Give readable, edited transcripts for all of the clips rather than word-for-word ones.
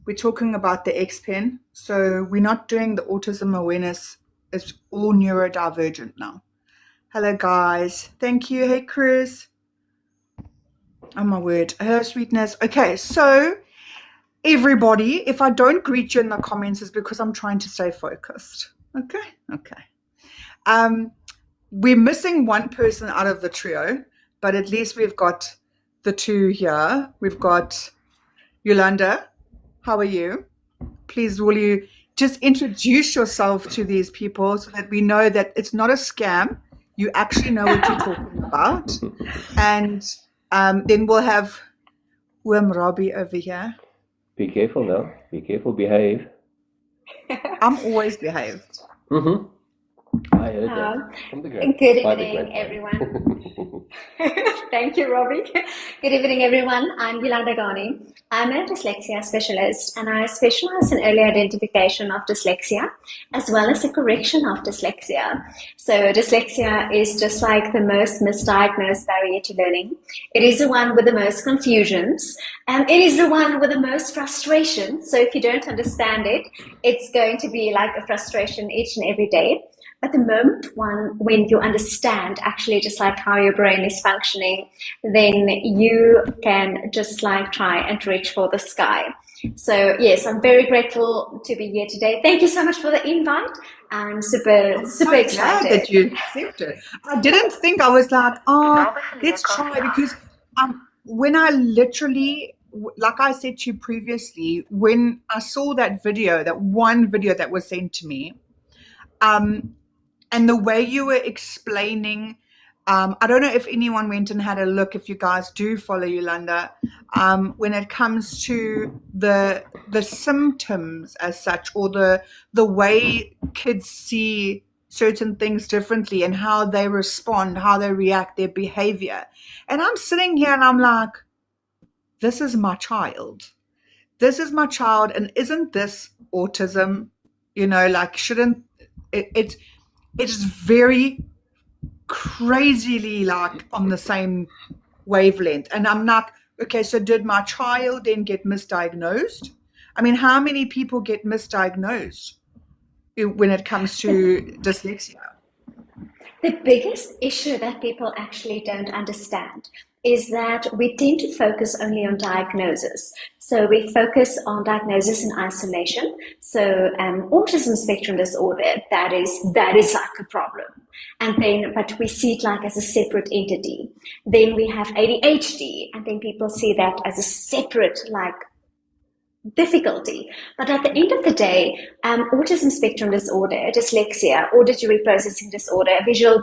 we're talking about the X Pen. So we're not doing the autism awareness. It's all neurodivergent now. Hello, guys. Thank you. Hey, Chris. Oh, my word. Hello, sweetness. Okay, so everybody, if I don't greet you in the comments, it's because I'm trying to stay focused. Okay. We're missing one person out of the trio, but at least we've got the two here. We've got Yolanda. How are you? Please, will you just introduce yourself to these people so that we know that it's not a scam. You actually know what you're talking about. And then we'll have Robbie over here. Be careful now. Be careful. Behave. I'm always behaved. Mm-hmm. I heard that from the Good evening, everyone. Thank you, Robbie. Good evening, everyone. I'm Yolanda Ghani. I'm a dyslexia specialist, and I specialize in early identification of dyslexia, as well as the correction of dyslexia. So dyslexia is just like the most misdiagnosed barrier to learning. It is the one with the most confusions, and it is the one with the most frustration. So if you don't understand it, it's going to be like a frustration each and every day. But the moment when you understand actually just like how your brain is functioning, then you can just like try and reach for the sky. So yes, I'm very grateful to be here today. Thank you so much for the invite. I'm super excited. Glad that you accepted. I didn't think. I was like, let's try, because when I literally, like I said to you previously, when I saw that video, that one video that was sent to me, and the way you were explaining, I don't know if anyone went and had a look, if you guys do follow Yolanda, when it comes to the symptoms as such, or the way kids see certain things differently and how they respond, how they react, their behavior. And I'm sitting here and I'm like, this is my child. This is my child. And isn't this autism? You know, like, shouldn't it's very crazily like on the same wavelength. And I'm like, okay, so did my child then get misdiagnosed? I mean, how many people get misdiagnosed when it comes to dyslexia? The biggest issue that people actually don't understand is that we tend to focus only on diagnosis. So we focus on diagnosis in isolation. So autism spectrum disorder, that is like a problem. And then, but we see it like as a separate entity. Then we have ADHD, and then people see that as a separate like difficulty. But at the end of the day, autism spectrum disorder, dyslexia, auditory processing disorder, visual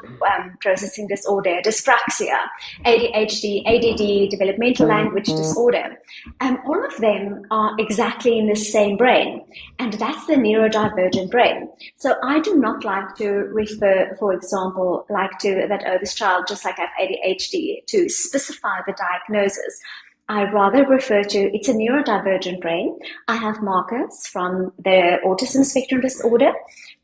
processing disorder, dyspraxia, ADHD, ADD, developmental language disorder, all of them are exactly in the same brain, and that's the neurodivergent brain. So I do not like to refer, for example, like to that, oh, this child just like have ADHD, to specify the diagnosis. I rather refer to, it's a neurodivergent brain. I have markers from the autism spectrum disorder.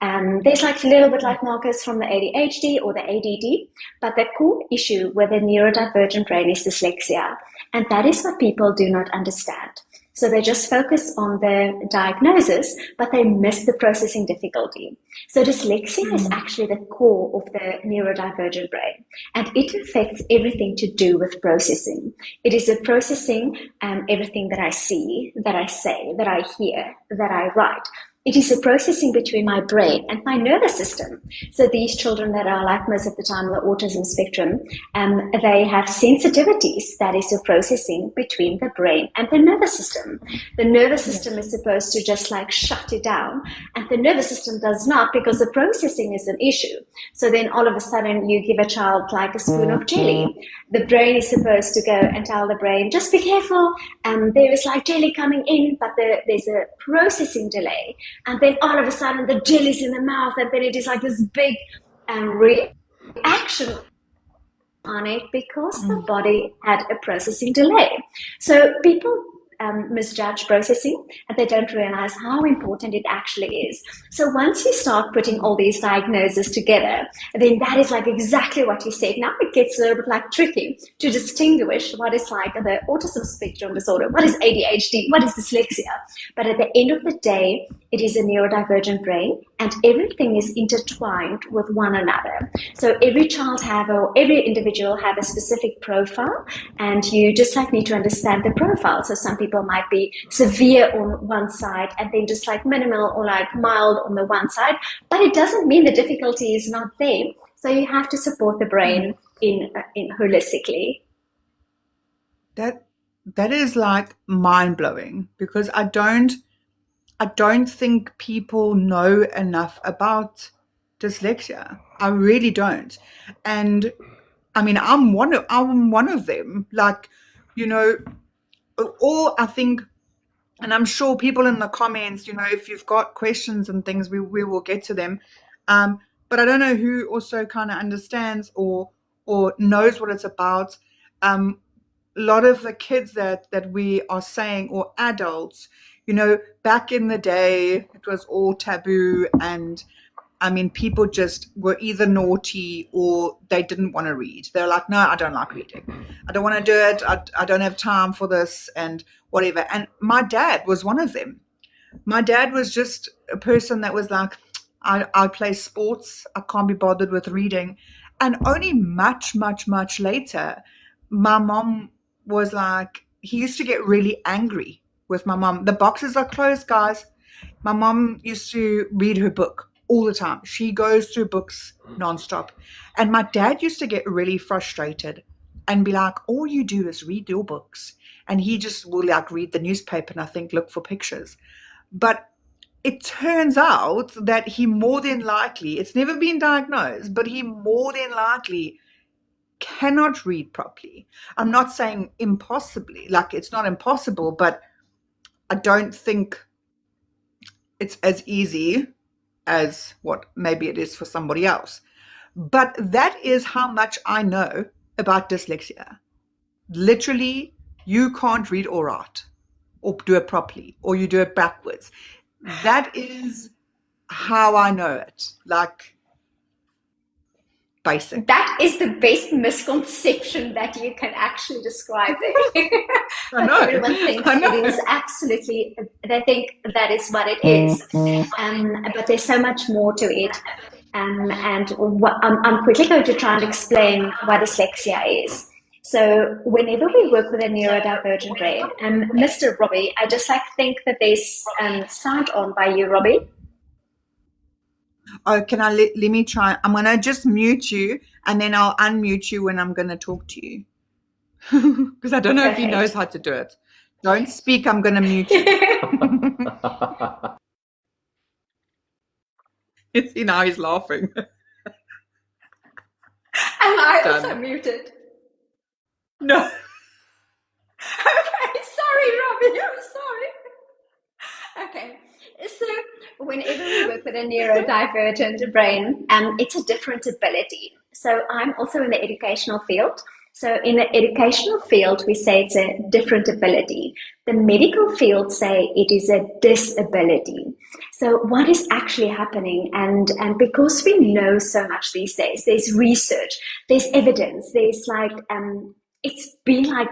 There's like a little bit like markers from the ADHD or the ADD, but the core issue with the neurodivergent brain is dyslexia. And that is what people do not understand. So they just focus on the diagnosis, but they miss the processing difficulty. So dyslexia is actually the core of the neurodivergent brain, and it affects everything to do with processing. It is a processing everything that I see, that I say, that I hear, that I write. It is a processing between my brain and my nervous system. So these children that are like most of the time on the autism spectrum, they have sensitivities. That is a processing between the brain and the nervous system. The nervous system is supposed to just like shut it down, and the nervous system does not, because the processing is an issue. So then all of a sudden you give a child like a spoon of jelly. The brain is supposed to go and tell the brain, just be careful, there is like jelly coming in, but there's a processing delay. And then all of a sudden the jelly's in the mouth, and then it is like this big reaction on it because the body had a processing delay. So people misjudge processing, and they don't realize how important it actually is. So once you start putting all these diagnoses together, then that is like exactly what you said. Now it gets a little bit like tricky to distinguish what is like the autism spectrum disorder, what is ADHD, what is dyslexia. But at the end of the day, it is a neurodivergent brain, and everything is intertwined with one another. So every child or every individual have a specific profile, and you just like need to understand the profile. So some people might be severe on one side and then just like minimal or like mild on the one side, but it doesn't mean the difficulty is not there. So you have to support the brain in holistically. That is like mind-blowing, because I don't think people know enough about dyslexia. I really don't. And I mean, I'm one of them. Like, or I think, and I'm sure people in the comments, if you've got questions and things, we will get to them. But I don't know who also kind of understands or knows what it's about. A lot of the kids that we are saying, or adults, back in the day, it was all taboo, and I mean, people just were either naughty or they didn't want to read. They're like, no, I don't like reading. I don't want to do it. I don't have time for this and whatever. And my dad was one of them. My dad was just a person that was like, I play sports. I can't be bothered with reading. And only much, much, much later, my mom was like, he used to get really angry with my mom. The boxes are closed, guys. My mom used to read her book all the time. She goes through books nonstop. And my dad used to get really frustrated and be like, all you do is read your books. And he just will like read the newspaper and I think look for pictures. But it turns out that he more than likely, it's never been diagnosed, but he more than likely cannot read properly. I'm not saying impossibly, like it's not impossible, but I don't think it's as easy as what maybe it is for somebody else. But that is how much I know about dyslexia. Literally, you can't read or write or do it properly, or you do it backwards. That is how I know it. Like, basic. That is the best misconception that you can actually describe it. But everyone thinks it is absolutely, they think that is what it is. But there's so much more to it. And I'm quickly going to try and explain what dyslexia is. So whenever we work with a neurodivergent brain, Mr. Robbie, I just like think that there's sound on by you, Robbie. Oh, can I let me try? I'm going to just mute you and then I'll unmute you when I'm going to talk to you. Because I don't know if he knows how to do it. Don't speak, I'm going to mute you. You see, now he's laughing. Am I also muted? No. Okay, sorry, Robbie, I'm sorry. Okay. So whenever we work with a neurodivergent brain, it's a different ability. So I'm also in the educational field. So in the educational field, we say it's a different ability. The medical field say it is a disability. So what is actually happening? And because we know so much these days, there's research, there's evidence, there's like, it's been like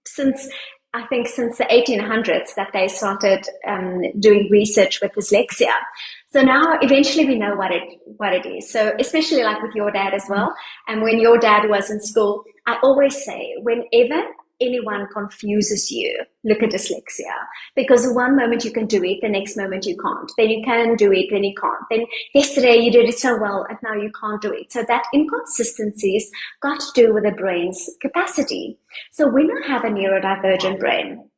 since the 1800s that they started doing research with dyslexia. So now eventually we know what it is. So especially like with your dad as well. And when your dad was in school, I always say, whenever anyone confuses you, look at dyslexia. Because one moment you can do it, the next moment you can't. Then you can do it, then you can't. Then yesterday you did it so well, and now you can't do it. So that inconsistencies got to do with the brain's capacity. So when I have a neurodivergent brain,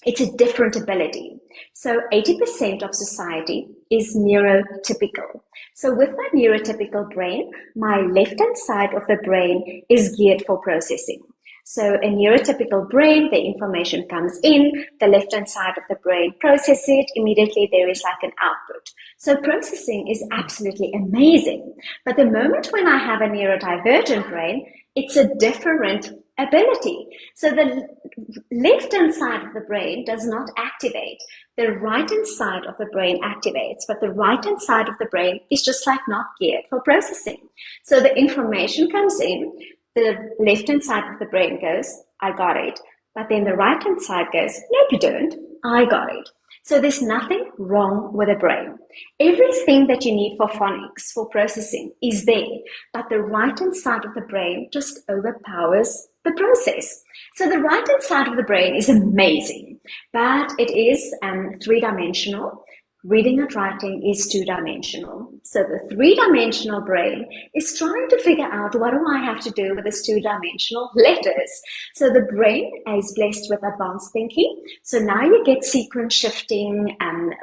it's a different ability. So 80% of society is neurotypical. So with my neurotypical brain, my left-hand side of the brain is geared for processing. So a neurotypical brain, the information comes in, the left-hand side of the brain processes it, immediately there is like an output. So processing is absolutely amazing. But the moment when I have a neurodivergent brain, it's a different ability. So the left-hand side of the brain does not activate. The right-hand side of the brain activates, but the right-hand side of the brain is just like not geared for processing. So the information comes in, the left-hand side of the brain goes, I got it. But then the right-hand side goes, nope, you don't. I got it. So there's nothing wrong with the brain. Everything that you need for phonics, for processing, is there. But the right-hand side of the brain just overpowers the process. So the right-hand side of the brain is amazing, but it is three-dimensional. Reading and writing is two-dimensional. So the three-dimensional brain is trying to figure out, what do I have to do with these two-dimensional letters? So the brain is blessed with advanced thinking. So now you get sequence shifting,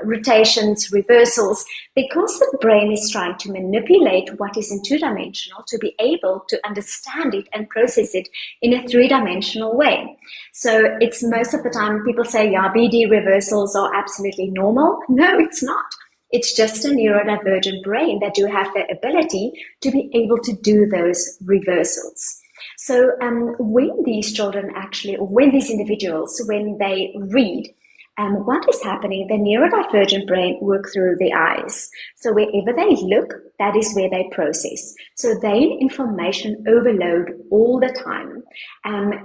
rotations, reversals, because the brain is trying to manipulate what is in two-dimensional to be able to understand it and process it in a three-dimensional way. So it's most of the time people say, yeah, BD reversals are absolutely normal. No, it's not. It's just a neurodivergent brain that do have the ability to be able to do those reversals. So when these children actually, or when these individuals, when they read, what is happening, the neurodivergent brain work through the eyes. So wherever they look, that is where they process. So they in information overload all the time.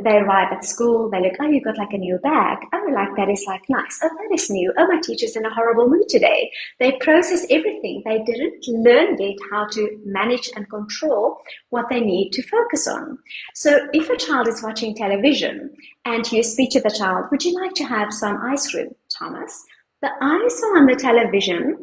They arrive at school, they look, oh, you got like a new bag. Oh, like that is like nice. Oh, that is new. Oh, my teacher's in a horrible mood today. They process everything. They didn't learn yet how to manage and control what they need to focus on. So if a child is watching television and you speak to the child, would you like to have some ice cream, Thomas? The eyes are on the television.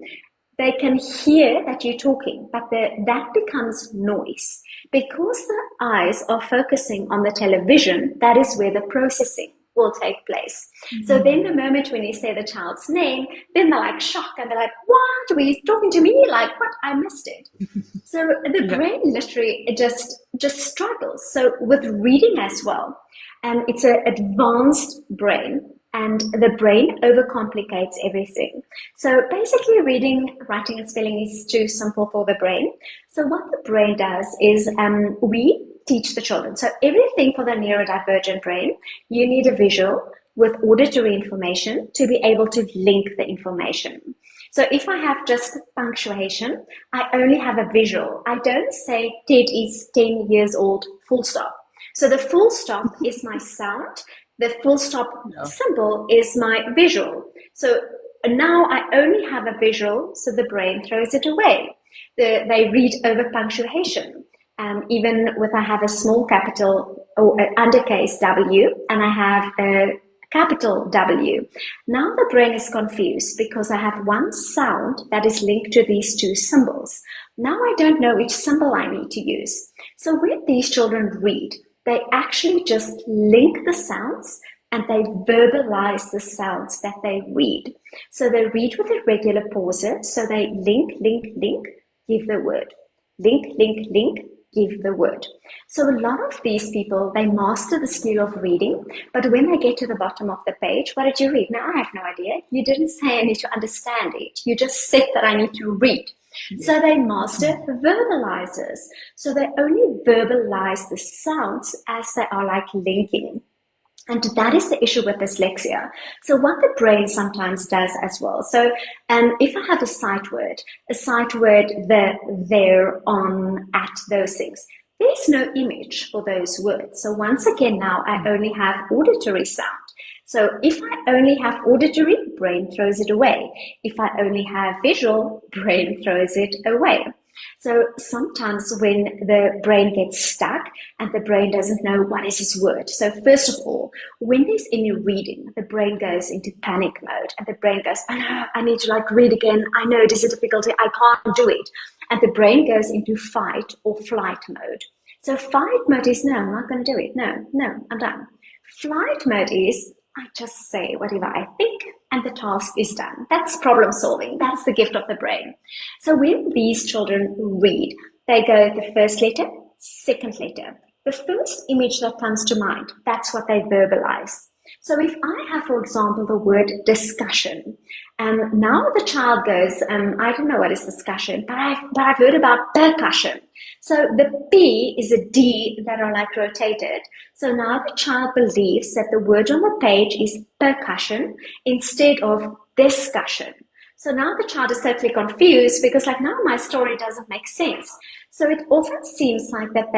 They can hear that you're talking, but that becomes noise. Because the eyes are focusing on the television, that is where the processing will take place. Mm-hmm. So then the moment when you say the child's name, then they're like shocked and they're like, what? Were you talking to me? Like, what? I missed it. So the brain literally just struggles. So with reading as well, and it's an advanced brain, and the brain overcomplicates everything. So basically reading, writing, and spelling is too simple for the brain. So what the brain does is we teach the children. So everything for the neurodivergent brain, you need a visual with auditory information to be able to link the information. So if I have just punctuation, I only have a visual. I don't say Ted is 10 years old, full stop. So the full stop is my sound. The full stop symbol is my visual. So now I only have a visual, so the brain throws it away. They read over punctuation. Even with I have a small capital or an undercase W and I have a capital W. Now the brain is confused because I have one sound that is linked to these two symbols. Now I don't know which symbol I need to use. So when these children read, they actually just link the sounds and they verbalize the sounds that they read. So they read with irregular pauses. So they link, give the word. Link, give the word. So a lot of these people, they master the skill of reading, but when they get to the bottom of the page, what did you read? Now I have no idea. You didn't say I need to understand it. You just said that I need to read. So they master verbalizers. So they only verbalize the sounds as they are like linking. And that is the issue with dyslexia. So what the brain sometimes does as well. So if I have a sight word, the, there, on, at, those things, there's no image for those words. So once again, now I only have auditory sound. So if I only have auditory, brain throws it away. If I only have visual, brain throws it away. So sometimes when the brain gets stuck and the brain doesn't know what is his word. So first of all, when there's any reading, the brain goes into panic mode and the brain goes, oh no, I need to like read again. I know it is a difficulty. I can't do it. And the brain goes into fight or flight mode. So fight mode is, no, I'm not going to do it. No, I'm done. Flight mode is, I just say whatever I think and the task is done. That's problem solving. That's the gift of the brain. So when these children read, they go the first letter, second letter. The first image that comes to mind, that's what they verbalize. So if I have, for example, the word discussion, now the child goes, I don't know what is discussion, but I've heard about percussion. So the P is a D that are like rotated. So now the child believes that the word on the page is percussion instead of discussion. So now the child is totally confused because like now my story doesn't make sense. So it often seems like that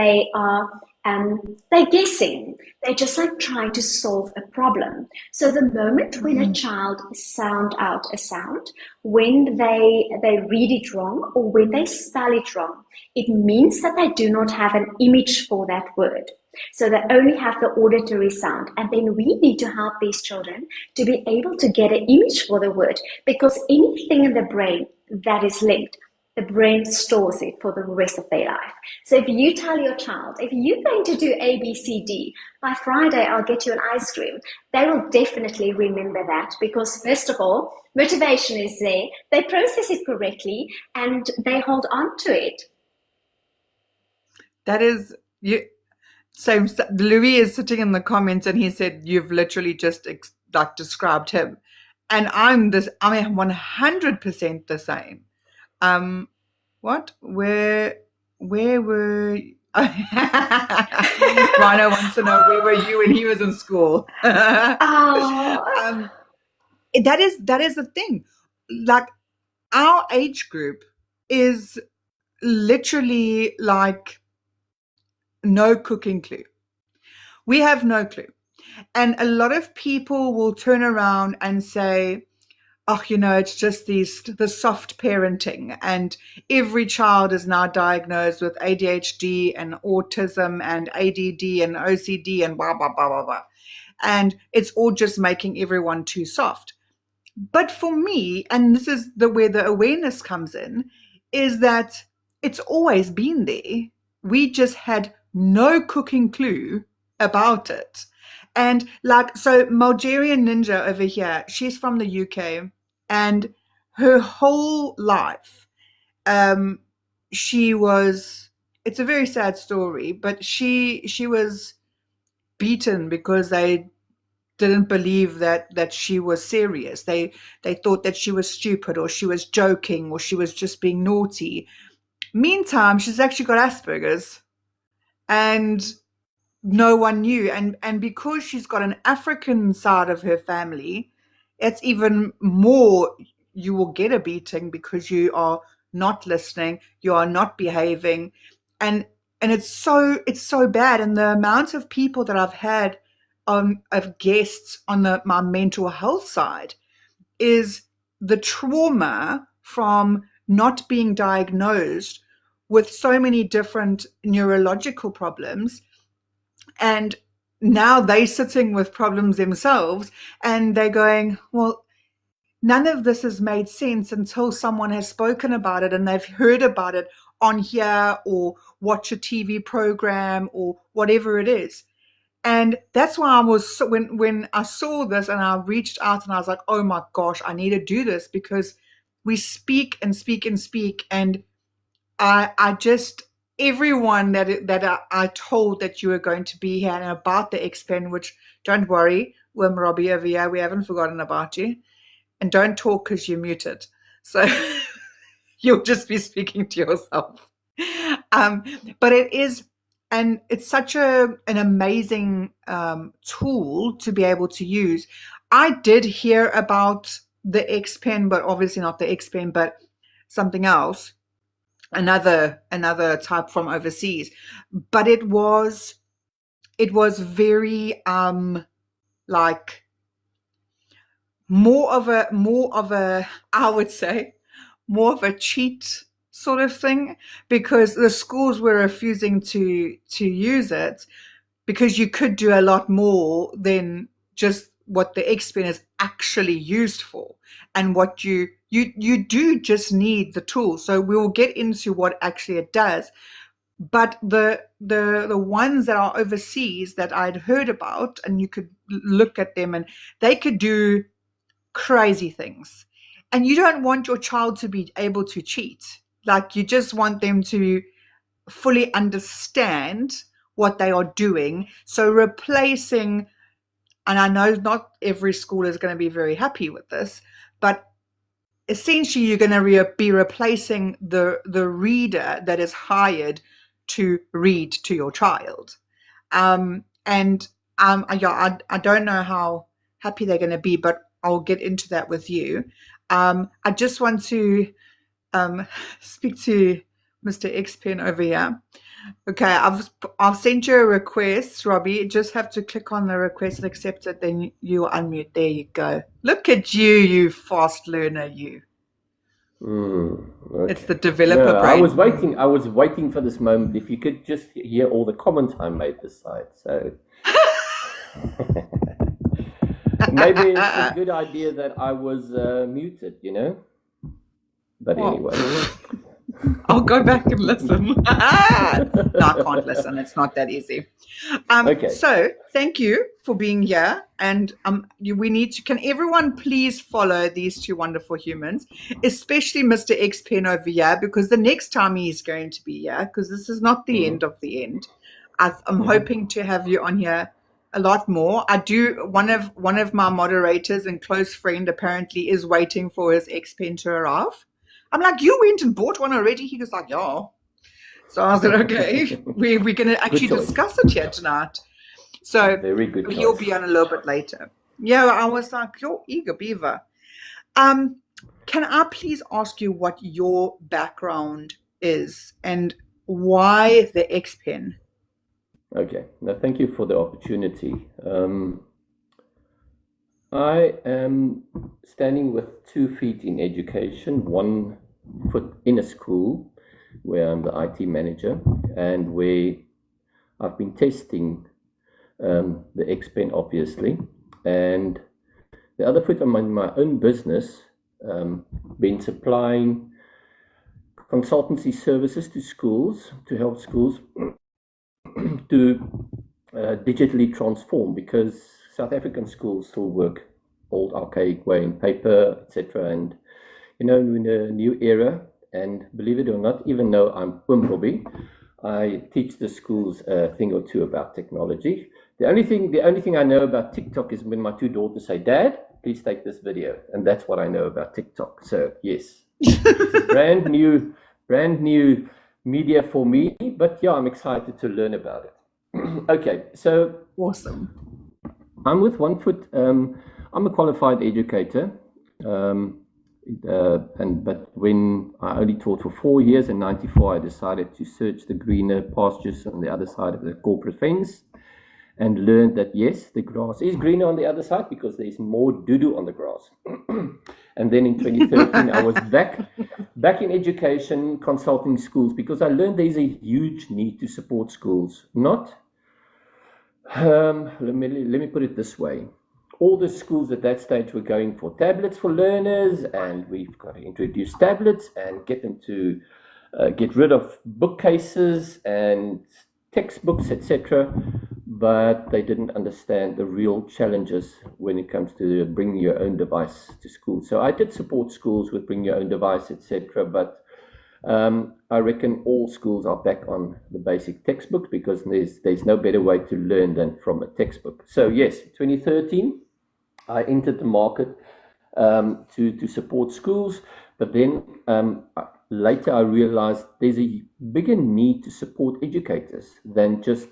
they're guessing. They're just like trying to solve a problem. So the moment when a child sound out a sound, when they read it wrong or when they spell it wrong, it means that they do not have an image for that word. So they only have the auditory sound. And then we need to help these children to be able to get an image for the word, because anything in the brain that is linked, the brain stores it for the rest of their life. So if you tell your child, if you're going to do A, B, C, D, by Friday I'll get you an ice cream, they will definitely remember that, because first of all, motivation is there, they process it correctly, and they hold on to it. That is, you. So Louis is sitting in the comments and he said, you've literally just like described him. And I'm 100% the same. What? Where were you? Rhino wants to know, where were you when he was in school? Oh. That is the thing. Like, our age group is literally like no cooking clue. We have no clue. And a lot of people will turn around and say, oh, it's just the soft parenting, and every child is now diagnosed with ADHD and autism and ADD and OCD and blah, blah, blah, blah, blah. And it's all just making everyone too soft. But for me, and this is where the awareness comes in, is that it's always been there. We just had no cooking clue about it. And like, so Mulgarian Ninja over here, she's from the UK, and her whole life, it's a very sad story, but she was beaten because they didn't believe that she was serious. They thought that she was stupid, or she was joking, or she was just being naughty. Meantime, she's actually got Asperger's, and no one knew. And because she's got an African side of her family, it's even more, you will get a beating because you are not listening, you are not behaving. And it's so bad. And the amount of people that I've had of guests on my mental health side is the trauma from not being diagnosed with so many different neurological problems, and now they're sitting with problems themselves, and they're going, well, none of this has made sense until someone has spoken about it and they've heard about it on here or watch a TV program or whatever it is. And that's why I was, when I saw this and I reached out and I was like, oh my gosh, I need to do this, because we speak and speak and speak. And I just, everyone that I told that you were going to be here and about the X-Pen, which, don't worry, Wim Robbie over here, we haven't forgotten about you. And don't talk because you're muted. So you'll just be speaking to yourself. But it is, and it's such an amazing tool to be able to use. I did hear about the X-Pen, but obviously not the X-Pen, but something else, another type from overseas. But it was very like more of a I would say more of a cheat sort of thing, because the schools were refusing to use it, because you could do a lot more than just what the X-Pen is actually used for, and what you do just need the tool. So we will get into what actually it does. But the ones that are overseas that I'd heard about, and you could look at them and they could do crazy things. And you don't want your child to be able to cheat. Like, you just want them to fully understand what they are doing. So replacing and I know not every school is going to be very happy with this, but essentially you're going to be replacing the reader that is hired to read to your child. And yeah, I don't know how happy they're going to be, but I'll get into that with you. I just want to speak to Mr. X Pen over here. Okay, I've sent you a request, Robbie. You just have to click on the request and accept it, then you unmute. There you go. Look at you, you fast learner, you. Okay. It's the developer No, brain. I was waiting for this moment. If you could just hear all the comments I made this side. So maybe it's a good idea that I was muted, you know? But anyway. I'll go back and listen. No, I can't listen. It's not that easy. Okay. So thank you for being here. And we need to, can everyone please follow these two wonderful humans, especially Mr. X Pen over here, because the next time he's going to be here, because this is not the end of the end. I'm hoping to have you on here a lot more. I do. One of my moderators and close friend apparently is waiting for his X Pen to arrive. I'm like, you went and bought one already? He was like, yeah. So I said, okay, we're going to actually discuss it here tonight. So very good. He'll be on a little bit later. Yeah, I was like, you're eager beaver. Can I please ask you what your background is and why the X Pen? Okay. Now, thank you for the opportunity. I am standing with 2 feet in education, 1 foot in a school where I'm the IT manager and where I've been testing the X Pen, obviously, and the other foot I'm in my own business, been supplying consultancy services to schools to help schools to digitally transform, because South African schools still work old archaic way in paper, etc. And you know, in a new era, and believe it or not, even though I'm Bobby, I teach the schools a thing or two about technology. The only thing I know about TikTok is when my 2 daughters say, "Dad, please take this video," and that's what I know about TikTok. So yes, it's brand new media for me, but yeah, I'm excited to learn about it. Okay, so awesome. I'm with 1 foot. I'm a qualified educator, but when I only taught for 4 years, in '94, I decided to search the greener pastures on the other side of the corporate fence, and learned that yes, the grass is greener on the other side because there's more doo-doo on the grass. And then in 2013, I was back in education, consulting schools, because I learned there's a huge need to support schools. Not, let me put it this way. All the schools at that stage were going for tablets for learners, and we've got to introduce tablets and get them to get rid of bookcases and textbooks, etc. But they didn't understand the real challenges when it comes to bringing your own device to school. So I did support schools with bring your own device, etc. But I reckon all schools are back on the basic textbook, because there's no better way to learn than from a textbook. So yes, 2013, I entered the market to support schools, but then later I realized there's a bigger need to support educators than just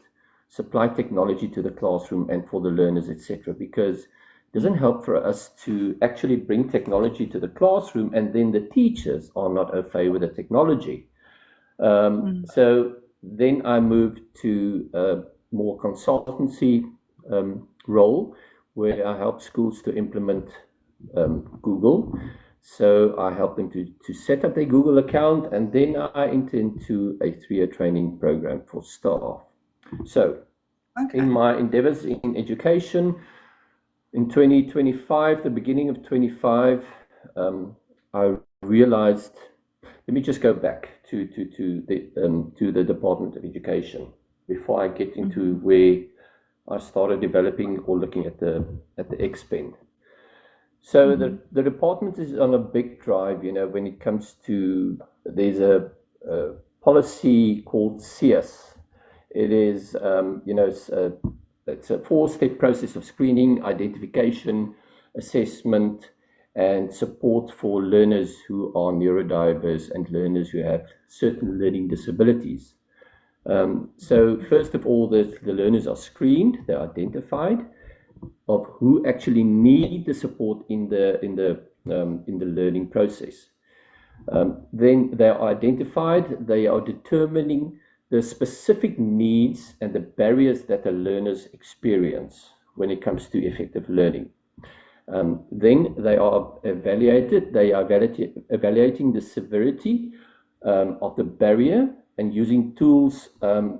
supply technology to the classroom and for the learners, etc. Because it doesn't help for us to actually bring technology to the classroom and then the teachers are not au fait with the technology. So then I moved to a more consultancy role, where I help schools to implement Google. So I help them to set up their Google account, and then I enter into a 3-year training program for staff. So in my endeavors in education, in 2025, the beginning of 25, I realized, let me just go back to the Department of Education before I get into where I started developing or looking at the X Pen. So the department is on a big drive, you know, when it comes to, there's a policy called CS. It is, it's a 4-step process of screening, identification, assessment, and support for learners who are neurodiverse and learners who have certain learning disabilities. So first of all, the learners are screened, they're identified of who actually need the support in the learning process. Then they are identified, they are determining the specific needs and the barriers that the learners experience when it comes to effective learning. Then they are evaluated, they are evaluating the severity of the barrier and using tools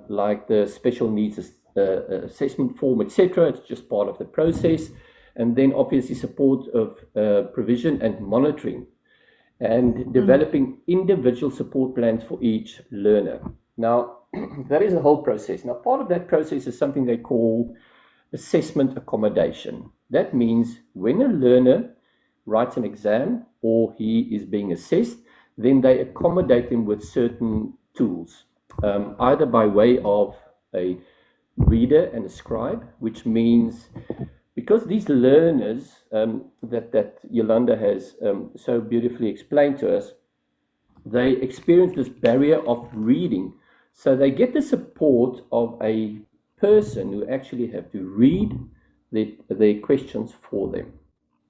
like the special needs assessment form, etc. It's just part of the process. And then obviously support of provision and monitoring and developing individual support plans for each learner. Now, that is a whole process. Now, part of that process is something they call assessment accommodation. That means when a learner writes an exam or he is being assessed, then they accommodate him with certain tools, either by way of a reader and a scribe, which means because these learners that Yolanda has so beautifully explained to us, they experience this barrier of reading. So they get the support of a person who actually have to read their questions for them.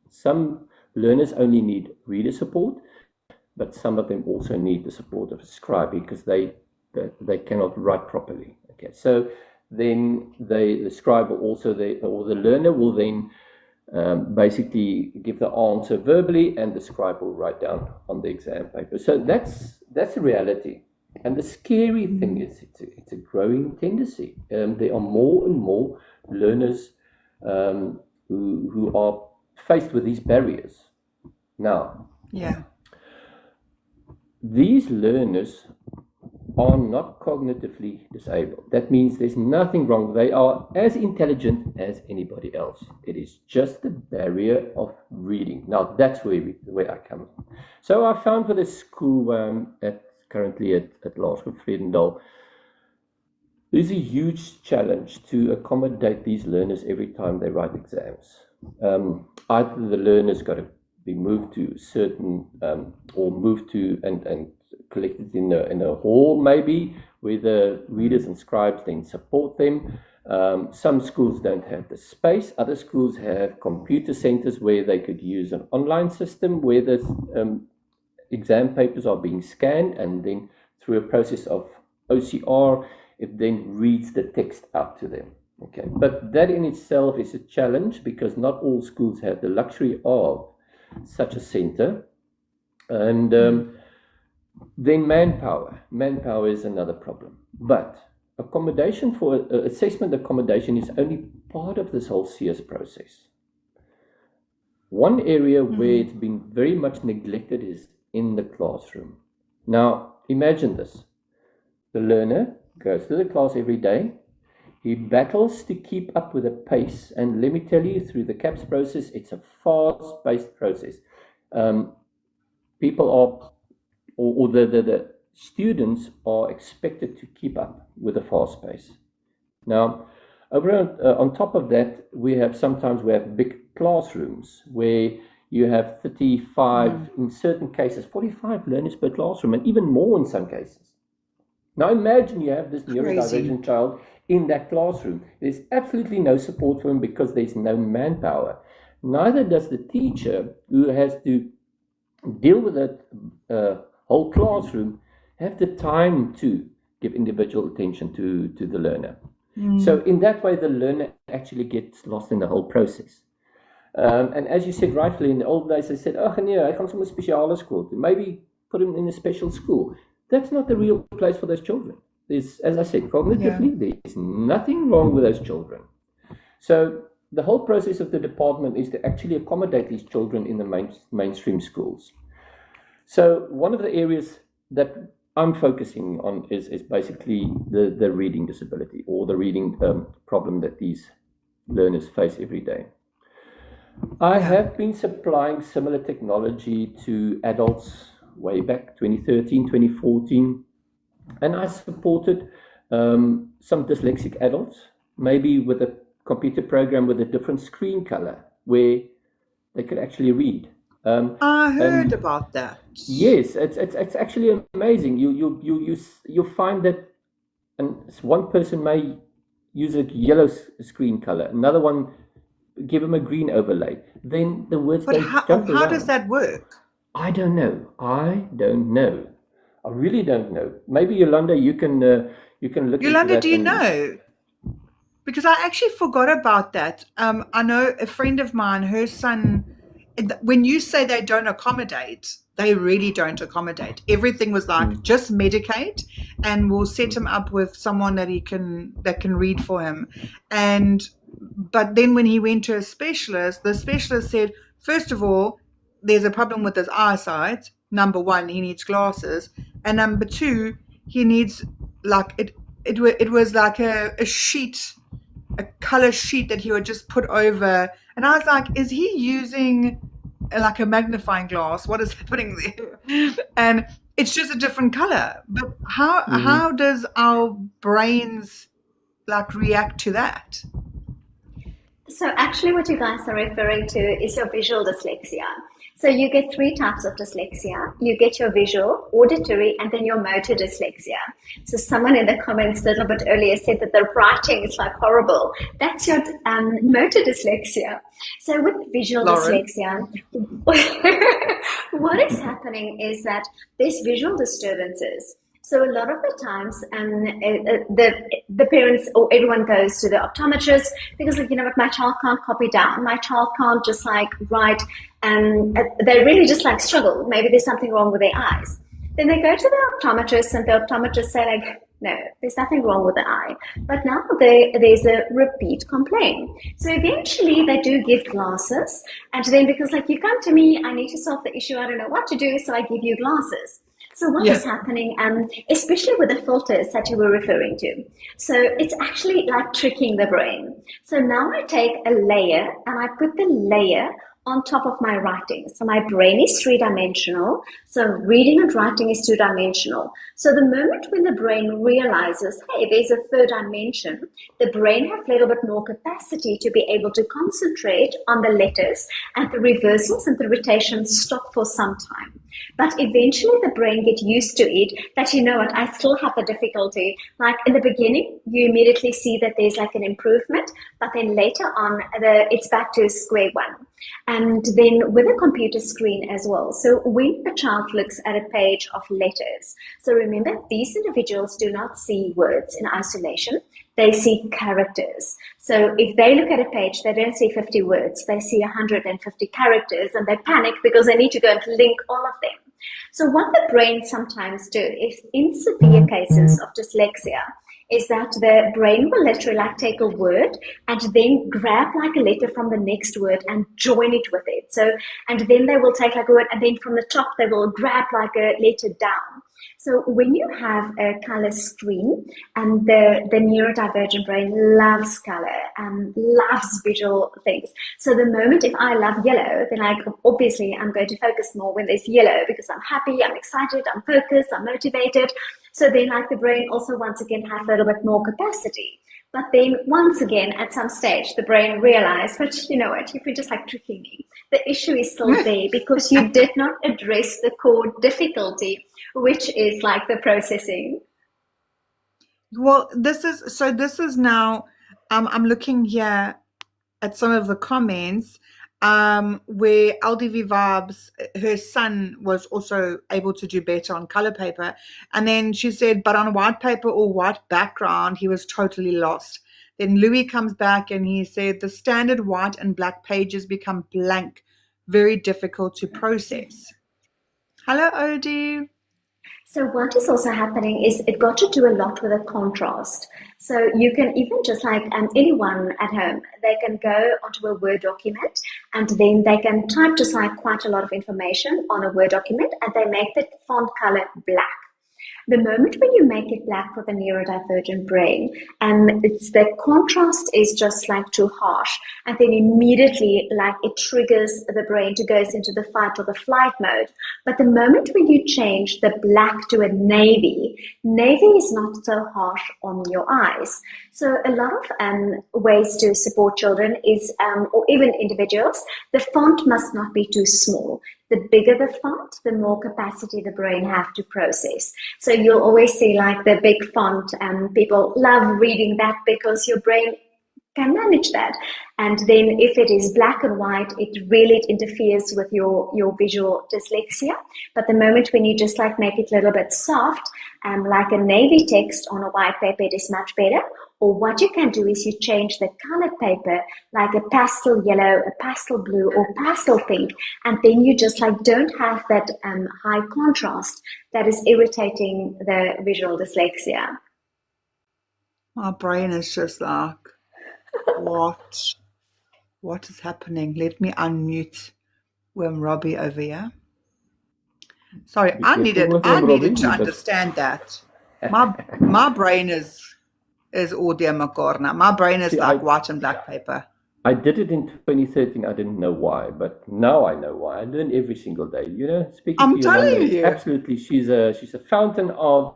Some learners only need reader support, but some of them also need the support of a scribe because they cannot write properly. Okay, so then the scribe will also, or the learner will then basically give the answer verbally, and the scribe will write down on the exam paper. So that's the reality. And the scary thing is it's a growing tendency. There are more and more learners who are faced with these barriers. Now, these learners are not cognitively disabled. That means there's nothing wrong. They are as intelligent as anybody else. It is just the barrier of reading. Now, that's where I come in. So I found with a school currently at Laerskool Vredendal, there's a huge challenge to accommodate these learners every time they write exams. Either the learners got to be moved to certain, or moved to and collected in a hall maybe, where the readers and scribes then support them. Some schools don't have the space. Other schools have computer centers where they could use an online system where the exam papers are being scanned, and then through a process of OCR, it then reads the text out to them. Okay, but that in itself is a challenge because not all schools have the luxury of such a center. And then manpower is another problem. But accommodation for assessment accommodation is only part of this whole CS process. One area where it's been very much neglected is in the classroom. Now, imagine this. The learner goes to the class every day. He battles to keep up with the pace. And let me tell you, through the CAPS process, it's a fast-paced process. People are, or the students are expected to keep up with the fast pace. Now, on top of that, sometimes we have big classrooms where you have 35, in certain cases, 45 learners per classroom, and even more in some cases. Now imagine you have this neurodivergent child in that classroom. There's absolutely no support for him because there's no manpower. Neither does the teacher, who has to deal with that whole classroom, have the time to give individual attention to the learner. So in that way, the learner actually gets lost in the whole process. And as you said rightfully, in the old days, they said, oh nee, hy gaan sommer spesiale school toe. Maybe put him in a special school. That's not the real place for those children. There's, as I said, cognitively, there's nothing wrong with those children. So the whole process of the department is to actually accommodate these children in the mainstream schools. So one of the areas that I'm focusing on is basically the reading disability, or the reading problem that these learners face every day. I have been supplying similar technology to adults way back 2013, 2014, and I supported some dyslexic adults, maybe with a computer program with a different screen color where they could actually read. I heard And about that. yes, it's actually amazing. You find that, and one person may use a yellow screen color, another one give them a green overlay. Then the words But don't jump how does around. that work? I don't know. I really don't know. Maybe Yolanda, you can look into Yolanda, that do you and. know? Because I actually forgot about that. I know a friend of mine, her son, when you say they don't accommodate, they really don't accommodate. Everything was like, just medicate and we'll set him up with someone that can read for him. But then when he went to a specialist, the specialist said, first of all, there's a problem with his eyesight. Number one, he needs glasses. And number two, he needs like it was like a sheet, a color sheet that he would just put over. And I was like, is he using like a magnifying glass? What is happening there? And it's just a different color. But how does our brains like react to that? So actually what you guys are referring to is your visual dyslexia. So you get three types of dyslexia. You get your visual, auditory, and then your motor dyslexia. So someone in the comments a little bit earlier said that the writing is like horrible. That's your motor dyslexia. So with visual Lauren? dyslexia, what is happening is that there's visual disturbances. So a lot of the times, the parents or everyone goes to the optometrist because, like, you know what, my child can't copy down, my child can't just like write, and they really just like struggle. Maybe there's something wrong with their eyes. Then they go to the optometrist, and the optometrist say like, no, there's nothing wrong with the eye. But now there's a repeat complaint. So eventually they do give glasses, and then because like you come to me, I need to solve the issue, I don't know what to do, so I give you glasses. So what is happening, especially with the filters that you were referring to? So it's actually like tricking the brain. So now I take a layer and I put the layer on top of my writing. So my brain is three-dimensional. So reading and writing is two-dimensional. So the moment when the brain realizes, hey, there's a third dimension, the brain has a little bit more capacity to be able to concentrate on the letters, and the reversals and the rotations stop for some time. But eventually the brain gets used to it, that, you know what, I still have the difficulty. Like in the beginning, you immediately see that there's like an improvement, but then later on, it's back to square one. And then with a computer screen as well. So when the child looks at a page of letters, so remember, these individuals do not see words in isolation. They see characters. So if they look at a page, they don't see 50 words, they see 150 characters, and they panic because they need to go and link all of them. So what the brain sometimes do is, in severe cases of dyslexia, is that the brain will literally like take a word and then grab like a letter from the next word and join it with it. So, and then they will take like a word, and then from the top they will grab like a letter down. So when you have a color screen, and the neurodivergent brain loves color and loves visual things. So the moment if I love yellow, then like obviously I'm going to focus more when there's yellow, because I'm happy, I'm excited, I'm focused, I'm motivated. So then like the brain also once again has a little bit more capacity. But then once again, at some stage, the brain realized, but you know what, if you're just like tricking me, the issue is still there because you did not address the core difficulty, which is like the processing. Well, this is now, I'm looking here at some of the comments, where LDV Vibes, her son was also able to do better on color paper. And then she said, but on white paper or white background, he was totally lost. Then Louis comes back and he said, the standard white and black pages become blank, very difficult to process. Hello, Odie. So what is also happening is it got to do a lot with the contrast. So you can even just like anyone at home, they can go onto a Word document, and then they can type just like quite a lot of information on a Word document, and they make the font color black. The moment when you make it black for the neurodivergent brain, and it's the contrast is just like too harsh, and then immediately like it triggers the brain to go into the fight or the flight mode, But the moment when you change the black to a navy, navy is not so harsh on your eyes. So a lot of ways to support children is, or even individuals, the font must not be too small. The bigger the font, the more capacity the brain have to process. So you'll always see like the big font, and people love reading that because your brain can manage that. And then if it is black and white, it interferes with your visual dyslexia. But the moment when you just like make it a little bit soft, like a navy text on a white paper, it is much better. Or what you can do is you change the color paper, like a pastel yellow, a pastel blue, or pastel pink, and then you just like don't have that high contrast that is irritating the visual dyslexia. My brain is just like, what? What is happening? Let me unmute Worm Robbie over here. Sorry, I needed to understand that. My brain is audio macorna. My brain is like white and black paper. I did it in 2013. I didn't know why, but now I know why. I learn every single day. You know, speaking I'm to telling you, absolutely, she's a fountain of,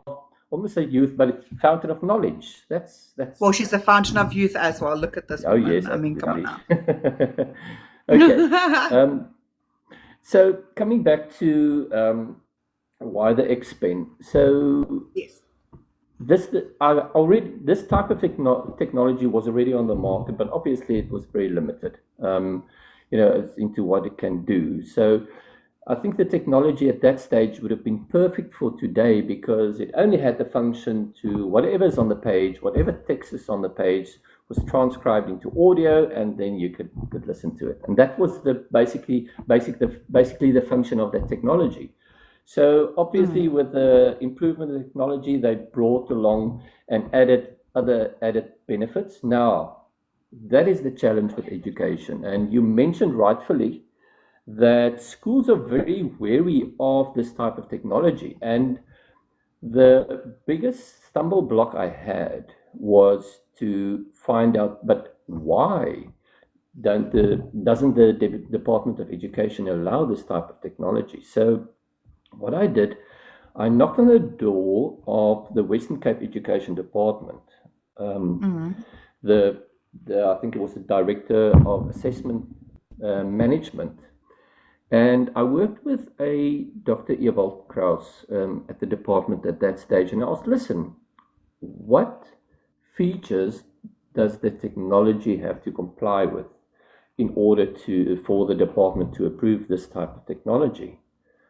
almost a youth, but it's a fountain of knowledge. That's. Well, she's a fountain of youth as well. Look at this woman. Oh yes, I mean, come on now. Okay. So coming back to why the X pen. So yes. This type of technology was already on the market, but obviously it was very limited, into what it can do. So I think the technology at that stage would have been perfect for today because it only had the function to whatever's on the page, whatever text is on the page was transcribed into audio, and then you could listen to it. And that was basically the function of that technology. So obviously with the improvement of technology, they brought along and added other added benefits. Now, that is the challenge with education. And you mentioned rightfully that schools are very wary of this type of technology. And the biggest stumble block I had was to find out, but why doesn't the Department of Education allow this type of technology? So what I did, I knocked on the door of the Western Cape Education Department. I think it was the Director of Assessment Management. And I worked with a Dr. Ewald Kraus at the department at that stage. And I asked, listen, what features does the technology have to comply with in order for the department to approve this type of technology?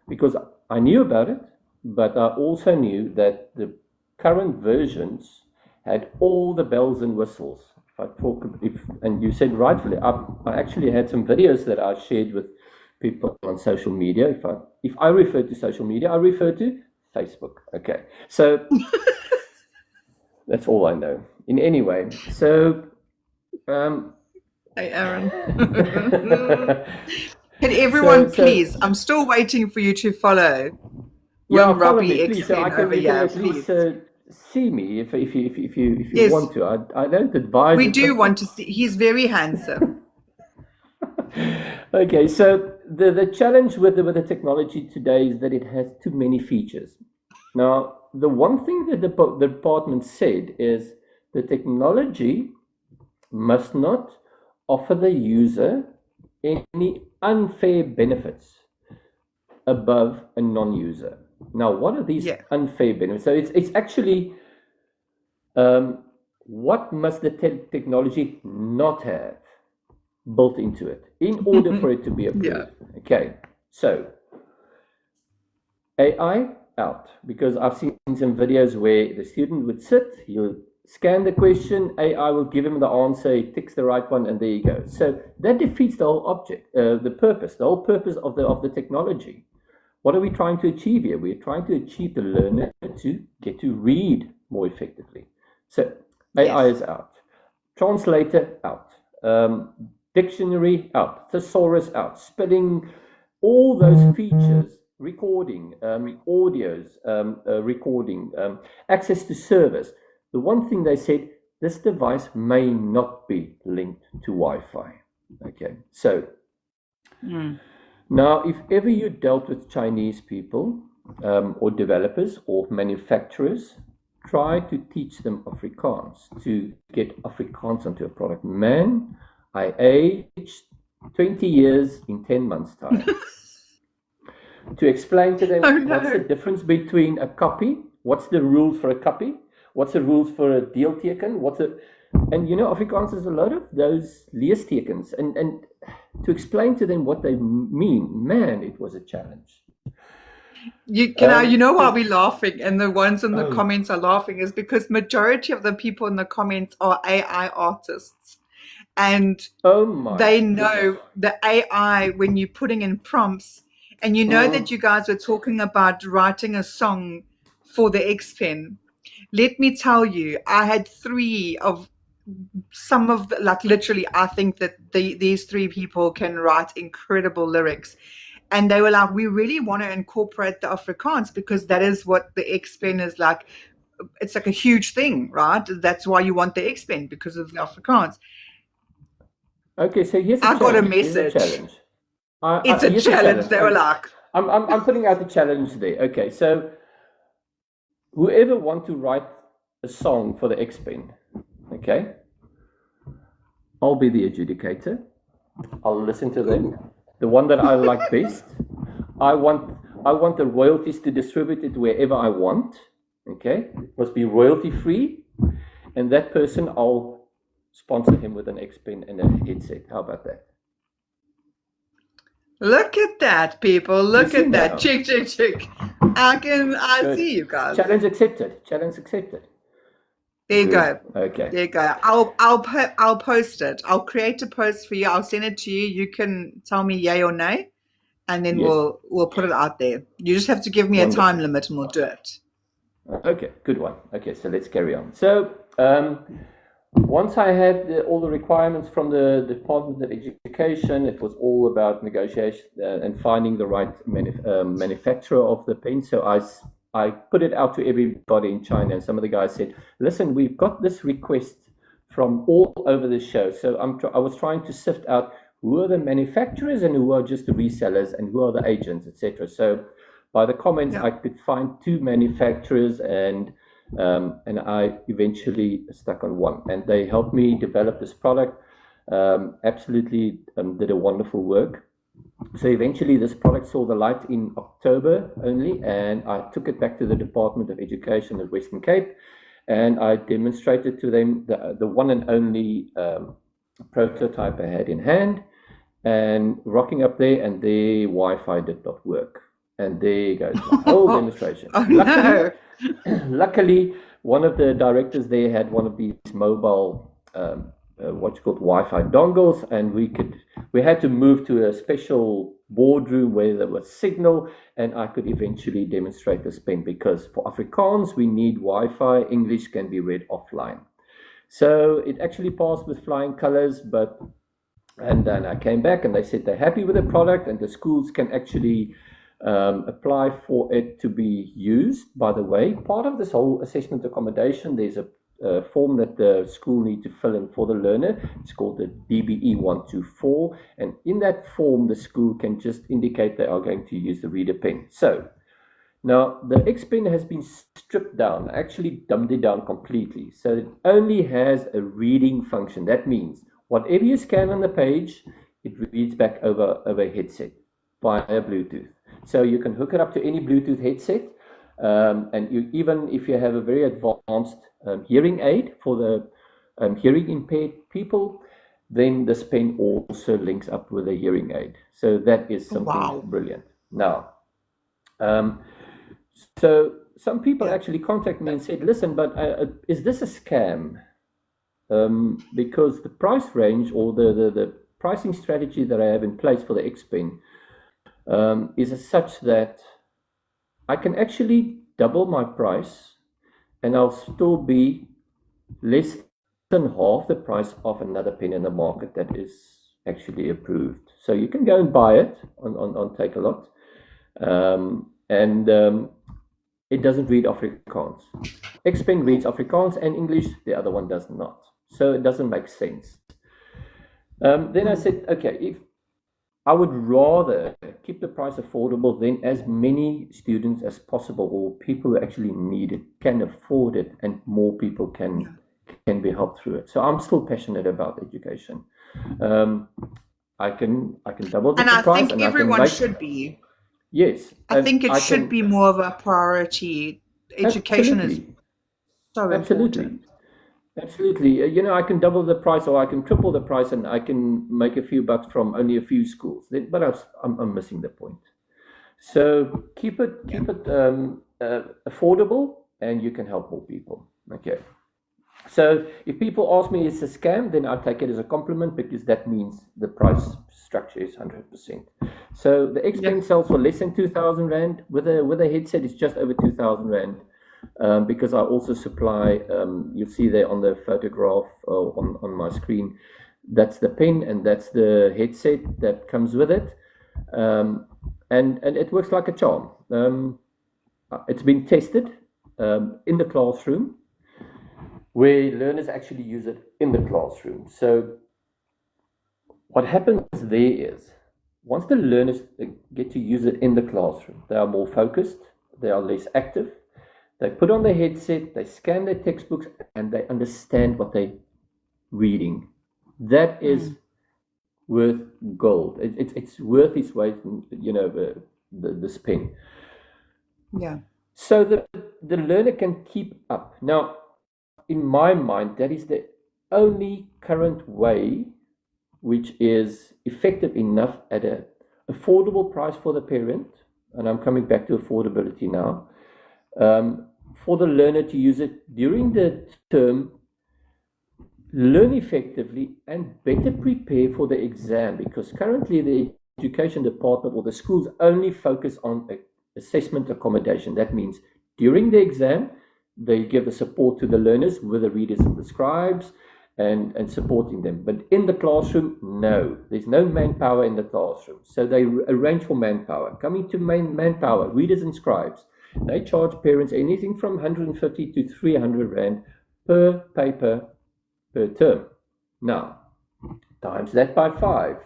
Because I knew about it, but I also knew that the current versions had all the bells and whistles. And you said rightfully, I actually had some videos that I shared with people on social media. If I refer to social media, I refer to Facebook. Okay, so that's all I know. In any way, so. Hey, Aaron. Can everyone please? I'm still waiting for you to follow. Yeah, follow me, please, so I can at least see me if you want to. I don't advise. We do want to see. He's very handsome. Okay, so the challenge with the technology today is that it has too many features. Now, the one thing that the department said is the technology must not offer the user any unfair benefits above a non-user. Now, what are these unfair benefits? So it's actually what must the technology not have built into it in order for it to be approved? Okay, so AI out, because I've seen some videos where the student would sit, he'll scan the question, AI will give him the answer, he ticks the right one, and there you go. So that defeats the whole object, the whole purpose of the technology. What are we trying to achieve here? We're trying to achieve the learner to get to read more effectively. So AI is out. Translator out. Dictionary out. Thesaurus out. Spelling, all those features, recording, audios, recording, access to servers. The one thing they said, this device may not be linked to Wi-Fi. Okay, so Now, if ever you dealt with Chinese people or developers or manufacturers, try to teach them Afrikaans, to get Afrikaans onto a product. Man, I aged 20 years in 10 months' time. To explain to them what's the difference between a copy, what's the rules for a copy, what's the rules for a deelteken, and Afrikaans is a lot of those leestekens, and to explain to them what they mean, man, it was a challenge. You know why we're laughing and the ones in the comments are laughing is because majority of the people in the comments are AI artists, and they know the AI when you're putting in prompts, and that you guys were talking about writing a song for the X Pen. Let me tell you, I had some of the, like literally, I think that these three people can write incredible lyrics. And they were like, we really want to incorporate the Afrikaans because that is what the X Pen is like. It's like a huge thing, right? That's why you want the X Pen, because of the Afrikaans. Okay, so here's a challenge. Got a message. It's a challenge. They were like, I'm putting out the challenge there. Okay, so whoever want to write a song for the X Pen, okay, I'll be the adjudicator. I'll listen to them. The one that I like best. I want the royalties to distribute it wherever I want. Okay, it must be royalty free, and that person, I'll sponsor him with an X Pen and a headset. How about that? Look at that, people. Look at that. Check. I see you guys. Challenge accepted. Challenge accepted. There you go. Okay. There you go. I'll post it. I'll create a post for you. I'll send it to you. You can tell me yay or nay, and then we'll put it out there. You just have to give me a time limit, and we'll do it. Okay, good one. Okay, so let's carry on. So once I had all the requirements from the Department of Education, it was all about negotiation and finding the right manufacturer of the pen. So I put it out to everybody in China, and some of the guys said, listen, we've got this request from all over the show. So I was trying to sift out who are the manufacturers and who are just the resellers and who are the agents, etc. So by the comments, I could find 2 manufacturers, and I eventually stuck on one. And they helped me develop this product, absolutely did a wonderful work. So eventually this product saw the light in October only, and I took it back to the Department of Education at Western Cape, and I demonstrated to them the one and only prototype I had in hand, and rocking up there, and their Wi-Fi did not work. And there goes the whole demonstration. Luckily, one of the directors there had one of these mobile what's called Wi-Fi dongles, and we had to move to a special boardroom where there was signal, and I could eventually demonstrate this pen, because for Afrikaans we need Wi-Fi. English can be read offline. So it actually passed with flying colors, and then I came back and they said they're happy with the product, and the schools can actually apply for it to be used. By the way, part of this whole assessment accommodation, there's a form that the school need to fill in for the learner. It's called the DBE 124, and in that form the school can just indicate they are going to use the reader pen. So now the X Pen has been stripped down, actually dumbed it down completely, so it only has a reading function. That means whatever you scan on the page, it reads back over a headset via Bluetooth. So you can hook it up to any Bluetooth headset, and even if you have a very advanced hearing aid for the hearing impaired people, then this pen also links up with a hearing aid. So that is something brilliant. Now, so some people actually contacted me and said, listen, but is this a scam? Because the price range, or the pricing strategy that I have in place for the X Pen is such that I can actually double my price and I'll still be less than half the price of another pen in the market that is actually approved. So you can go and buy it on Takealot, and it doesn't read Afrikaans. X Pen reads Afrikaans and English, the other one does not. So it doesn't make sense. Then I said, okay, if I would rather keep the price affordable, then as many students as possible, or people who actually need it, can afford it, and more people can be helped through it. So I'm still passionate about education. I can double the And I price, think and I can everyone make, should be. yes, I and think it I should can be more of a priority. Education is absolutely, so absolutely. important. Absolutely. I can double the price, or I can triple the price, and I can make a few bucks from only a few schools. But I'm missing the point. So keep it Yeah. affordable, and you can help more people. Okay. So if people ask me it's a scam, then I take it as a compliment, because that means the price structure is 100%. So the X Yeah. Pen sells for less than 2,000 Rand. With a headset, it's just over 2,000 Rand. Because I also supply, you'll see there on the photograph on my screen, that's the pen and that's the headset that comes with it. And it works like a charm. It's been tested in the classroom, where learners actually use it in the classroom. So what happens there is, once the learners get to use it in the classroom, they are more focused, they are less active. They put on their headset, they scan their textbooks, and they understand what they're reading. That is worth gold. It's worth its weight in, this pen. Yeah. So the learner can keep up. Now, in my mind, that is the only current way which is effective enough at an affordable price for the parent, and I'm coming back to affordability now, for the learner to use it during the term, learn effectively, and better prepare for the exam, because currently the education department or the schools only focus on assessment accommodation. That means during the exam, they give the support to the learners with the readers and the scribes and supporting them. But in the classroom, no, there's no manpower in the classroom. So they arrange for manpower. Coming to manpower, readers and scribes, they charge parents anything from 150 to 300 Rand per paper per term. Now, times that by 5.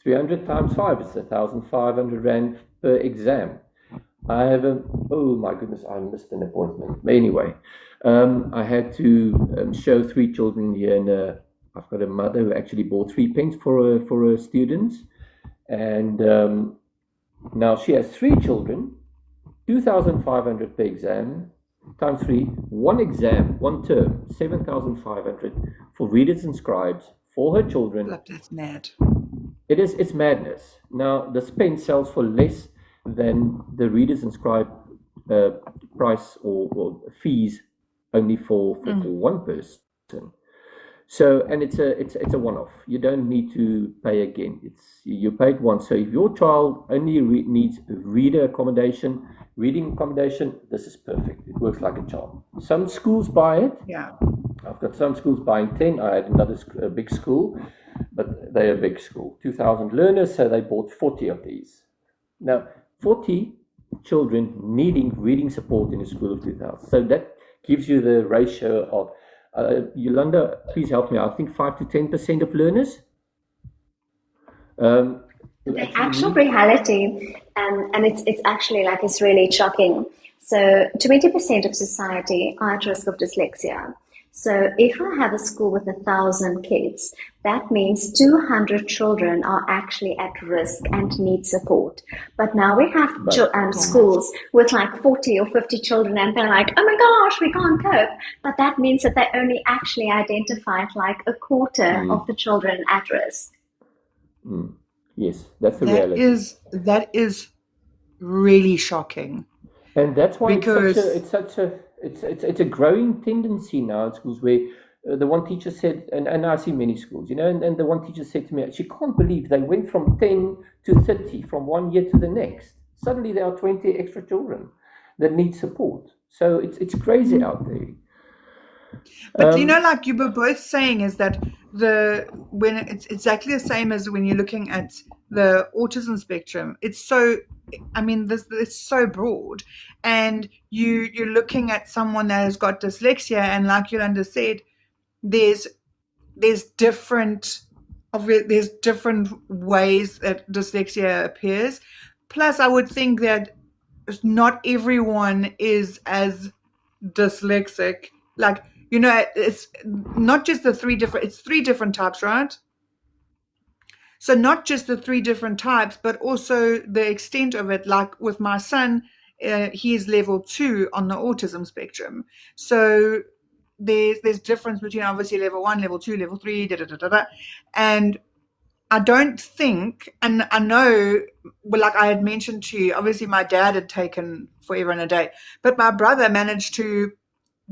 300 times 5 is 1,500 Rand per exam. I have oh my goodness, I missed an appointment. Anyway, I had to show 3 children here, and I've got a mother who actually bought 3 pens for her students, and now she has 3 children, 2,500 per exam, times 3, one exam, one term, 7,500 for readers and scribes for her children. That's mad. It's madness. Now, this pen sells for less than the readers and scribe price or fees only for one person. So, and it's a one-off. You don't need to pay again. You paid once. So if your child only needs reading accommodation, this is perfect. It works like a charm. Some schools buy it. Yeah. I've got some schools buying 10. I had another big school, but they're a big school, 2,000 learners, so they bought 40 of these. Now, 40 children needing reading support in a school of 2,000. So that gives you the ratio of, Yolanda, please help me, I think 5 to 10% of learners. The actual reality, and it's actually like, it's really shocking. So 20% of society are at risk of dyslexia. So if I have a school with 1,000 kids, that means 200 children are actually at risk and need support. But now we have schools with like 40 or 50 children, and they're like, oh my gosh, we can't cope. But that means that they only actually identified like a quarter of the children at risk. Yes, that's the reality. That is really shocking. And that's why because it's a growing tendency now in schools, where the one teacher said, and I see many schools, and the one teacher said to me, she can't believe they went from 10 to 30 from one year to the next. Suddenly there are 20 extra children that need support. So it's crazy out there. But like you were both saying, is that when it's exactly the same as when you're looking at the autism spectrum. It's so, it's so broad, and you're looking at someone that has got dyslexia, and like Yolanda said, there's different there's different ways that dyslexia appears. Plus, I would think that not everyone is as dyslexic. Like, it's not just it's three different types, right? So not just the three different types, but also the extent of it. Like with my son, he is level 2 on the autism spectrum. So there's difference between obviously level 1, level 2, level 3, da da da da da. And I don't think, and I know, well, like I had mentioned to you, obviously my dad had taken forever and a day, but my brother managed to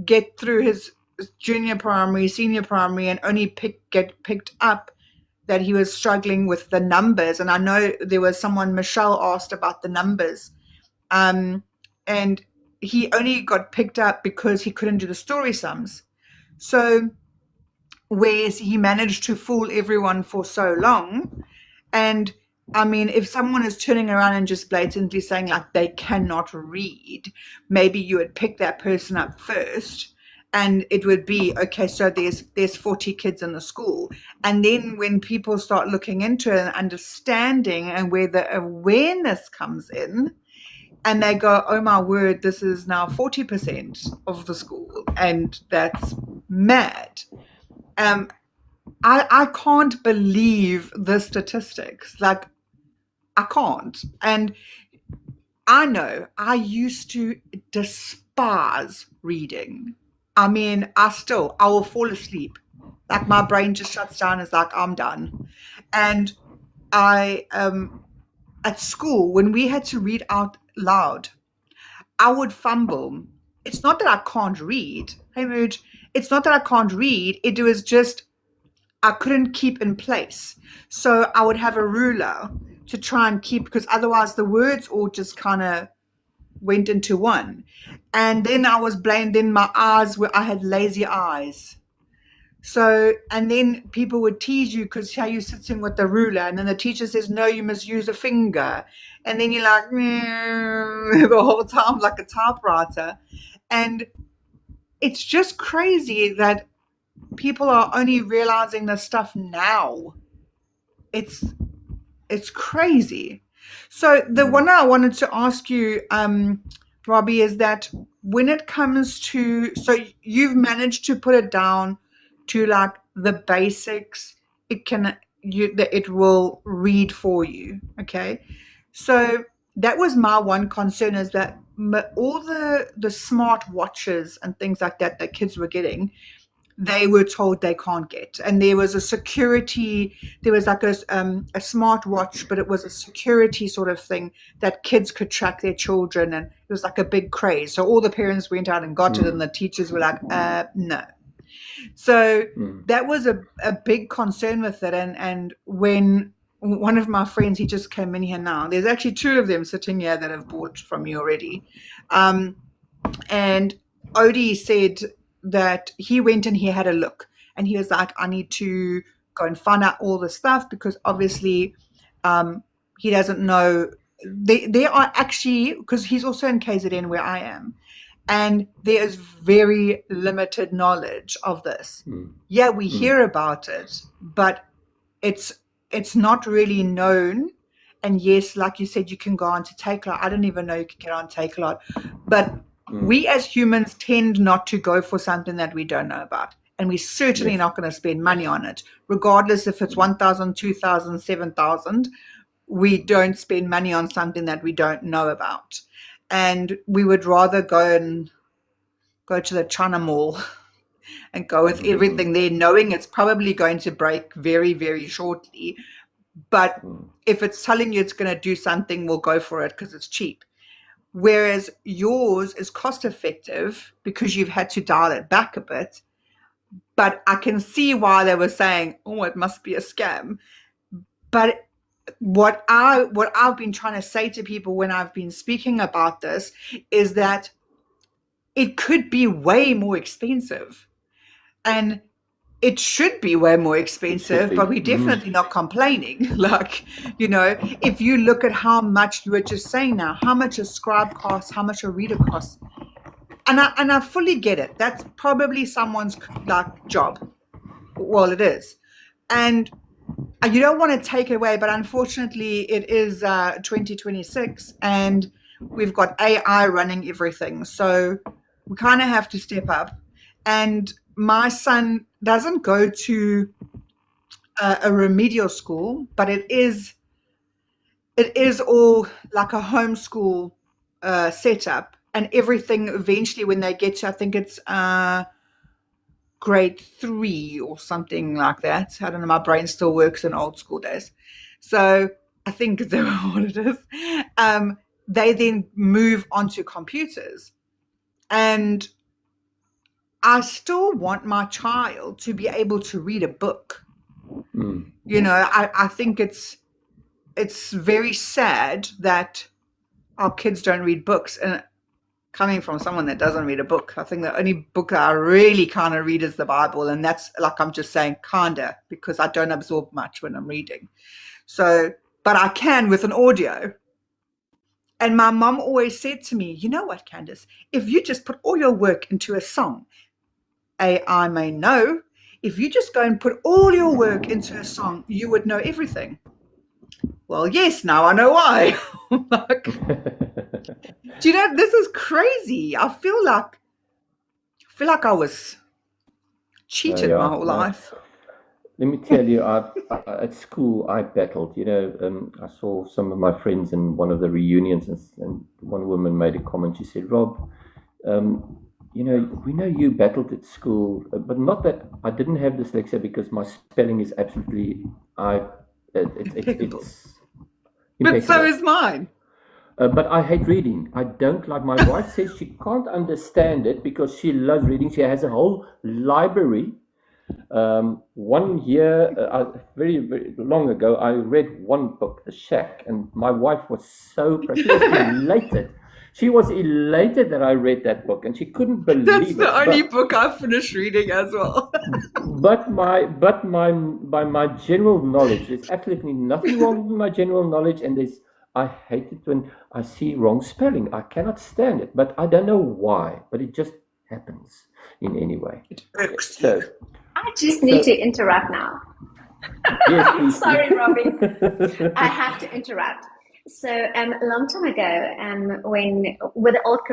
get through his junior primary, senior primary, and only get picked up that he was struggling with the numbers. And I know there was someone, Michelle asked about the numbers, and he only got picked up because he couldn't do the story sums. So whereas he managed to fool everyone for so long. And I mean, if someone is turning around and just blatantly saying like they cannot read, maybe you would pick that person up first, and it would be okay. So there's 40 kids in the school, and then when people start looking into it and understanding, and where the awareness comes in, and they go, oh my word, this is now 40% of the school, and that's mad. I can't believe the statistics. Like, I can't. And I know I used to despise reading. I mean, I will fall asleep. Like, my brain just shuts down. It's like, I'm done. And I, at school, when we had to read out loud, I would fumble. It's not that I can't read. Hey, Mood. It's not that I can't read. It was just I couldn't keep in place. So I would have a ruler to try and keep, because otherwise the words all just kind of went into one. And then I was blamed, then I had lazy eyes. So, and then people would tease you because how you sitting with the ruler, and then the teacher says, no, you must use a finger. And then you're like, the whole time like a typewriter. And it's just crazy that people are only realizing this stuff now. It's crazy. So the one I wanted to ask you, Robbie, is that when it comes to, so you've managed to put it down to like the basics. It will read for you. Okay. So that was my one concern, is that all the smart watches and things like that kids were getting, they were told they can't get. And there was there was like a smart watch, but it was a security sort of thing that kids could track their children, and it was like a big craze. So all the parents went out and got it, and the teachers were like, no. So that was a big concern with it. And when one of my friends, he just came in here now, there's actually 2 of them sitting here that have bought from you already. And Odie said that he went and he had a look, and he was like, I need to go and find out all the stuff, because obviously he doesn't know. They are actually, because he's also in KZN where I am, and there is very limited knowledge of this. Yeah, we hear about it, but it's not really known. And yes, like you said, you can go on to Takealot. I didn't even know you could get on Takealot. But we as humans tend not to go for something that we don't know about. And we're certainly not going to spend money on it, regardless if it's 1,000, 2,000, 7,000. We don't spend money on something that we don't know about. And we would rather go to the China Mall and go with everything there, knowing it's probably going to break very, very shortly. But if it's telling you it's going to do something, we'll go for it because it's cheap. Whereas yours is cost effective because you've had to dial it back a bit. But I can see why they were saying, oh, it must be a scam. But what I've been trying to say to people when I've been speaking about this is that it could be way more expensive. And it should be way more expensive, but we're definitely not complaining. Like, if you look at how much you were just saying now, how much a scribe costs, how much a reader costs. And I fully get it. That's probably someone's like job. Well, it is. And you don't want to take it away, but unfortunately, it is 2026, and we've got AI running everything. So we kind of have to step up. And my son doesn't go to a remedial school, but it is all like a homeschool setup, and everything eventually when they get to, I think it's grade 3 or something like that. I don't know, my brain still works in old school days. So I think that's what it is. They then move onto computers. And I still want my child to be able to read a book. I think it's very sad that our kids don't read books. And coming from someone that doesn't read a book, I think the only book that I really kind of read is the Bible. And that's like, I'm just saying kinda, because I don't absorb much when I'm reading. So, but I can with an audio. And my mom always said to me, you know what, Candace, if you just put all your work into a song, AI may know, if you just go and put all your work into a song, you would know everything. Well, yes, now I know why. Like, do you know, this is crazy. I feel like I was cheated my whole life. Let me tell you, at school, I battled. I saw some of my friends in one of the reunions, and one woman made a comment. She said, Rob, we know you battled at school, but not that I didn't have dyslexia, because my spelling is absolutely, Impeccable. it's But so impeccable. is mine. But I hate reading. I don't like. My wife says she can't understand it because she loves reading. She has a whole library. One year, very, very long ago, I read one book, The Shack, and my wife was so proud. She was elated. She was elated that I read that book, and she couldn't believe That's it. the only book I finished reading as well. But by my general knowledge, there's absolutely nothing wrong with my general knowledge, and I hate it when I see wrong spelling. I cannot stand it, but I don't know why, but it just happens in any way. It irks So, you. I just need to interrupt now. yes, please. Sorry, Robbie. I have to interrupt. So a long time ago, when with the old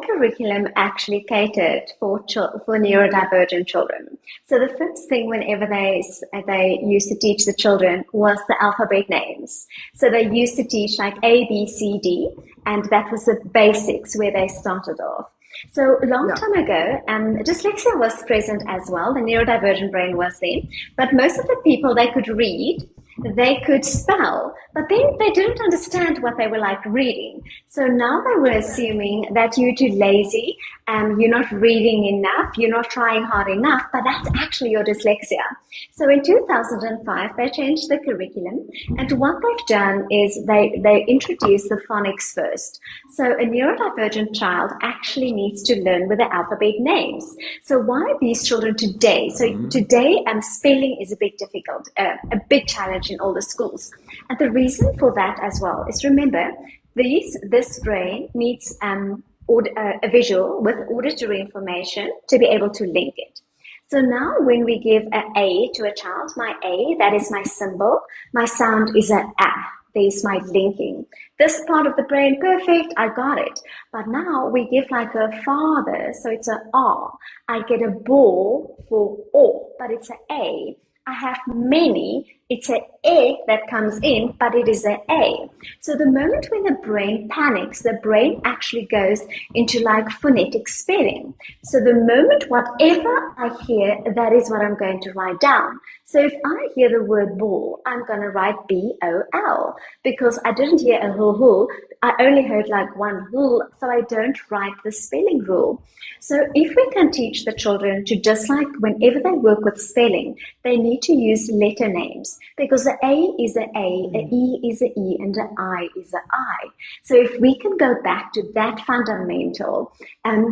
curriculum actually catered for neurodivergent children. So the first thing whenever they used to teach the children was the alphabet names. So they used to teach like A, B, C, D, and that was the basics where they started off. So a long time ago, dyslexia was present as well. The neurodivergent brain was there, but most of the people, they could read, they could spell, but then they didn't understand what they were like reading. So now they were assuming that you're too lazy, you're not reading enough, you're not trying hard enough, but that's actually your dyslexia. So in 2005, they changed the curriculum, and what they've done is they introduced the phonics first. So a neurodivergent child actually needs to learn with the alphabet names. So why these children today? So today, spelling is a big challenge in all the schools. And the reason for that as well is, remember, this brain needs a visual with auditory information to be able to link it. So now when we give an A to a child, my A, that is my symbol, my sound is a A. There's my linking. This part of the brain, perfect, I got it. But now we give like a father, so it's a R. I get a ball for O, but it's an A. I have many, it's an A that comes in, but it is an A. So the moment when the brain panics, the brain actually goes into like phonetic spelling. So the moment whatever I hear, that is what I'm going to write down. So if I hear the word ball, I'm going to write B-O-L, because I didn't hear a hoo-hoo. I only heard like one hoo, so I don't write the spelling rule. So if we can teach the children to, just like whenever they work with spelling, they need to use letter names, because the A is a E is a E, and the I is a I. So if we can go back to that fundamental,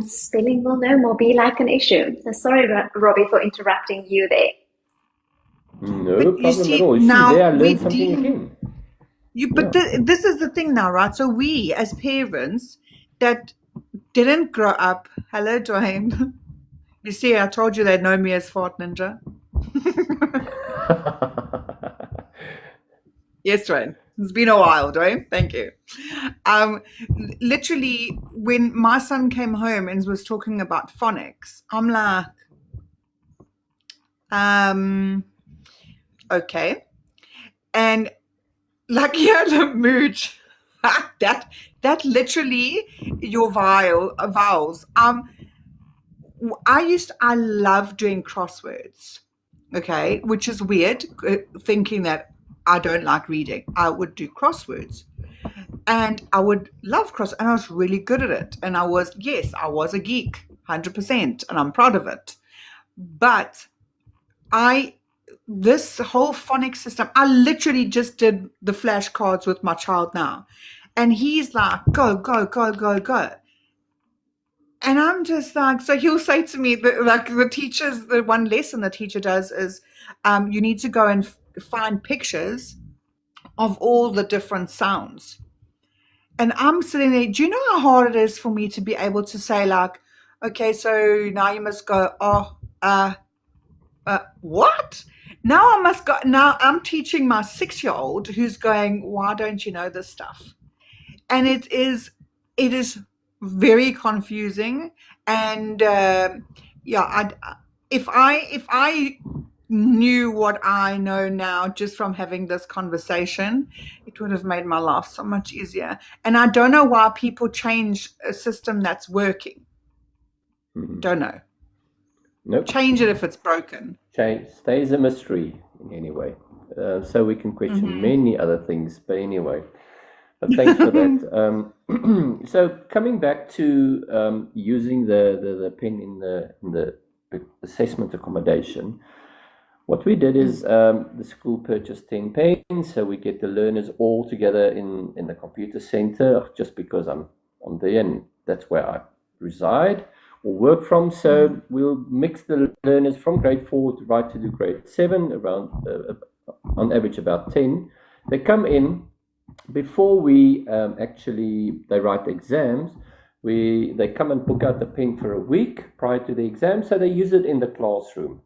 spelling will no more be like an issue. So sorry, Robbie, for interrupting you there. No problem at all. You see, there I learned something again. This is the thing now, right? So we, as parents that didn't grow up, hello, Dwayne. You see, I told you they'd know me as Fart Ninja. Yes, Dwayne. It's been a while, Dwayne. Thank you. Um, Literally, when my son came home and was talking about phonics, I'm like, okay. And like he had a mooch. That literally your vowels. I love doing crosswords. Okay, which is weird, thinking that I don't like reading. I would do crosswords, and I would love and I was really good at it. And I was a geek, 100%, and I'm proud of it. But I this whole phonics system, I literally just did the flashcards with my child now, and he's like, go, go, go, go, go. And I'm just like, so he'll say to me, the one lesson the teacher does is, you need to go and find pictures of all the different sounds. And I'm sitting there, do you know how hard it is for me to be able to say, like, okay, so now you must go, what? Now I must go. Now I'm teaching my 6-year-old who's going, why don't you know this stuff? And it is very confusing. And if I knew what I know now just from having this conversation, it would have made my life so much easier. And I don't know why people change a system that's working. Don't know. Nope. Change it if it's broken. Change stays a mystery anyway. So we can question many other things. But anyway, thanks for that. So coming back to using the pen in the assessment accommodation, what we did is the school purchased 10 pens, so we get the learners all together in the computer center, just because I'm there and that's where I reside or work from. So we'll mix the learners from grade 4 right to grade 7, around on average about 10. They come in before we they write the exams. They come and book out the pen for a week prior to the exam, so they use it in the classroom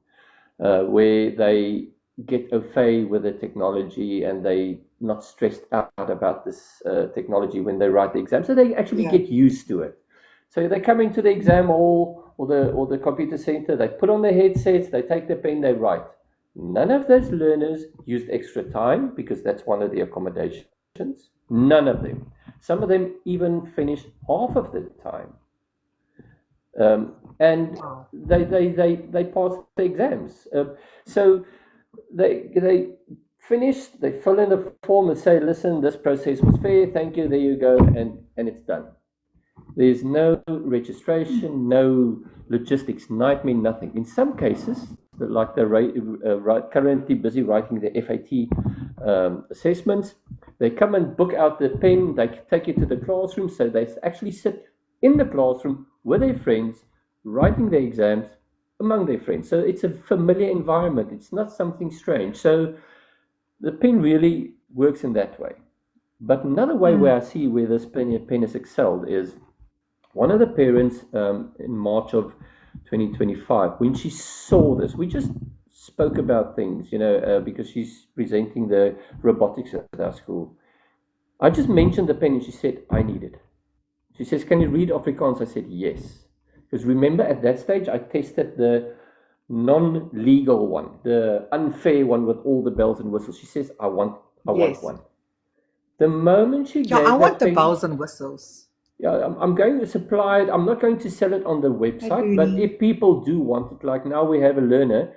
where they get au fait with the technology and they not stressed out about this technology when they write the exam, so they actually get used to it. So they come into the exam hall or the computer center, they put on their headsets, they take the pen, they write. None of those learners used extra time because that's one of the accommodations. None of them. Some of them even finished half of the time. And they passed the exams. So they finished, they fill in the form and say, listen, this process was fair, thank you, there you go, and it's done. There's no registration, no logistics nightmare, nothing. In some cases, like they're currently busy writing the FAT assessments, they come and book out the pen, they take it to the classroom, so they actually sit in the classroom with their friends, writing their exams among their friends. So it's a familiar environment, it's not something strange. So the pen really works in that way. But another way where I see where this pen has excelled is one of the parents in March of 2025, when she saw this, we just spoke about things, because she's presenting the robotics at our school. I just mentioned the pen and she said, I need it. She says, can you read Afrikaans? I said, yes. Because remember, at that stage, I tested the non-legal one, the unfair one with all the bells and whistles. She says, I want one. The moment she gave I want the pen, bells and whistles. Yeah, I'm going to supply it. I'm not going to sell it on the website, but if people do want it, like now we have a learner,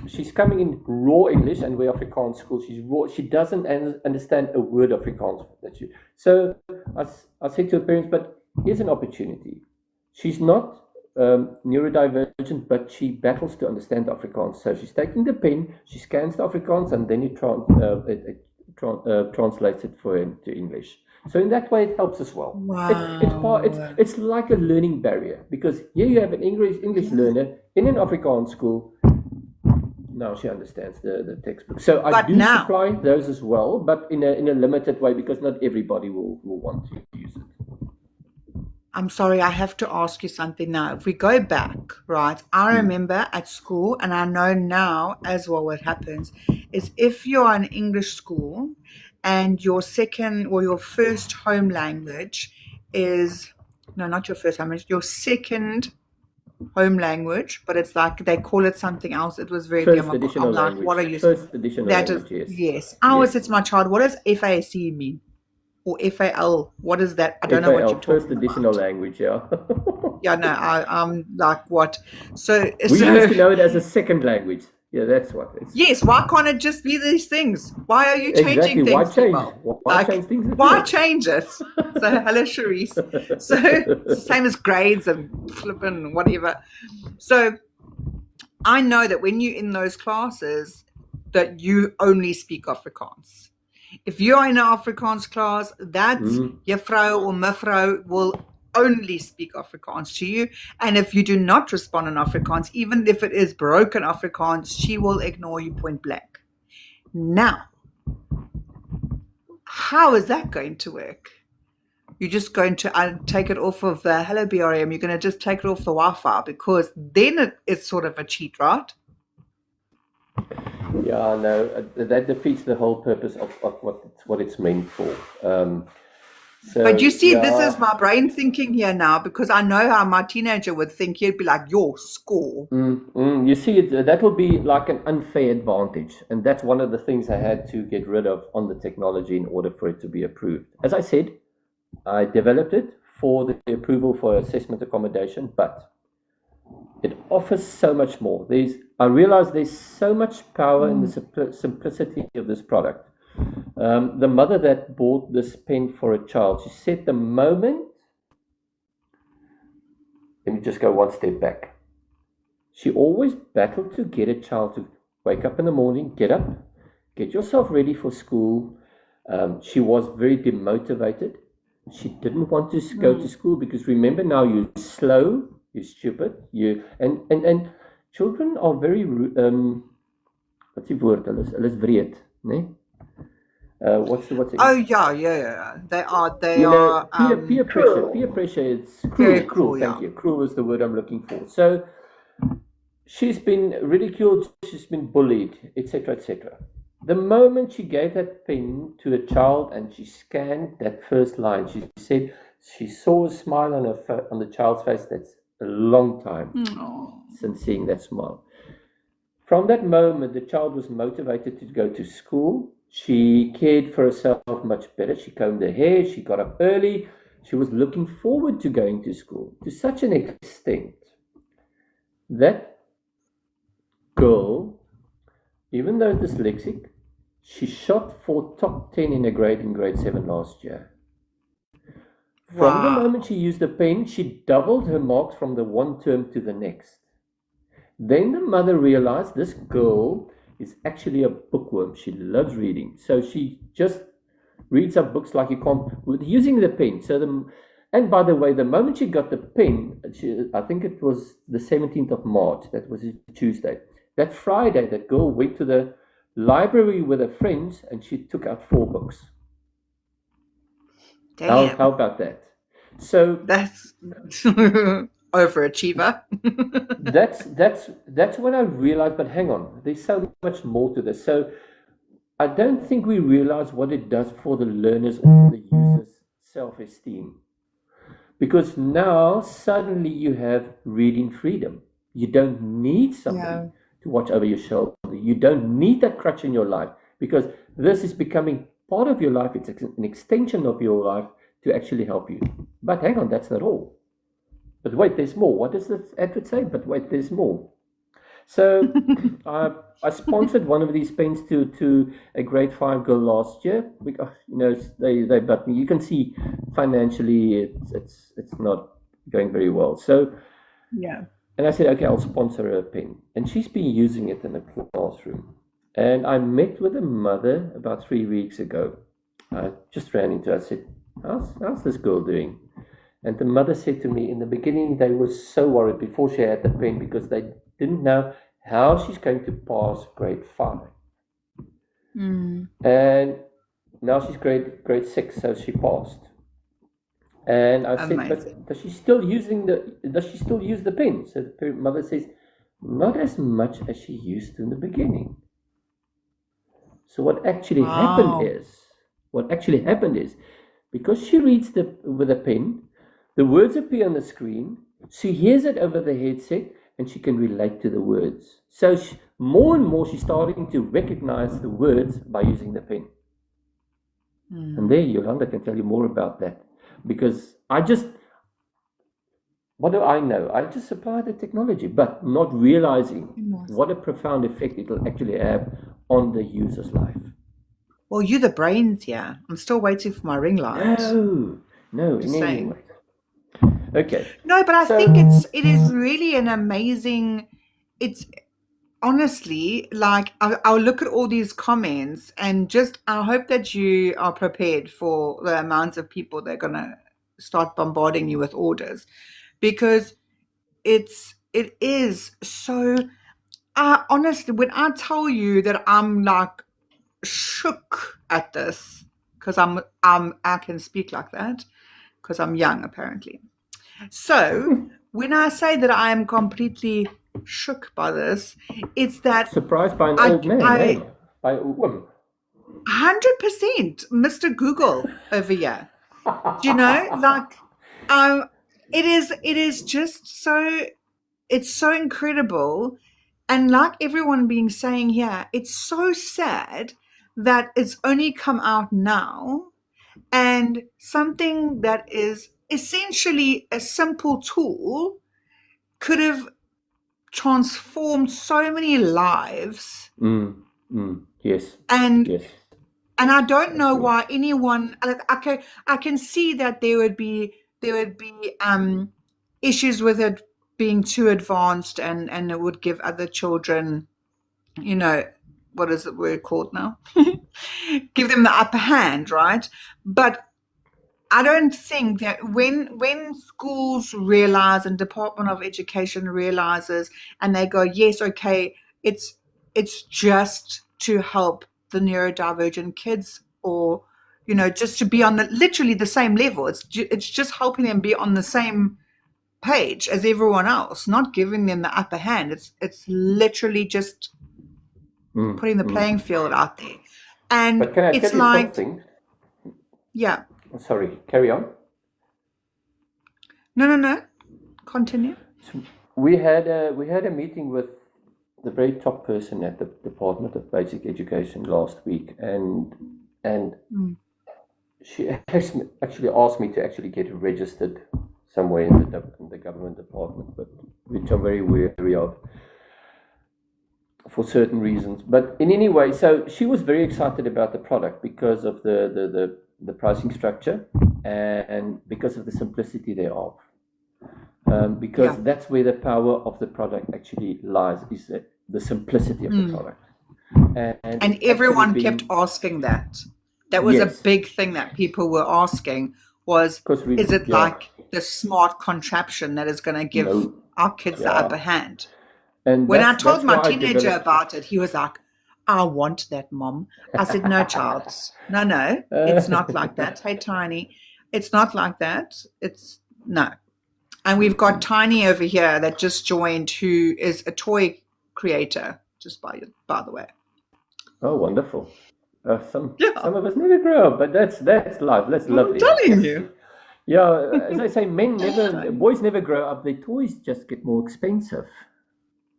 she's coming in raw English, and we're Afrikaans school. She's raw. She doesn't understand a word of Afrikaans. So I said to her parents, but here's an opportunity. She's not neurodivergent, but she battles to understand Afrikaans. So she's taking the pen, she scans the Afrikaans, and then it translates it for her to English. So in that way, it helps as well. Wow. It's like a learning barrier, because here you have an English learner in an Afrikaans school. Now she understands the textbook. So I do supply those as well, but in a limited way, because not everybody will want to use it. I'm sorry, I have to ask you something now. If we go back, right, I Mm. remember at school, and I know now as well what happens is if you're an English school and your second or your first home language is, no, not your first home language, your second home language, but it's like they call it something else. It was very dear. First additional I'm like, what are language. you? First additional That is, language, yes. yes. I always Yes. said to my child, what does FAC mean? Or FAL? What is that? I don't know what FAL, you're first talking additional about. language, yeah. Yeah, no, I'm like, what? So, We used to know it as a second language. Yeah, that's what it's. yes, why can't it just be these things? Why are you Exactly. changing Why things, change? people? Why Like, change things that why work? change it? So, hello, Charisse. So, it's the same as grades and flipping whatever. So, I know that when you're in those classes, that you only speak Afrikaans. If you're in an Afrikaans class, that juffrou or mevrou will only speak Afrikaans to you. And if you do not respond in Afrikaans, even if it is broken Afrikaans, she will ignore you point blank. Now, how is that going to work? You're just going to take it off of the hello BRM. You're going to just take it off the Wi-Fi because then it's sort of a cheat, right? Yeah, no, that defeats the whole purpose of what it's meant for. So, But you see, yeah, this is my brain thinking here now because I know how my teenager would think. He'd be like, your score. you see, that will be like an unfair advantage. And that's one of the things I had to get rid of on the technology in order for it to be approved. As I said, I developed it for the approval for assessment accommodation, but it offers so much more. I realize there's so much power in the simplicity of this product. The mother that bought this pen for a child, she said the moment, let me just go one step back. She always battled to get a child to wake up in the morning, get up, get yourself ready for school. She was very demotivated. She didn't want to go to school because remember now, you're slow, you're stupid, and children are very what's the word? Hulle is wreed, né? What's the Oh yeah. They are peer pressure. Peer pressure is very cruel. cruel, Thank yeah. you. Cruel is the word I'm looking for. So she's been ridiculed, she's been bullied, etc., etc. The moment she gave that pen to a child and she scanned that first line, she said she saw a smile on the child's face. That's a long time since seeing that smile. From that moment, the child was motivated to go to school. She cared for herself much better. She combed her hair. She got up early. She was looking forward to going to school to such an extent that girl, even though dyslexic, she shot for top 10 in a grade in grade 7 last year. From the moment she used the pen, she doubled her marks from the one term to the next. Then the mother realized this girl is actually a bookworm. She loves reading. So she just reads up books like you can't, with using the pen. And by the way, the moment she got the pen, I think it was the 17th of March, that was a Tuesday. That Friday, that girl went to the library with her friends and she took out 4 books. Damn. How about that? So that's overachiever. that's when I realized, but hang on, there's so much more to this. So I don't think we realize what it does for the learners or for the users' self-esteem. Because now suddenly you have reading freedom. You don't need somebody to watch over your shoulder. You don't need that crutch in your life because this is becoming part of your life. It's an extension of your life to actually help you. But hang on, that's not all. But wait, there's more. What does the advert say? But wait, there's more. So I sponsored one of these pens to a grade 5 girl last year. Because, they but you can see financially it's not going very well. So and I said, okay, I'll sponsor her a pen, and she's been using it in the classroom. And I met with a mother about 3 weeks ago. I just ran into her. I said, how's this girl doing? And the mother said to me, in the beginning, they were so worried before she had the pen because they didn't know how she's going to pass grade 5. And now she's grade 6, so she passed. And I said, Amazing. but does she still use the pen? So the mother says, not as much as she used to in the beginning. So Wow. what actually happened is, because she reads with a pen, the words appear on the screen, she hears it over the headset, and she can relate to the words. So more and more she's starting to recognize the words by using the pen. And there, Yolanda can tell you more about that. Because what do I know? I just supply the technology, but not realizing what a profound effect it will actually have on the user's life. Well, you're the brains here. I'm still waiting for my ring light. No, Just in any saying. way. Okay. No, but I So, think it is really an amazing. It's honestly like I'll look at all these comments and just I hope that you are prepared for the amounts of people that are gonna start bombarding you with orders because it is so. Honestly, when I tell you that I'm like shook at this because I can speak like that because I'm young apparently. So when I say that I am completely shook by this, it's that surprised by an I old man, I eh? By a woman. 100% Mr. Google over here. Do you know, like, um, it is just so it's so incredible, and like everyone being saying here, it's so sad that it's only come out now, and something that is essentially a simple tool could have transformed so many lives. Yes. and Yes. and I don't know Agree. why anyone like I can see that there would be issues with it being too advanced and it would give other children, you know, what is the word called now? Give them the upper hand, right? But I don't think that when schools realize and Department of Education realizes and they go, yes, okay, it's just to help the neurodivergent kids, or just to be on the literally the same level. It's just helping them be on the same page as everyone else, not giving them the upper hand. It's literally just putting the playing field out there, and But can I tell it's you like, something? yeah, Sorry, carry on. no, continue. So we had a meeting with the very top person at the Department of Basic Education last week, and she actually asked me to actually get registered somewhere in the government department, but which I'm very wary of for certain reasons. But in any way, so she was very excited about the product because of the pricing structure and because of the simplicity thereof. Because Yeah. that's where the power of the product actually lies, is the simplicity of the product. And And it's actually everyone kept been, asking that. That was a yes, big thing that people were asking was, because is it yeah, like the smart contraption that is going to give no, our kids the yeah. upper hand? And When I that's told my why I teenager developed, about it, he was like, I want that, Mom. I said, no, child. No, it's not like that. Hey, Tiny, it's not like that. It's no. And we've got Tiny over here that just joined, who is a toy creator, just by the way. oh, wonderful. Yeah, Some of us never grow up, but that's life. That's I'm lovely, telling honestly. you. Yeah, as I say, Same. boys never grow up. Their toys just get more expensive.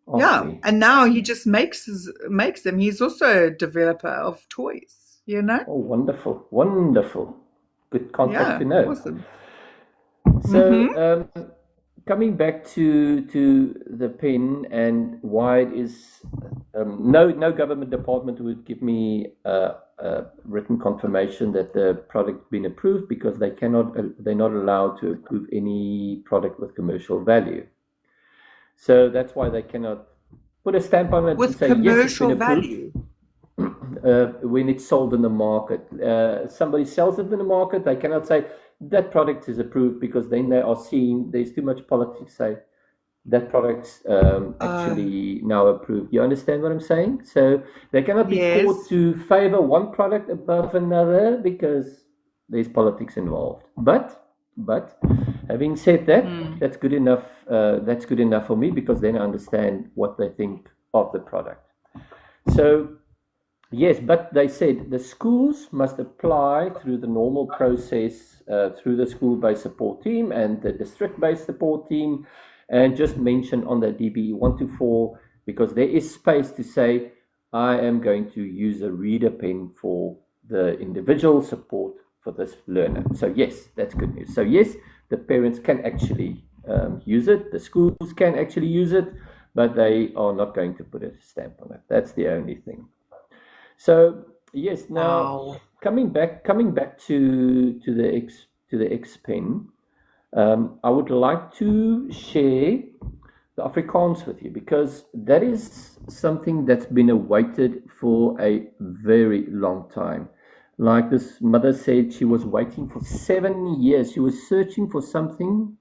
Ask Yeah, me. and now he just makes them. He's also a developer of toys, you know? Oh, wonderful, wonderful. Good contact Yeah, to know. awesome. So, Mm-hmm. coming back to the pen and why it is, no government department would give me a written confirmation that the product been approved, because they're not allowed to approve any product with commercial value. So that's why they cannot put a stamp on it and With say yes, it's been commercial approved. value. When it's sold in the market, somebody sells it in the market, they cannot say that product is approved, because then they are seeing there's too much politics. Say that product's actually now approved. You understand what I'm saying? So they cannot be caught Yes. to favor one product above another because there's politics involved. But But having said that, Mm. that's good enough. That's good enough for me, because then I understand what they think of the product. So yes, but they said the schools must apply through the normal process, through the school-based support team and the district-based support team, and just mention on the DBE 124, because there is space to say, I am going to use a reader pen for the individual support for this learner. So yes, that's good news. So yes, the parents can actually use it, the schools can actually use it, but they are not going to put a stamp on it. That's the only thing. So yes, now Wow. coming back to the X pen, I would like to share the Afrikaans with you, because that is something that's been awaited for a very long time. Like this mother said, she was waiting for 7 years. She was searching for something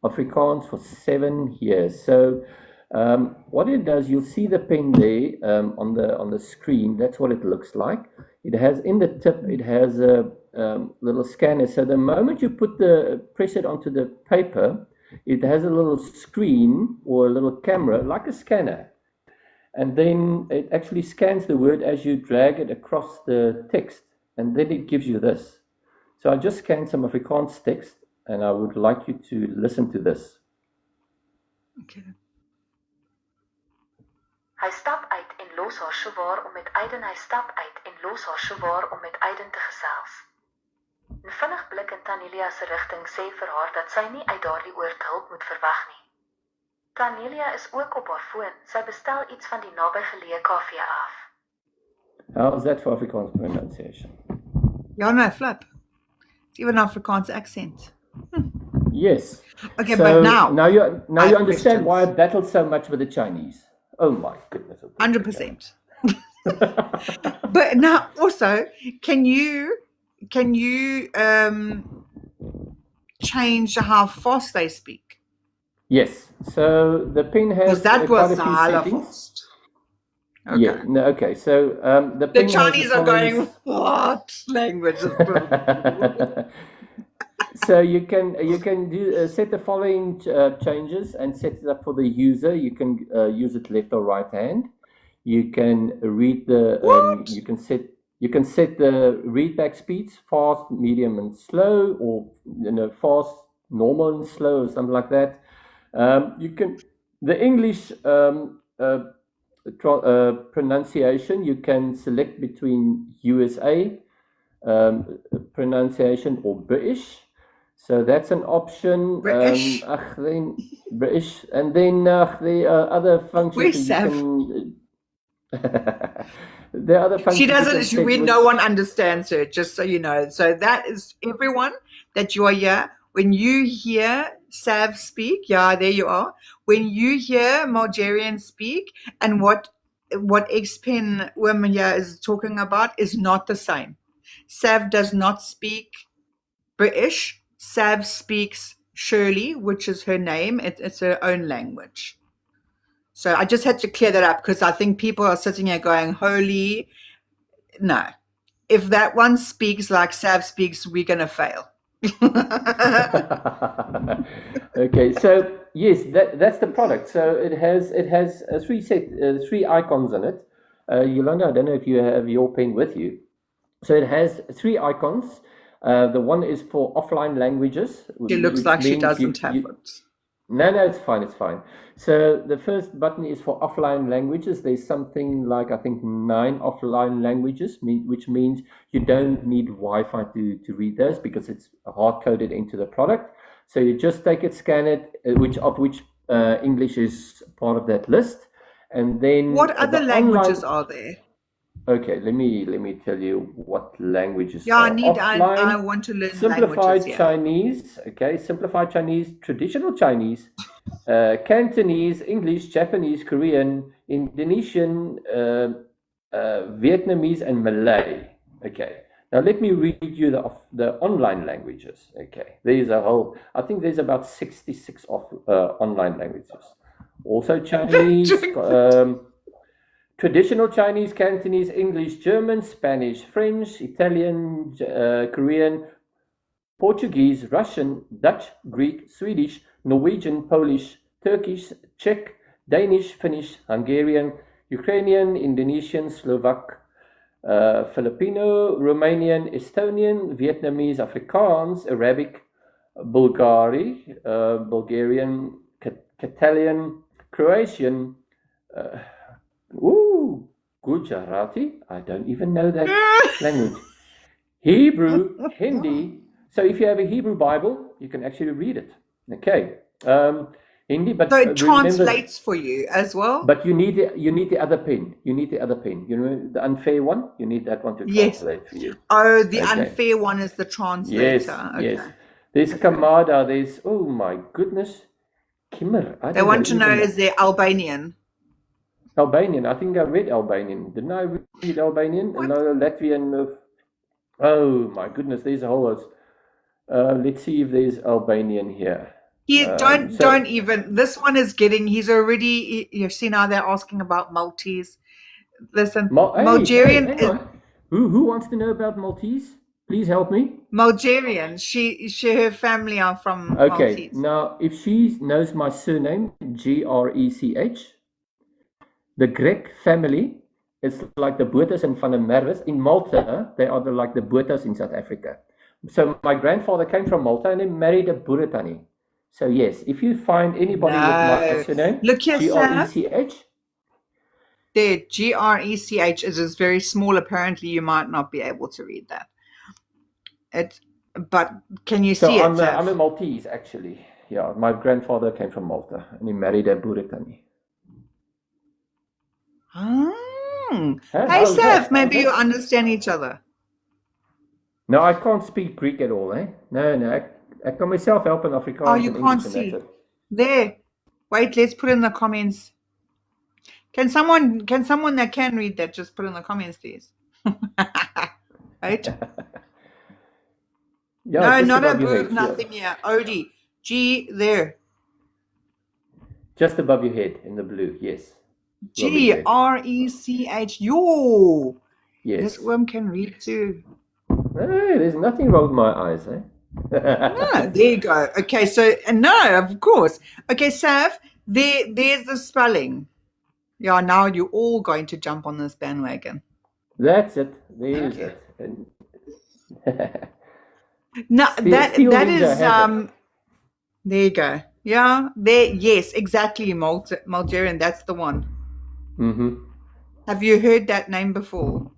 Afrikaans for 7 years. So what it does, you'll see the pen there on the screen. That's what it looks like. It has in the tip, it has a little scanner. So the moment you press it onto the paper, it has a little screen or a little camera, like a scanner. And then it actually scans the word as you drag it across the text. And then it gives you this. So I just scanned some Afrikaans text, and I would like you to listen to this. Okay. Hy stap uit en los haar sowaar om met Aiden. Hy stap uit en los haar sowaar om met Aiden te gesels. 'n Vinnig blik in Tanelia se rigting sê vir haar dat sy nie uit daardie oord hulp moet verwag nie. Tanelia is ook op haar foon. Sy bestel iets van die nabygeleë kafee af. How's that for Afrikaans pronunciation? Ja, no, flip. It's even Afrikaans accent. Yes. Okay, So but now you I have understand questions. why I battled so much with the Chinese. Oh my goodness. 100%. But now also, can you change how fast they speak? Yes. So the pen has Because that quite was a few hella settings. fast. Okay. Yeah. No. Okay. So the The pen has Chinese the are going, following- what language is this? So you can do set the following changes and set it up for the user. You can use it left or right hand. You can read the What? you can set the readback speeds, fast, medium, and slow, or fast, normal, and slow, or something like that. You can the English pronunciation. You can select between USA pronunciation or British. So that's an option. British. Then British, and then the other functions Where's that you can. The other functions She you can doesn't, set no one understands her, just so you know. So that is everyone that you are here. When you hear Sav speak, yeah, there you are. When you hear Margarian speak, and what X-Pen woman here is talking about is not the same. Sav does not speak British. Sav speaks Shirley, which is her name. It's her own language. So I just had to clear that up, because I think people are sitting here going, holy, no. If that one speaks like Sav speaks, we're going to fail. Okay, so yes, that's the product. So it has three icons in it. Yolanda, I don't know if you have your pen with you. So it has 3 icons. The one is for offline languages. It looks which like she means doesn't have it. No, it's fine. So the first button is for offline languages. There's something like, I think, 9 offline languages, which means you don't need Wi-Fi to read those, because it's hard-coded into the product. So you just take it, scan it, which English is part of that list. And then What other languages are there? Okay, let me tell you what languages Yeah, are. I want to learn Simplified languages. Yeah. Chinese, okay, simplified Chinese, traditional Chinese, Cantonese, English, Japanese, Korean, Indonesian, Vietnamese, and Malay. Okay, now let me read you the online languages. Okay, I think there's about 66 online languages. Also Chinese, traditional Chinese, Cantonese, English, German, Spanish, French, Italian, Korean, Portuguese, Russian, Dutch, Greek, Swedish, Norwegian, Polish, Turkish, Czech, Danish, Finnish, Hungarian, Ukrainian, Indonesian, Slovak, Filipino, Romanian, Estonian, Vietnamese, Afrikaans, Arabic, Bulgarian, Catalan, Croatian, Gujarati, I don't even know that language, Hebrew, Hindi. So if you have a Hebrew Bible, you can actually read it. Okay. Hindi, but So it remember, translates for you as well? but you need the other pen. You need the other pen. You know the unfair one. You need that one to Yes. translate for you. Oh, the Okay. unfair one is the translator. Yes, Okay. yes. There's Kamada. There's, oh my goodness, Kimmer. I They don't want to know, even is there Albanian? Albanian. I think I read Albanian. Didn't I read Albanian? No, Latvian. Oh my goodness, there's a whole host. Let's see if there's Albanian here. Don't even. This one is getting. He's already. You've seen how they're asking about Maltese. Listen, Bulgarian. Hang on. Who wants to know about Maltese? Please help me. Bulgarian. Her family are from Okay. Maltese. Now, if she knows my surname, Grech, the Grech family is like the Botas and Van der Merwes in Malta. They are like the Botas in South Africa. So my grandfather came from Malta and they married a Buratani. So yes, if you find anybody with my surname, Look here, Grech. There, Grech is very small. Apparently, you might not be able to read that. But can you see it? I'm a Maltese, actually. Yeah, my grandfather came from Malta and he married a Buratani. Hey, Sav, maybe you understand each other. No, I can't speak Greek at all, eh? No. I can myself help in Afrikaans. Oh, you can't see. There. Wait, let's put in the comments. Can someone that can read that just put in the comments, please? Right? Yeah, no, not a boob, nothing here. Odie. G there. Just above your head in the blue, yes. Grech. Yo. Yes. This worm can read too. Hey, there's nothing wrong with my eyes, eh? No, there you go. Okay, so no, of course. Okay, Sav, there's the spelling. Yeah, now you're all going to jump on this bandwagon. That's it. There's it. No, that is there you go. Yeah, there. Yes, exactly. Bulgarian. That's the one. Mm-hmm. Have you heard that name before?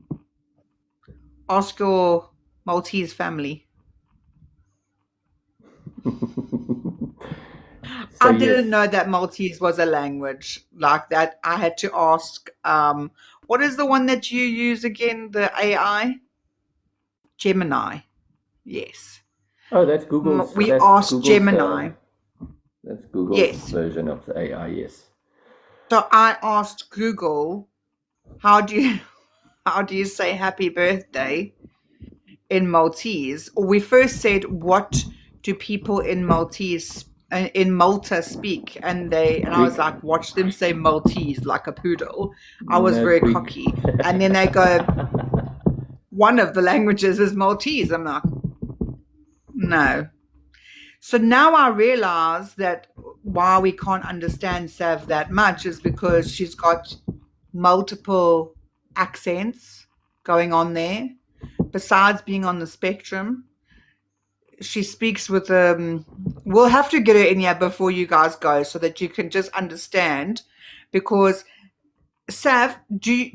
Ask your Maltese family. I didn't know that Maltese was a language like that. I had to ask. What is the one that you use again? The AI? Gemini. Yes. Oh, that's Google's. We asked Gemini. That's Google's version of the AI, yes. So I asked Google, how do you say happy birthday in Maltese? Or we first said, what do people in Malta speak? And I was like, watch them say Maltese like a poodle. I was very cocky. And then they go, one of the languages is Maltese. I'm like, no. So now I realize that why we can't understand Sav that much is because she's got multiple accents going on there. Besides being on the spectrum, she speaks with we'll have to get her in here before you guys go so that you can just understand, because Sav,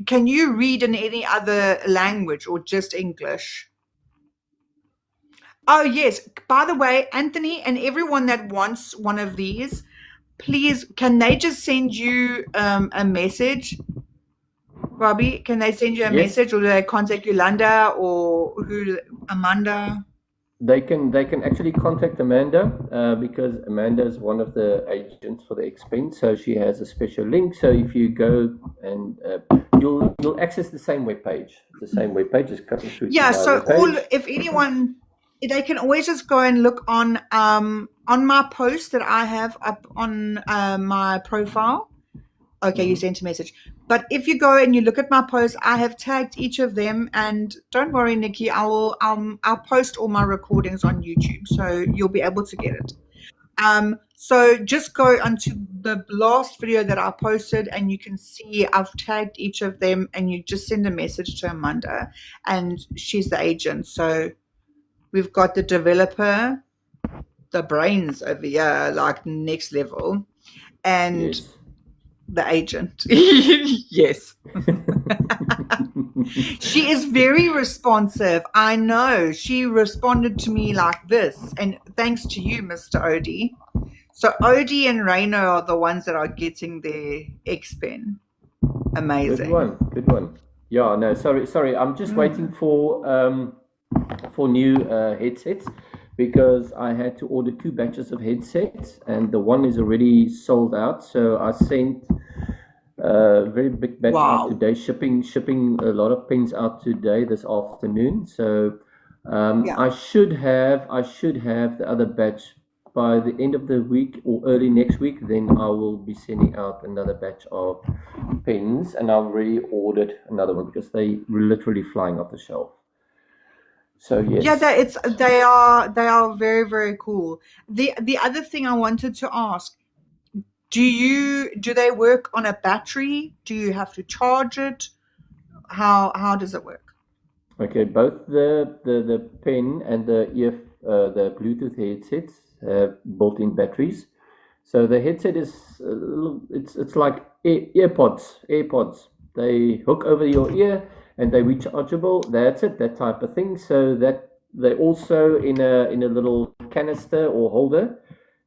can you read in any other language or just English? Oh yes, by the way, Anthony and everyone that wants one of these, please, can they just send you a message? Robbie, can they send you a message, or do they contact Yolanda or Amanda? They can actually contact Amanda because Amanda is one of the agents for the expense, so she has a special link. So if you go and you'll access the same webpage. The same webpage is coming through. Yeah. So if anyone, they can always just go and look on my post that I have up on my profile Okay, you sent a message. But if you go and you look at my post, I have tagged each of them, and don't worry, Nikki, I'll post all my recordings on YouTube, so you'll be able to get it. So just go onto the last video that I posted, and you can see I've tagged each of them, and you just send a message to Amanda, and she's the agent. So we've got the developer, the brains over here, like next level, and Yes. the agent. Yes. She is very responsive. I know. She responded to me like this, and thanks to you, Mr. Odie. So Odie and Rainer are the ones that are getting their X-Pen. Amazing. Good one. Yeah, no, sorry. I'm just waiting for new headsets, because I had to order 2 batches of headsets, and the one is already sold out. So I sent a very big batch out today, shipping a lot of pens out today, this afternoon. So I should have the other batch by the end of the week or early next week. Then I will be sending out another batch of pens, and I've already ordered another one because they were literally flying off the shelf. So yes. Yeah, they are very, very cool. The other thing I wanted to ask, do they work on a battery? Do you have to charge it? How does it work? Okay, both the pen and the Bluetooth headsets have built-in batteries. So the headset is it's like AirPods. They hook over your ear and they're rechargeable. That's it, that type of thing. So that they also in a little canister or holder.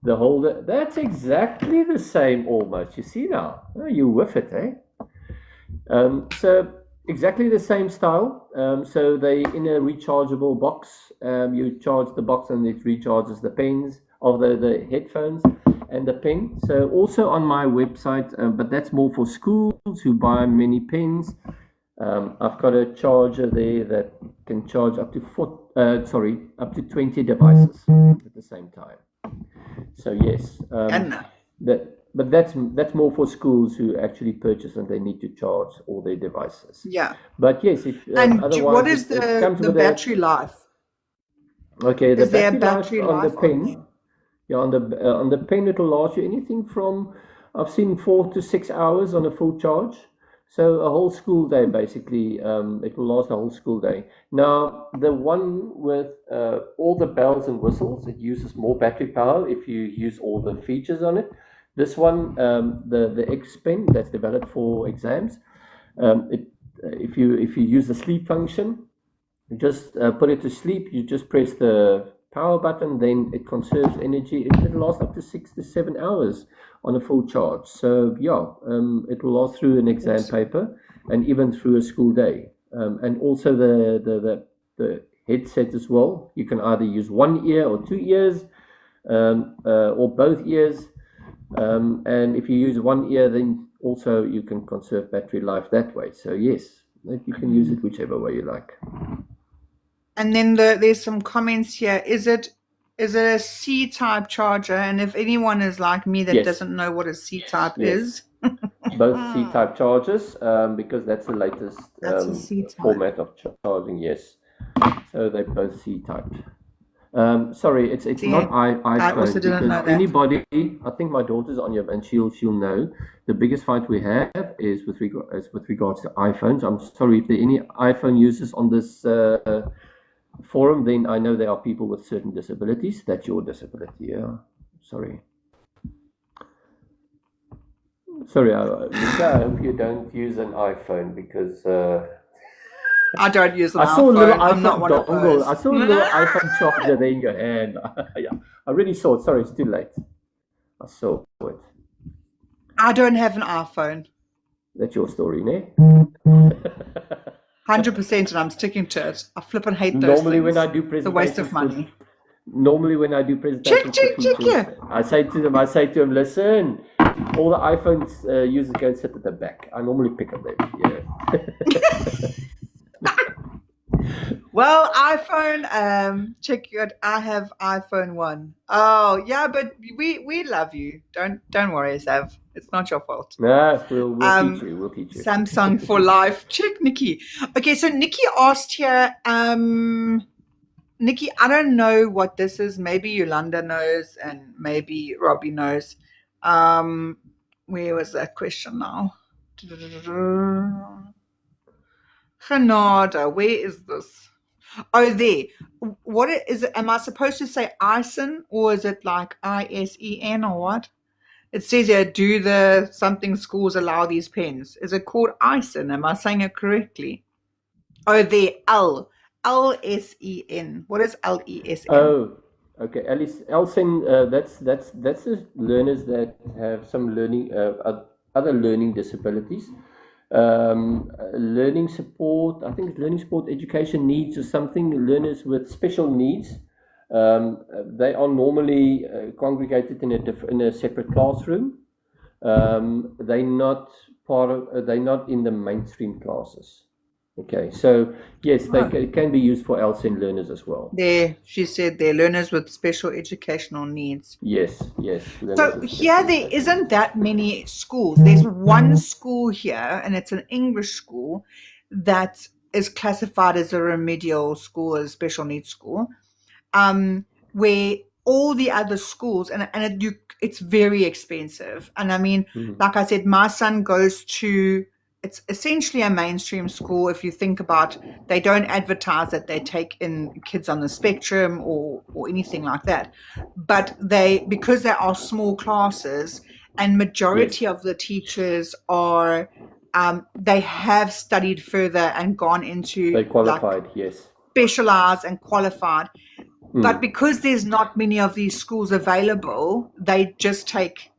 The holder, that's exactly the same almost. You see now, you with it, eh? So exactly the same style. So they in a rechargeable box. You charge the box and it recharges the pens of the headphones and the pen. So also on my website, but that's more for schools who buy many pens. I've got a charger there that can charge up to 20 devices at the same time. So yes, but that's more for schools who actually purchase and they need to charge all their devices. Yeah. But yes, if and otherwise, what is the battery life? Okay, is there a battery life on the pen? Yeah, on the pen it'll last you anything from, I've seen 4 to 6 hours on a full charge. So a whole school day, basically, it will last a whole school day. Now, the one with all the bells and whistles, it uses more battery power if you use all the features on it. This one, the X Pen that's developed for exams, if you use the sleep function, you just put it to sleep, you just press the power button, then it conserves energy. It can last up to 6 to 7 hours on a full charge. So yeah, it will last through an exam paper and even through a school day. And also the headset as well. You can either use 1 ear or 2 ears, or both ears. And if you use 1 ear, then also you can conserve battery life that way. So yes, you can use it whichever way you like. And then there's some comments here. Is it a C-type charger? And if anyone is like me that doesn't know what a C-type is. Both C-type chargers, because that's the latest format of charging, yes. So they're both C-type. Sorry, it's not iPhone. I also didn't know that. Anybody, I think my daughter's on here and she'll know. The biggest fight we have is with regards to iPhones. I'm sorry if there are any iPhone users on this forum, then I know there are people with certain disabilities. That's your disability, yeah. Sorry, Lisa, I hope you don't use an iPhone because I don't use an iPhone. I saw a little I'm not one of those. I saw a little iPhone charger there in your hand. Yeah, I really saw it. Sorry, it's too late. I saw it. I don't have an iPhone. That's your story, ne? 100%, and I'm sticking to it. I flip and hate those Normally things. when I do presentations, it's a waste of money. Normally when I do presentations, I say to them, listen, all the iPhones users go and sit at the back. I normally pick up them. Yeah. Well, iPhone, check your. I have iPhone 1. Oh, yeah, but we love you. Don't worry, Sav. It's not your fault. No, we'll teach you. We'll teach you. Samsung for life. Check Nikki. Okay, so Nikki asked here, Nikki, I don't know what this is. Maybe Yolanda knows and maybe Robbie knows. Where was that question now? Genada, where is this? Oh, there. What is it? Am I supposed to say ISEN or is it like ISEN or what? It says here, do the something schools allow these pens? Is it called ISEN? Am I saying it correctly? Oh, there, LSEN. What is LESN? Oh, okay. Elsen, that's the learners that have some learning, other learning disabilities. Learning support, I think it's learning support education needs or something. Learners with special needs, they are normally congregated in a separate classroom. They're not in the mainstream classes. Okay, so yes, they can be used for LSEN learners as well. There, she said they're learners with special educational needs. Yes. So here there isn't that many schools. There's one school here, and it's an English school that is classified as a remedial school, a special needs school, where all the other schools, and it's very expensive. And I mean, like I said, my son goes to, it's essentially a mainstream school. If you think about, they don't advertise that they take in kids on the spectrum or anything like that. But because they are small classes and majority of the teachers are, they have studied further and gone into. They qualified, yes. Specialized and qualified. But because there's not many of these schools available, they just take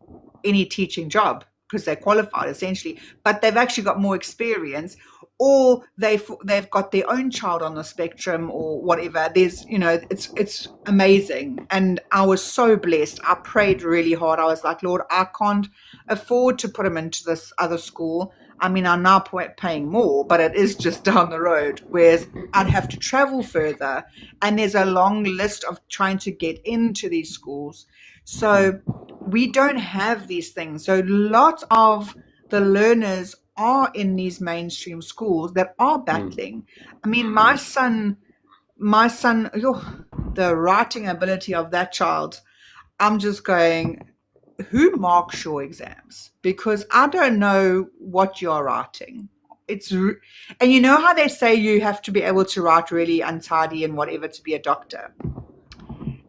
any teaching job because they're qualified essentially, but they've actually got more experience, or they've got their own child on the spectrum or whatever. There's, it's amazing. And I was so blessed. I prayed really hard. I was like, Lord, I can't afford to put him into this other school. I mean, I'm now paying more, but it is just down the road, whereas I'd have to travel further. And there's a long list of trying to get into these schools. So we don't have these things. So lots of the learners are in these mainstream schools that are battling. I mean, my son, the writing ability of that child, I'm just going, who marks your exams? Because I don't know what you're writing. And you know how they say you have to be able to write really untidy and whatever to be a doctor?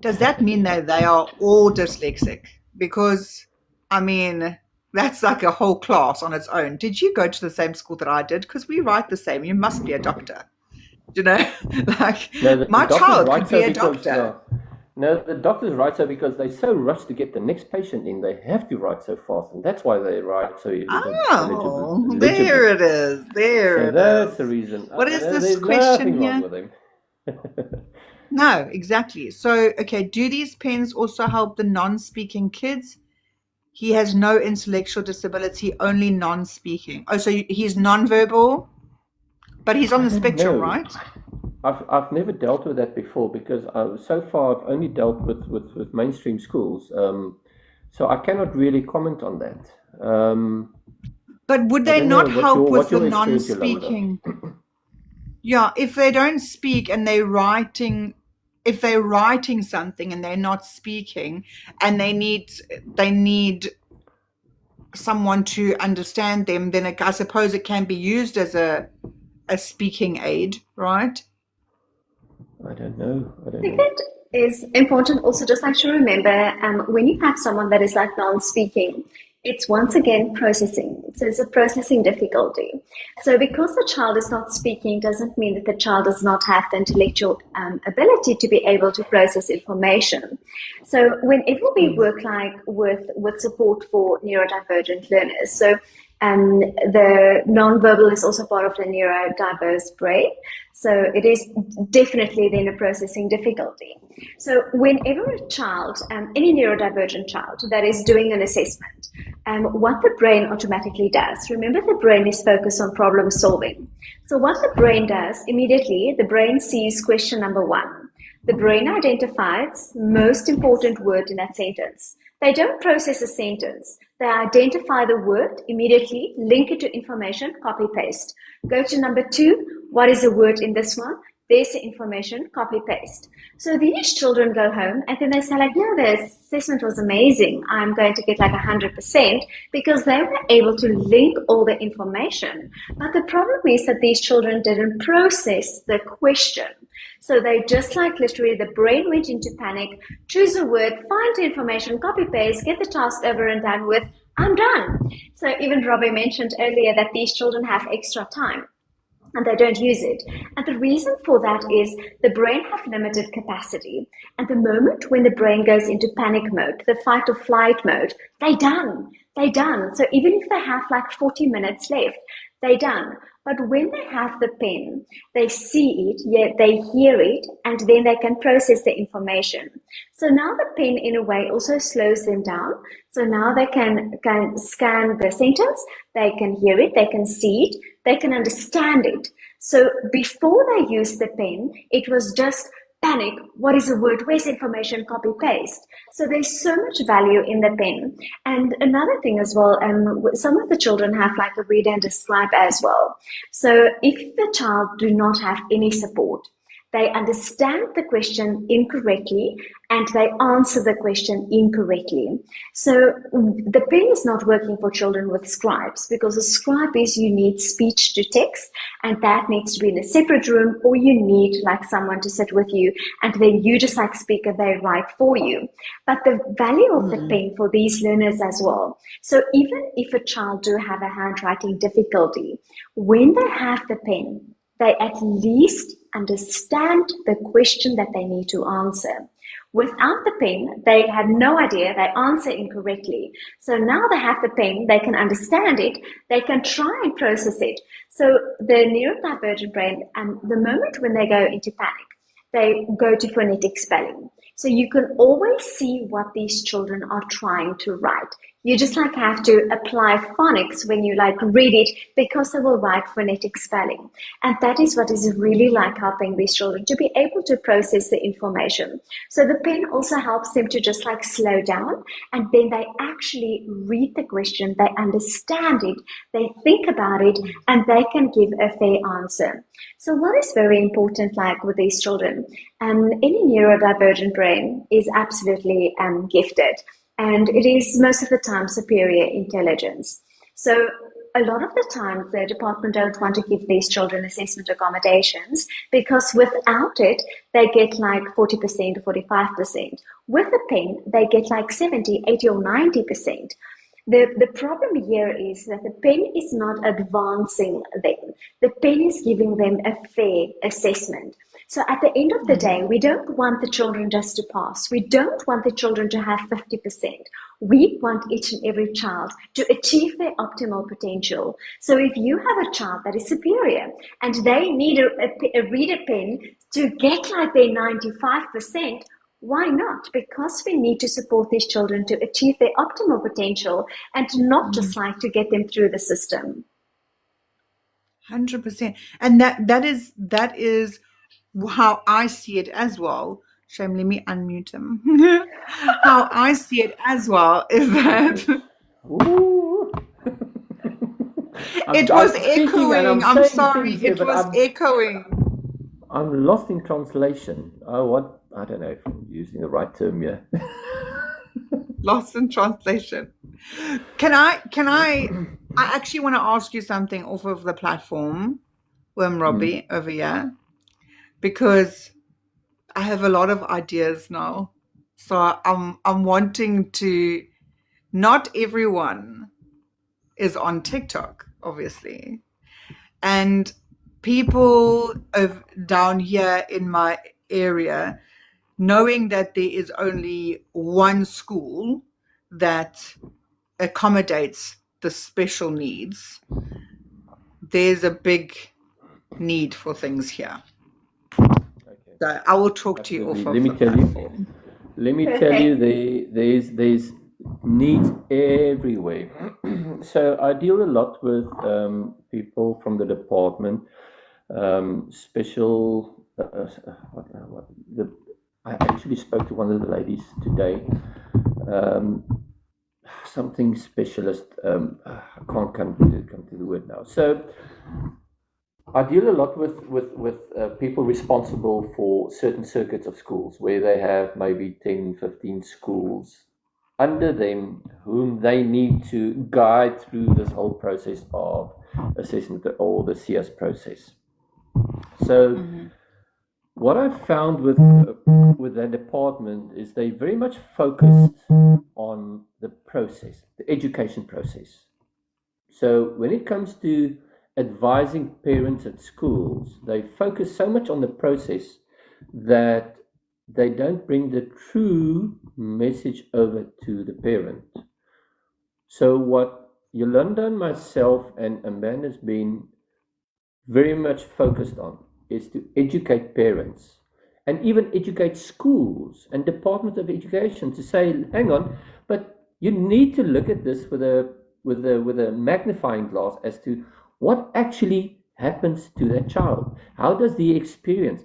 Does that mean that they are all dyslexic? Because, I mean, that's like a whole class on its own. Did you go to the same school that I did? Because we write the same. You must be a doctor. Like, no, my child could be a doctor. No, the doctors write so because they're so rushed to get the next patient in. They have to write so fast, and that's why they write so. There it is. That's the reason. What is this question here? With him. No, exactly. So, okay, do these pens also help the non-speaking kids? He has no intellectual disability, only non-speaking. Oh, so he's non-verbal, but he's on the spectrum, right? I've never dealt with that before because so far I've only dealt with mainstream schools. So I cannot really comment on that. But would they not help with the non-speaking? Yeah, if they don't speak and if they're writing something and they're not speaking and they need someone to understand them, then I suppose it can be used as a speaking aid, right? I don't know. I think it is important also just like to remember when you have someone that is like non-speaking, it's once again processing. So it's a processing difficulty. So because the child is not speaking doesn't mean that the child does not have the intellectual ability to be able to process information. So whenever we work like with support for neurodivergent learners, so The nonverbal is also part of the neurodiverse brain. So it is definitely then a processing difficulty. So whenever a child, any neurodivergent child that is doing an assessment, what the brain automatically does, remember the brain is focused on problem solving. So what the brain does, immediately the brain sees question number 1. The brain identifies most important word in that sentence. They don't process a sentence. They identify the word immediately, link it to information, copy paste. Go to number 2. What is the word in this one? There's the information, copy paste. So these children go home and then they say like, yeah, the assessment was amazing. I'm going to get like 100% because they were able to link all the information. But the problem is that these children didn't process the question. So they just like literally the brain went into panic, choose a word, find the information, copy paste, get the task over and done with, I'm done. So even Robbie mentioned earlier that these children have extra time and they don't use it. And the reason for that is the brain has limited capacity. And the moment when the brain goes into panic mode, the fight or flight mode, they're done. So even if they have like 40 minutes left, they're done. But when they have the pen, they see it, yeah, they hear it, and then they can process the information. So now the pen, in a way, also slows them down. So now they can scan the sentence, they can hear it, they can see it, they can understand it. So before they used the pen, it was just panic. What is the word? Where's information? Copy paste. So there's so much value in the pen. And another thing as well, some of the children have like a read and describe as well. So if the child do not have any support, they understand the question incorrectly and they answer the question incorrectly. So the pen is not working for children with scribes because a scribe is you need speech to text and that needs to be in a separate room, or you need like someone to sit with you and then you just like speak and they write for you. But the value of the pen for these learners as well. So even if a child do have a handwriting difficulty, when they have the pen, they at least understand the question that they need to answer. Without the pen, they had no idea, they answer incorrectly. So now they have the pen, they can understand it, they can try and process it. So the neurodivergent brain, the moment when they go into panic, they go to phonetic spelling. So you can always see what these children are trying to write. You just like have to apply phonics when you like read it because they will write phonetic spelling. And that is what is really like helping these children to be able to process the information. So the pen also helps them to just like slow down and then they actually read the question, they understand it, they think about it, and they can give a fair answer. So what is very important like with these children, any neurodivergent brain is absolutely gifted. And it is most of the time superior intelligence. So a lot of the time the department don't want to give these children assessment accommodations because without it, they get like 40% or 45%. With a pen, they get like 70, 80 or 90%. The problem here is that the pen is not advancing them. The pen is giving them a fair assessment. So at the end of the day, we don't want the children just to pass. We don't want the children to have 50%. We want each and every child to achieve their optimal potential. So if you have a child that is superior and they need a reader pen to get like their 95%, why not? Because we need to support these children to achieve their optimal potential and not just like to get them through the system. 100%. And that is how I see it as well. Shame, let me unmute him. How I see it as well is that it was echoing. I'm sorry, it was echoing. I'm lost in translation. What? I don't know if I'm using the right term here. Lost in translation. I actually want to ask you something off of the platform, Robbie, over here, because I have a lot of ideas now. So I'm wanting to, not everyone is on TikTok, obviously. And people down here in my area, knowing that there is only one school that accommodates the special needs, there's a big need for things here. Okay. So I will talk to you Absolutely. off of Let me the tell you. platform. Let me tell you, there's needs everywhere. So I deal a lot with people from the department, special. I actually spoke to one of the ladies today. Something specialist. I can't come to the word now. So I deal a lot with people responsible for certain circuits of schools where they have maybe 10, 15 schools under them whom they need to guide through this whole process of assessment or the CS process. So what I've found with that department is they very much focused on the process, the education process. So when it comes to advising parents at schools, they focus so much on the process that they don't bring the true message over to the parent. So what Yolanda and myself and Amanda's been very much focused on is to educate parents and even educate schools and departments of education to say, hang on, but you need to look at this with a magnifying glass as to what actually happens to that child. How does he experience?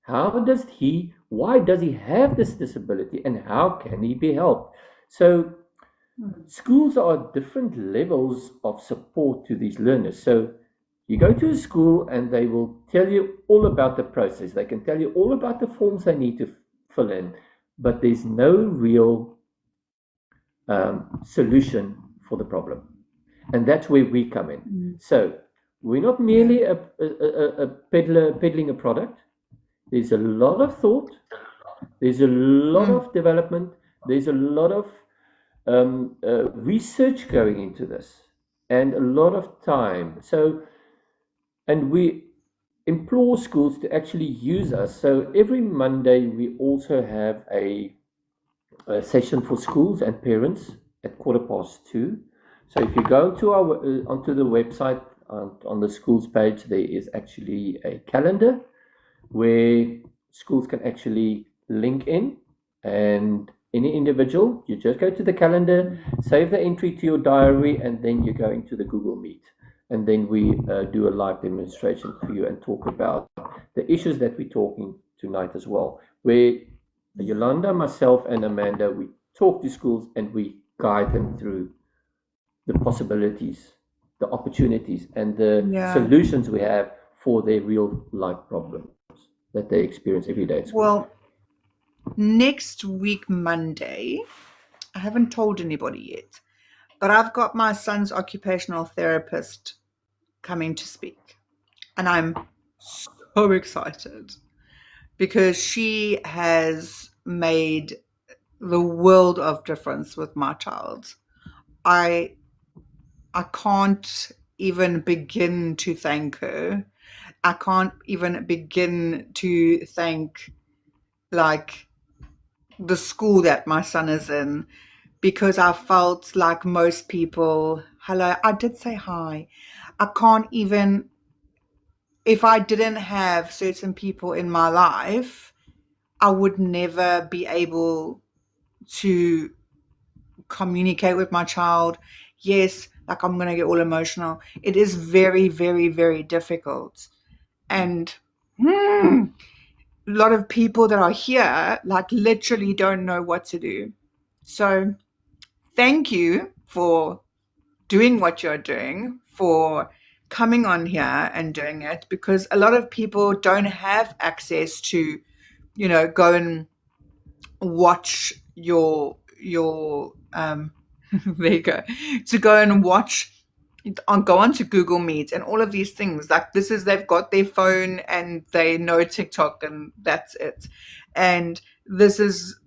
Why does he have this disability, and how can he be helped? So schools are different levels of support to these learners. So you go to a school and they will tell you all about the process. They can tell you all about the forms they need to fill in, but there's no real solution for the problem. And that's where we come in. So we're not merely a peddler peddling a product. There's a lot of thought. There's a lot of development. There's a lot of research going into this, and a lot of time. So, and we implore schools to actually use us. So every Monday we also have a session for schools and parents at 2:15. So if you go to onto the website on the schools page, there is actually a calendar where schools can actually link in, and any individual, you just go to the calendar, save the entry to your diary, and then you go into the Google Meet, and then we do a live demonstration for you and talk about the issues that we're talking tonight as well, where Yolanda, myself, and Amanda, we talk to schools and we guide them through the possibilities, the opportunities, and the solutions we have for their real life problems that they experience every day at school. Well, next week, Monday, I haven't told anybody yet, but I've got my son's occupational therapist coming to speak. And I'm so excited because she has made the world of difference with my child. I can't even begin to thank her. I can't even begin to thank like the school that my son is in, because I felt like most people, hello, I did say hi. I can't even, if I didn't have certain people in my life, I would never be able to communicate with my child. Yes, like I'm going to get all emotional. It is very, very, very difficult. And a lot of people that are here, like literally don't know what to do. So thank you for doing what you're doing, for coming on here and doing it, because a lot of people don't have access to, you know, go and watch your there you go, to go and watch go onto Google Meet and all of these things. Like this is, they've got their phone and they know TikTok and that's it. And this is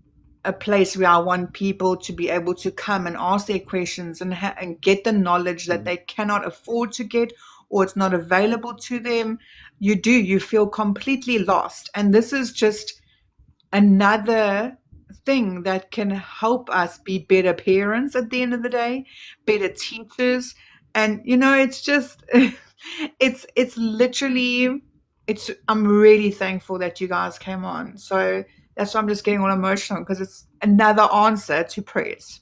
a place where I want people to be able to come and ask their questions and get the knowledge that they cannot afford to get, or it's not available to them. You feel completely lost. And this is just another thing that can help us be better parents at the end of the day, better teachers. And it's just it's literally I'm really thankful that you guys came on. So that's why I'm just getting all emotional, because it's another answer to prayers.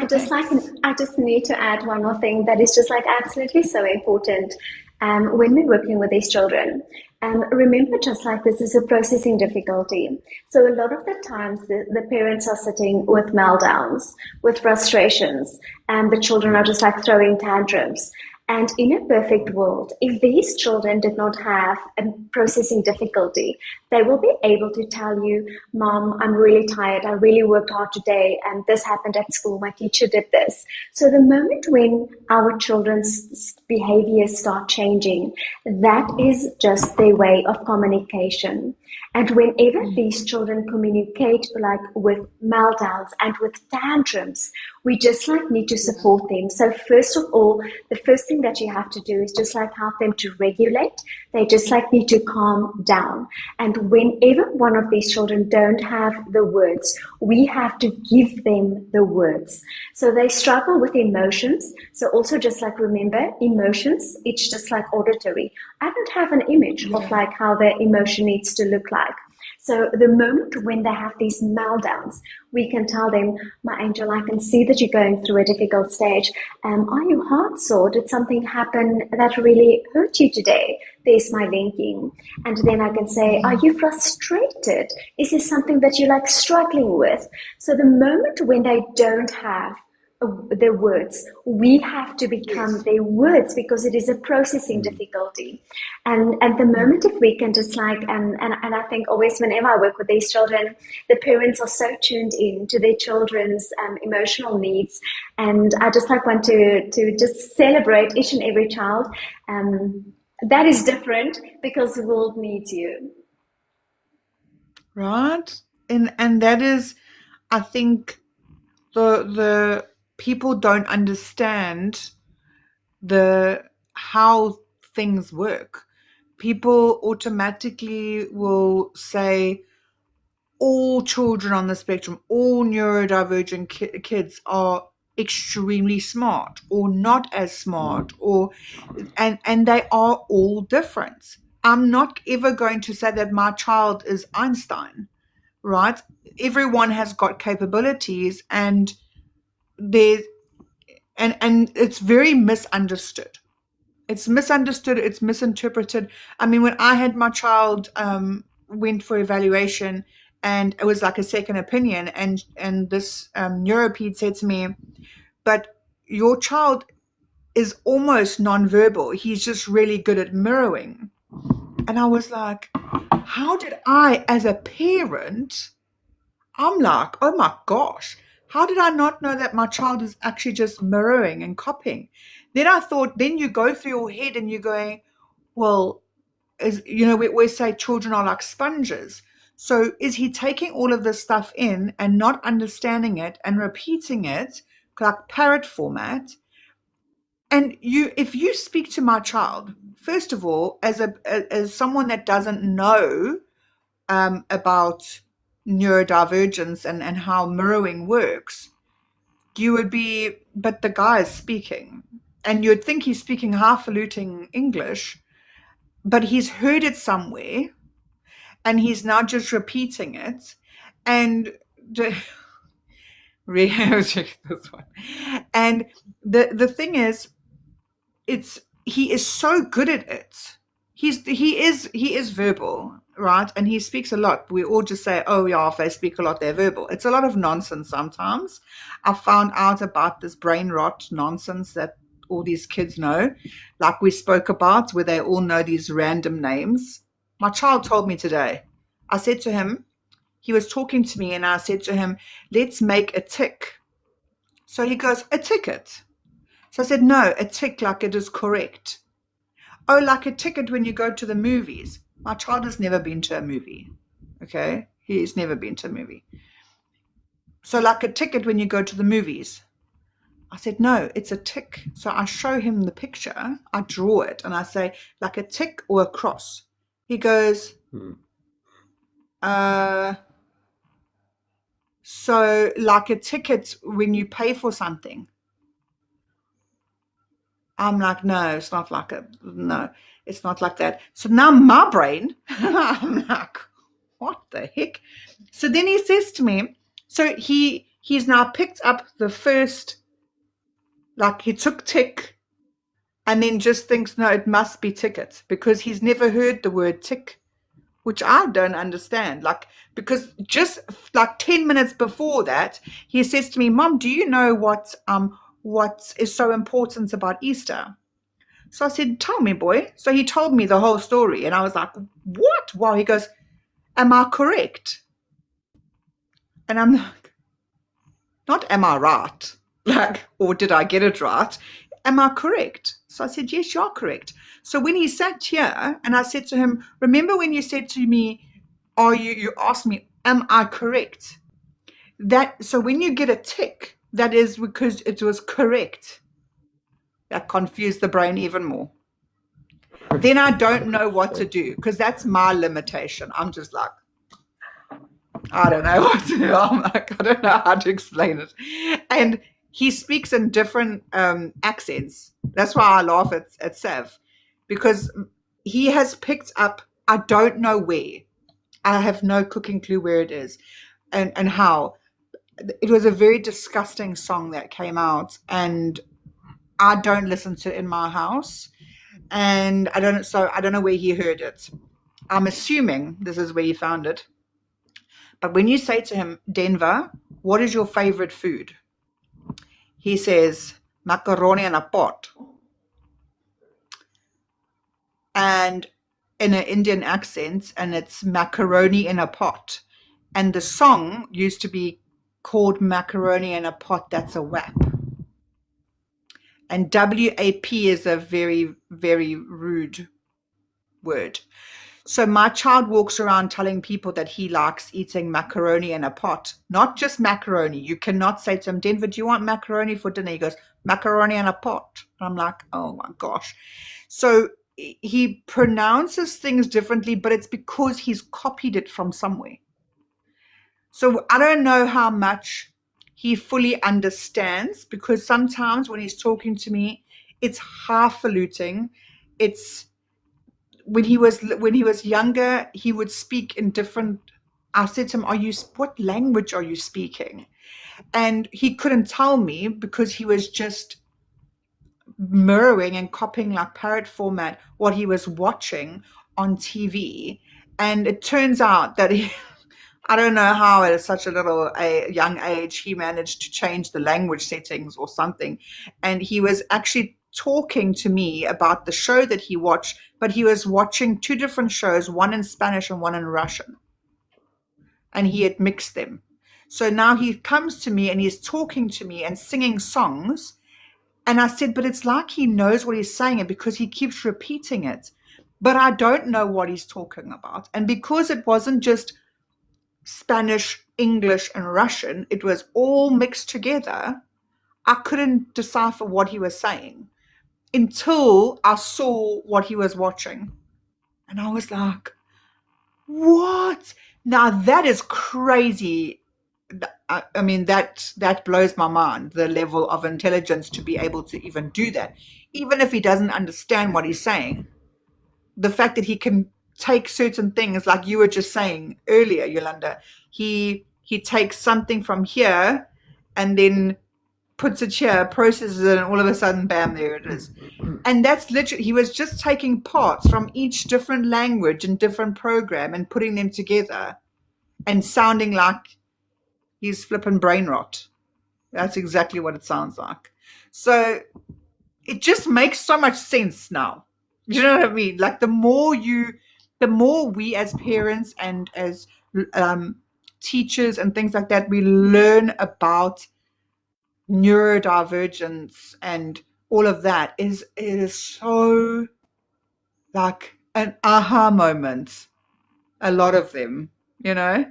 So thanks. I just need to add one more thing that is just like absolutely so important. When we're working with these children, remember, just like this is a processing difficulty. So a lot of the times the parents are sitting with meltdowns, with frustrations, and the children are just like throwing tantrums. And in a perfect world, if these children did not have a processing difficulty, they will be able to tell you, Mom, I'm really tired. I really worked hard today, and this happened at school. My teacher did this. So the moment when our children's behaviors start changing, that is just their way of communication. And whenever these children communicate like with meltdowns and with tantrums, we just like need to support them. So first of all, the first thing that you have to do is just like help them to regulate. They just like need to calm down. And whenever one of these children don't have the words, we have to give them the words. So they struggle with emotions. So also just like remember, emotions, it's just like auditory. I don't have an image of like how the emotion needs to look like. So the moment when they have these meltdowns, we can tell them, my angel, I can see that you're going through a difficult stage. Are you heart sore? Did something happen that really hurt you today? There's my linking. And then I can say, are you frustrated? Is this something that you're like struggling with? So the moment when they don't have their words, we have to become their words, because it is a processing difficulty. And at the moment, if we can just like and I think always whenever I work with these children, the parents are so tuned in to their children's emotional needs, and I just like want to just celebrate each and every child that is different, because the world needs you. Right? And that is, I think, the people don't understand how things work. People automatically will say all children on the spectrum, all neurodivergent kids are extremely smart or not as smart, and they are all different. I'm not ever going to say that my child is Einstein, right? Everyone has got capabilities, and there's and it's very misunderstood. It's misunderstood, it's misinterpreted. I mean, when I had my child went for evaluation, and it was like a second opinion, and this neuroped said to me, but your child is almost nonverbal, he's just really good at mirroring. And I was like, how did I, as a parent, I'm like, oh my gosh, how did I not know that my child is actually just mirroring and copying? Then I thought, then you go through your head and you're going, well, we always say children are like sponges. So is he taking all of this stuff in and not understanding it and repeating it like parrot format? And if you speak to my child, first of all, as someone that doesn't know about neurodivergence and how mirroring works, you would be, but the guy is speaking, and you'd think he's speaking highfalutin English, but he's heard it somewhere, and he's now just repeating it. And check this one. And the thing is, he is so good at it. He is verbal, right? And he speaks a lot. We all just say, oh yeah, if they speak a lot, they're verbal. It's a lot of nonsense sometimes. I found out about this brain rot nonsense that all these kids know, like we spoke about, where they all know these random names. My child told me today. I said to him, he was talking to me, and I said to him, let's make a tick. So he goes, a ticket. So I said, no, a tick like it is correct. Oh, like a ticket when you go to the movies. My child has never been to a movie. Okay? He's never been to a movie. So like a ticket when you go to the movies. I said, no, it's a tick. So I show him the picture. I draw it, and I say, like a tick or a cross. He goes, So like a ticket when you pay for something. I'm like, no, it's not like no, it's not like that. So now my brain, I'm like, what the heck? So then he says to me, so he's now picked up the first, like he took tick and then just thinks, no, it must be ticket because he's never heard the word tick, which I don't understand. Like, because just like 10 minutes before that, he says to me, Mom, do you know what is so important about Easter? So I said, tell me, boy. So he told me the whole story. And I was like, what? Wow. He goes, am I correct? And I'm like, not am I right? Like, or did I get it right? Am I correct? So I said, yes, you're correct. So when he sat here and I said to him, remember when you said to me, you asked me, am I correct? So when you get a tick, that is because it was correct. That confused the brain even more. Then I don't know what to do because that's my limitation. I'm just like, I don't know what to do. I'm like, I don't know how to explain it. And he speaks in different accents. That's why I laugh at Sav, because he has picked up, I don't know where. I have no cooking clue where it is and how. It was a very disgusting song that came out, and I don't listen to it in my house. And I don't know where he heard it. I'm assuming this is where he found it. But when you say to him, Denver, what is your favorite food? He says, macaroni in a pot. And in an Indian accent, and it's macaroni in a pot. And the song used to be called Macaroni in a Pot, That's a WAP. And WAP is a very, very rude word. So my child walks around telling people that he likes eating macaroni in a pot, not just macaroni. You cannot say to him, Denver, do you want macaroni for dinner? He goes, macaroni in a pot. And I'm like, oh my gosh. So he pronounces things differently, but it's because he's copied it from somewhere. So I don't know how much he fully understands, because sometimes when he's talking to me, it's highfalutin. It's when he was younger, he would speak in different. I said to him, what language are you speaking? And he couldn't tell me because he was just mirroring and copying like parrot format what he was watching on TV. And it turns out that I don't know how at such a young age he managed to change the language settings or something. And he was actually talking to me about the show that he watched, but he was watching two different shows, one in Spanish and one in Russian. And he had mixed them. So now he comes to me and he's talking to me and singing songs. And I said, but it's like he knows what he's saying because he keeps repeating it. But I don't know what he's talking about. And because it wasn't just Spanish, English, and Russian, it was all mixed together, I couldn't decipher what he was saying until I saw what he was watching. And I was like, what? Now that is crazy. I mean, that blows my mind, the level of intelligence to be able to even do that. Even if he doesn't understand what he's saying, the fact that he can take certain things, like you were just saying earlier, Yolanda, he takes something from here and then puts it here, processes it, and all of a sudden, bam, there it is. And that's literally, he was just taking parts from each different language and different program and putting them together and sounding like he's flipping brain rot. That's exactly what it sounds like. So it just makes so much sense now. You know what I mean? Like the more we as parents and as teachers and things like that, we learn about neurodivergence and all of that, it is so like an aha moment, a lot of them, you know?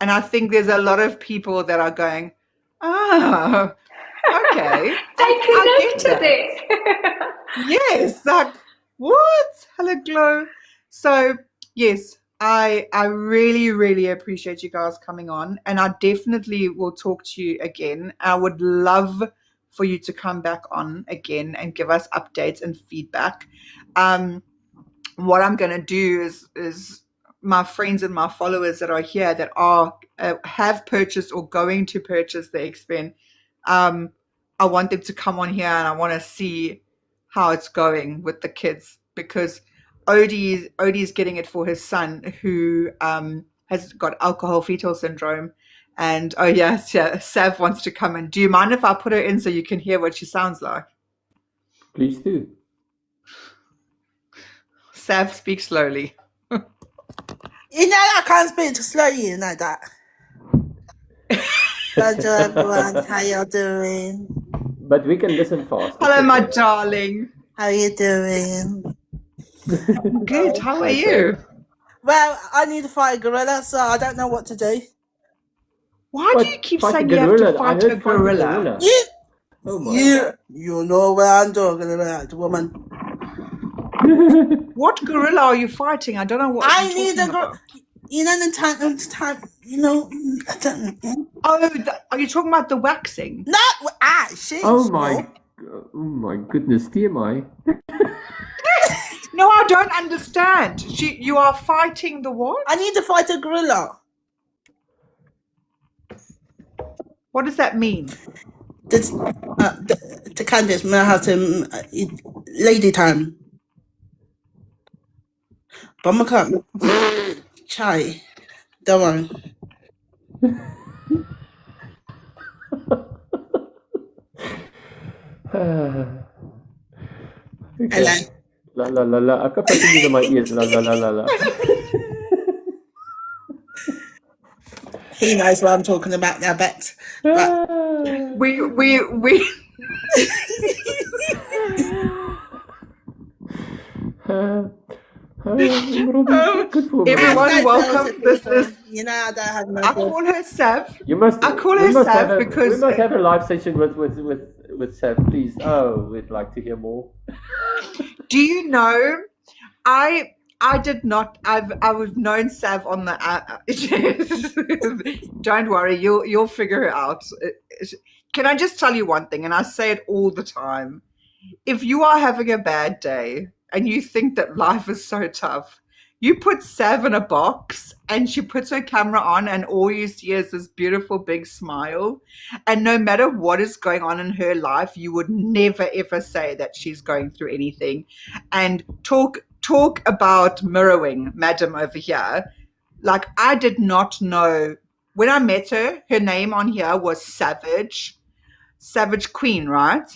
And I think there's a lot of people that are going, oh, okay. I connected it. Yes, like, what? Hello, Glow. So, yes, I really, really appreciate you guys coming on, and I definitely will talk to you again. I would love for you to come back on again and give us updates and feedback. What I'm going to do is my friends and my followers that are here that are have purchased or going to purchase the X-Pen, I want them to come on here and I want to see how it's going with the kids, because Odie's getting it for his son who has got alcohol fetal syndrome. And oh yes, yeah, Sav wants to come in. Do you mind if I put her in so you can hear what she sounds like? Please do. Sav, speak slowly. You know, I can't speak too slowly, you know that. Hello everyone, how you doing? But we can listen fast. Hello, my darling. How you doing? Good, how are you? Well, I need to fight a gorilla, so I don't know what to do. Why do you keep saying you have to fight a gorilla? You know what I'm talking about, woman. What gorilla are you fighting? I don't know what I you're need talking a gorilla. about. You know the time, you know, I don't know. Oh, are you talking about the waxing? No, shit. Oh my goodness, TMI. No, I don't understand. You are fighting the what? I need to fight a gorilla. What does that mean? The Candice may have to lady time. But I can't. Chai. Don't worry. Okay. La la la la. Aku putting it in my ears. La la la la la. He knows what I'm talking about now, Bet. But We everyone, welcome. This is. You know, I don't have no. I call her Sav. You must. I call her Sav because we must have a live session with Sav, please. Oh, we'd like to hear more. Do you know? I did not. I've known Sav on the. Don't worry, you'll figure it out. Can I just tell you one thing? And I say it all the time. If you are having a bad day and you think that life is so tough, you put Sav in a box and she puts her camera on and all you see is this beautiful big smile. And no matter what is going on in her life, you would never ever say that she's going through anything. And talk about mirroring, madam over here. Like, I did not know. When I met her, her name on here was Savage Queen, right?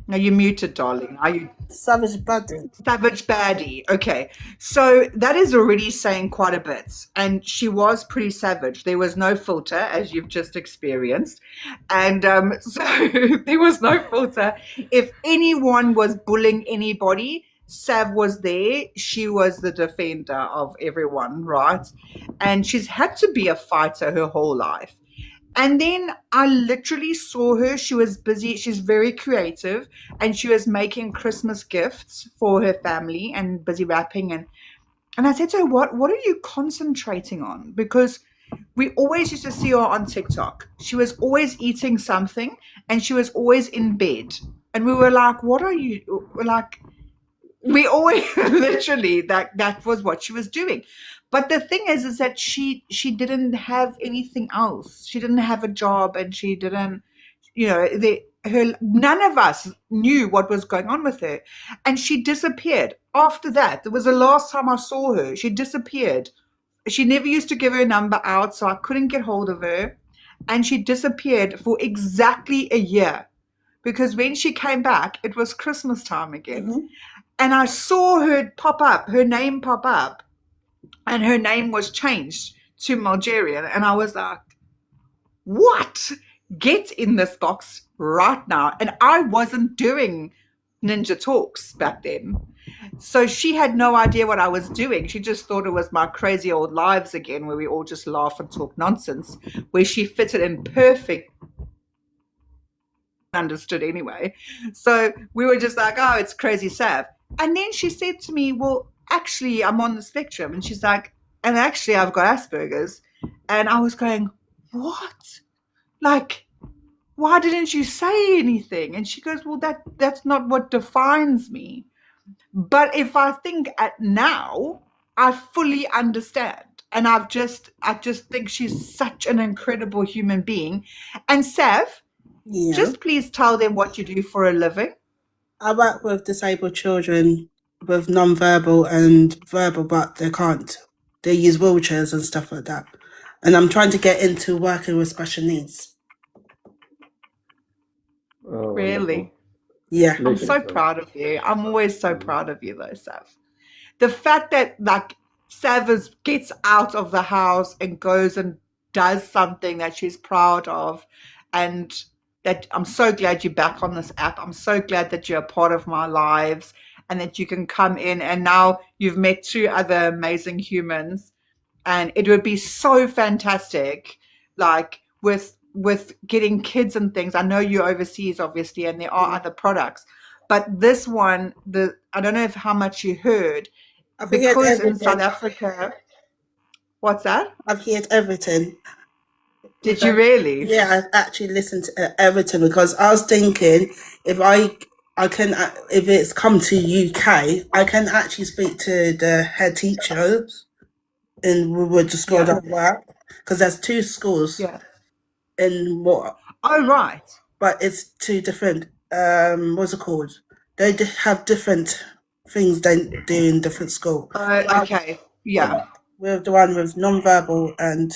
Now you're muted, darling. Are you? Savage Baddie. Savage Baddie. Okay. So that is already saying quite a bit. And she was pretty savage. There was no filter, as you've just experienced. And so there was no filter. If anyone was bullying anybody, Sav was there. She was the defender of everyone, right? And she's had to be a fighter her whole life. And then I literally saw her. She was busy. She's very creative, and she was making Christmas gifts for her family and busy wrapping. And I said to her, what are you concentrating on? Because we always used to see her on TikTok. She was always eating something, and she was always in bed. And we were like, what are you, like, we always literally, that was what she was doing. But the thing is that she didn't have anything else. She didn't have a job, and she didn't, none of us knew what was going on with her. And she disappeared. After that, it was the last time I saw her. She disappeared. She never used to give her number out, so I couldn't get hold of her. And she disappeared for exactly a year. Because when she came back, it was Christmas time again. Mm-hmm. And I saw her pop up, her name pop up. And her name was changed to Malgerian. And I was like, what? Get in this box right now. And I wasn't doing Ninja Talks back then. So she had no idea what I was doing. She just thought it was my crazy old lives again, where we all just laugh and talk nonsense, where she fitted in perfect. Understood anyway. So we were just like, oh, it's crazy Sav. And then she said to me, well, actually, I'm on the spectrum. And she's like, and actually, I've got Asperger's. And I was going, what? Like, why didn't you say anything? And she goes, well, that's not what defines me. But if I think at now, I fully understand. And I just think she's such an incredible human being. And Sav, Yeah. just please tell them what you do for a living. I work with disabled children with non-verbal and verbal, but they can't. They use wheelchairs and stuff like that. And I'm trying to get into working with special needs. Oh, Really? wonderful. Yeah. I'm so proud of you. I'm always so proud of you though, Sav. The fact that like Sav gets out of the house and goes and does something that she's proud of, and that I'm so glad you're back on this app. I'm so glad that you're a part of my lives and that you can come in, and now you've met 2 other amazing humans, and it would be so fantastic, like with getting kids and things. I know you're overseas obviously and there are other products, but this one, I don't know how much you heard, I've heard because in South everything. Africa, what's that? I've heard everything. Did you really? Yeah, I've actually listened to everything because I was thinking if I can, if it's come to UK, I can actually speak to the head teachers with the school that I work, because there's 2 schools Yeah. in what, Oh, right. but it's 2 different, what's it called? They have different things they do in different school. Okay. Yeah. With the one with non-verbal and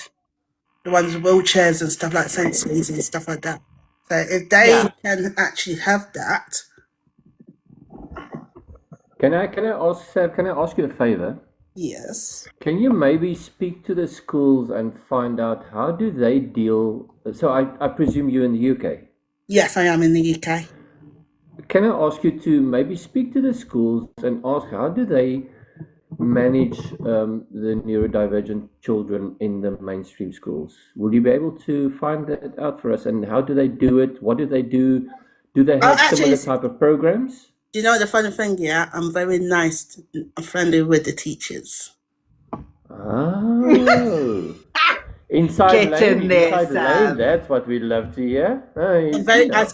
the ones with wheelchairs and stuff like sensories and stuff like that. So if they can actually have that. Can I ask Seb, can I ask you a favor? Yes. Can you maybe speak to the schools and find out how do they deal? So I presume you're in the UK. Yes, I am in the UK. Can I ask you to maybe speak to the schools and ask how do they manage the neurodivergent children in the mainstream schools? Will you be able to find that out for us? And how do they do it? What do they do? Do they have similar type of programs? Do you know the funny thing? Yeah, I'm very nice and friendly with the teachers. Oh. Inside lane, that's what we love to hear.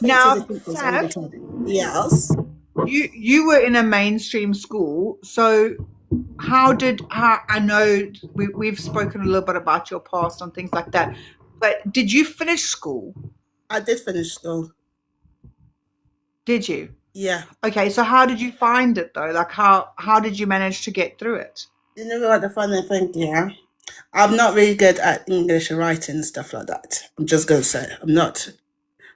Now, Sav, yes. You were in a mainstream school, so I know we've spoken a little bit about your past and things like that, but did you finish school? I did finish school. Did you? Yeah. Okay, so how did you find it though? Like how did you manage to get through it? You know what the funny thing, yeah? I'm not really good at English and writing and stuff like that. I'm just going to say I'm not.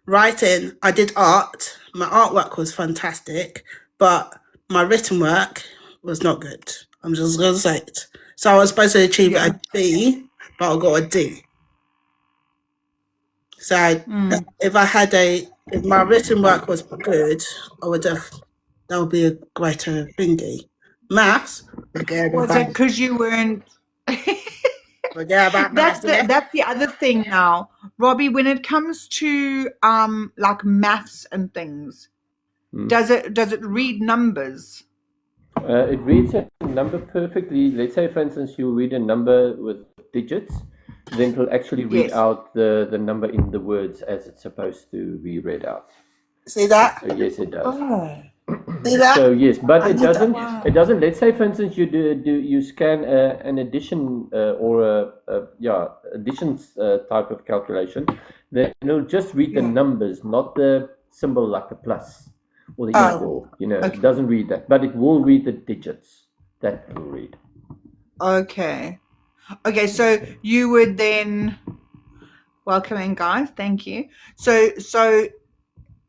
Writing, I did art. My artwork was fantastic, but my written work was not good. I'm just going to say it. So I was supposed to achieve a B, but I got a D. So if my written work was good, I would have, that would be a greater thingy. Maths, was it because you weren't? That's the other thing now, Robbie. When it comes to like maths and things, does it read numbers? It reads a number perfectly. Let's say, for instance, you read a number with digits, then it'll actually read out the number in the words as it's supposed to be read out. See that? So yes, it does. Oh. See that? So yes, but it doesn't. Wow. It doesn't. Let's say, for instance, you scan an addition or addition type of calculation, then it'll just read the numbers, not the symbol like the plus or the equal. You know, it doesn't read that, but it will read the digits. That will read. Okay. So you would then welcome in, guys. Thank you. So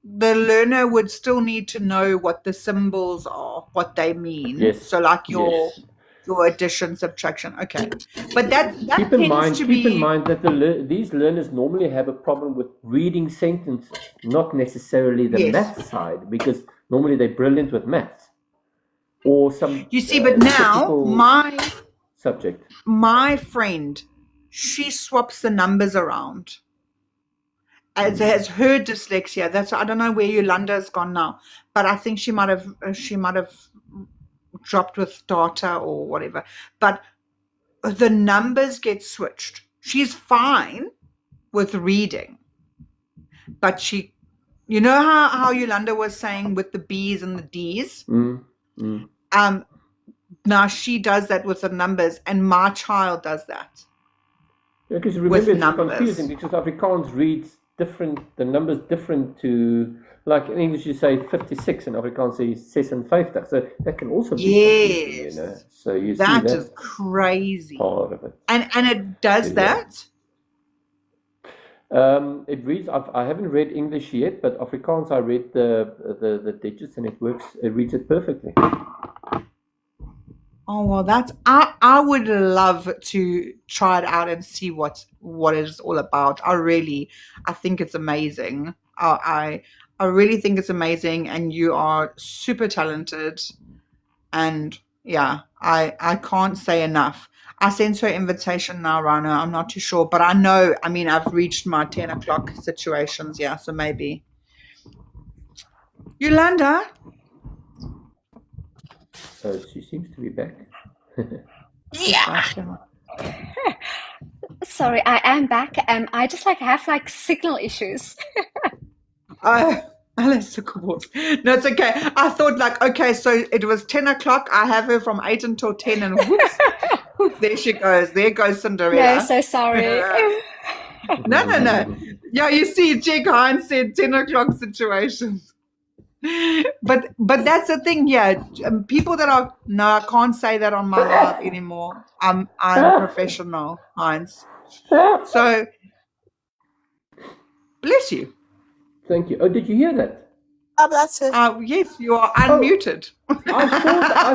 the learner would still need to know what the symbols are, what they mean. Yes. So like your addition, subtraction. Okay. But that keep in mind that these learners normally have a problem with reading sentences, not necessarily the math side, because normally they're brilliant with maths or some. You see, but now my friend, she swaps the numbers around. As her dyslexia. I don't know where Yolanda's gone now, but I think she might have dropped with data or whatever, but the numbers get switched. She's fine with reading, but she, you know how Yolanda was saying with the B's and the D's? Now she does that with the numbers, and my child does that. Yeah, because remember, it's confusing because Afrikaans reads different, the numbers different to, like in English you say 56 and Afrikaans say 56. So that can also be confusing, you know. So you see that is crazy. Part of it. And it does that? It reads, I haven't read English yet, but Afrikaans I read the digits and it works, it reads it perfectly. Oh, well, that's, I would love to try it out and see what it's all about. I think it's amazing. I really think it's amazing, and you are super talented. And yeah, I can't say enough. I sent her invitation now, Rana. I'm not too sure, but I know, I mean, I've reached my 10 o'clock situations. Yeah, so maybe. Yolanda? So she seems to be back. Yeah. Sorry, I am back. I just have signal issues. Alice, no, it's okay. I thought okay, so it was 10 o'clock. I have her from 8 until 10, and whoops, there she goes. There goes Cinderella. No, so sorry. No. Yeah, you see, Jake Hines said 10 o'clock situations. But that's the thing, yeah. People that are, no, I can't say that on my live anymore. I'm professional, Hines. So, bless you. Thank you. Oh, did you hear that? Oh, that's it. Yes, you are unmuted. I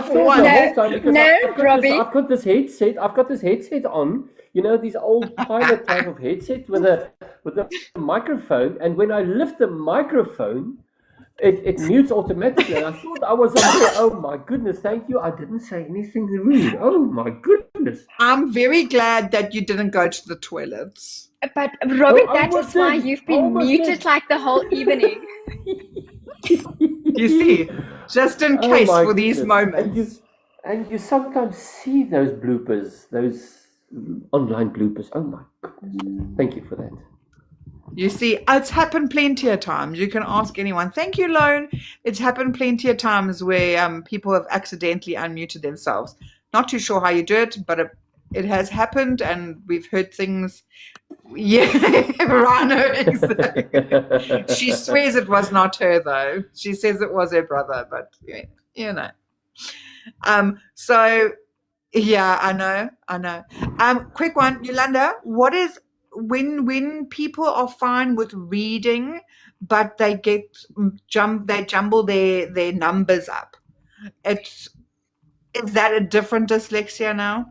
thought the whole time because Robbie. I've got this headset on. You know, these old pilot type of headset with a microphone, and when I lift the microphone, it mutes automatically. And I thought I was on there. Oh my goodness, thank you. I didn't say anything rude. Oh my goodness. I'm very glad that you didn't go to the toilets. But Robbie, that is why you've been muted the whole evening. You see, just in case for these moments. And you sometimes see those bloopers, those online bloopers. Oh my goodness. Thank you for that. You see, it's happened plenty of times. You can ask anyone. Thank you, Lone. It's happened plenty of times where people have accidentally unmuted themselves. Not too sure how you do it, but it has happened, and we've heard things. Yeah, Rana, exactly. She swears it was not her, though. She says it was her brother, but you know. So yeah, I know. Quick one, Yolanda. What is when people are fine with reading, but they jumble their numbers up? Is that a different dyslexia now?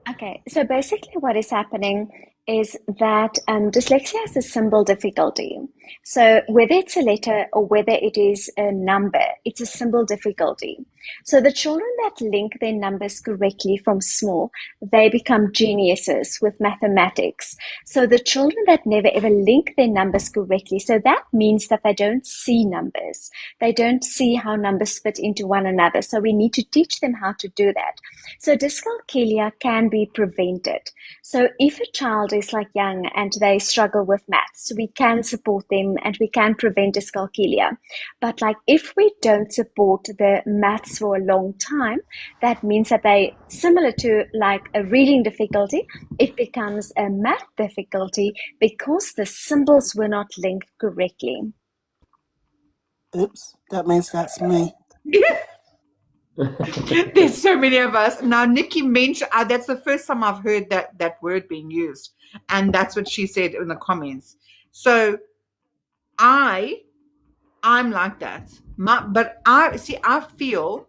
Okay, so basically what is happening is that dyslexia is a symbol difficulty. So whether it's a letter or whether it is a number, it's a symbol difficulty. So the children that link their numbers correctly from small, they become geniuses with mathematics. So the children that never ever link their numbers correctly, so that means that they don't see numbers. They don't see how numbers fit into one another. So we need to teach them how to do that. So dyscalculia can be prevented. So if a child is young and they struggle with maths, we can support them and we can prevent dyscalculia. But if we don't support the maths for a long time, that means that they, similar to a reading difficulty, it becomes a math difficulty because the symbols were not linked correctly. Oops, that means that's me. There's so many of us. Now, Nikki mentioned, that's the first time I've heard that word being used. And that's what she said in the comments. So I'm like that. But I feel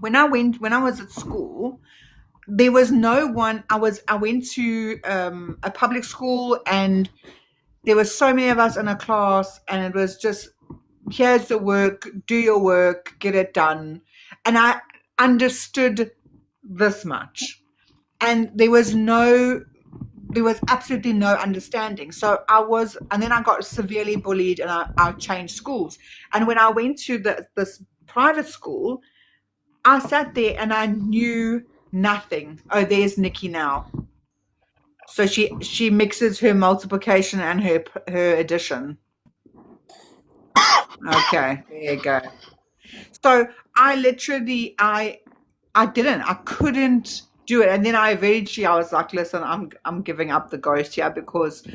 when I was at school, there was no one. I went to a public school, and there were so many of us in a class, and it was just, here's the work, do your work, get it done. And I understood this much, and there was absolutely no understanding. So and then I got severely bullied, and I changed schools. And when I went to this private school, I sat there and I knew nothing. Oh, there's Nikki now. So she mixes her multiplication and her addition. Okay, there you go. So I literally I couldn't do it. And then I was like, listen, I'm giving up the ghost here because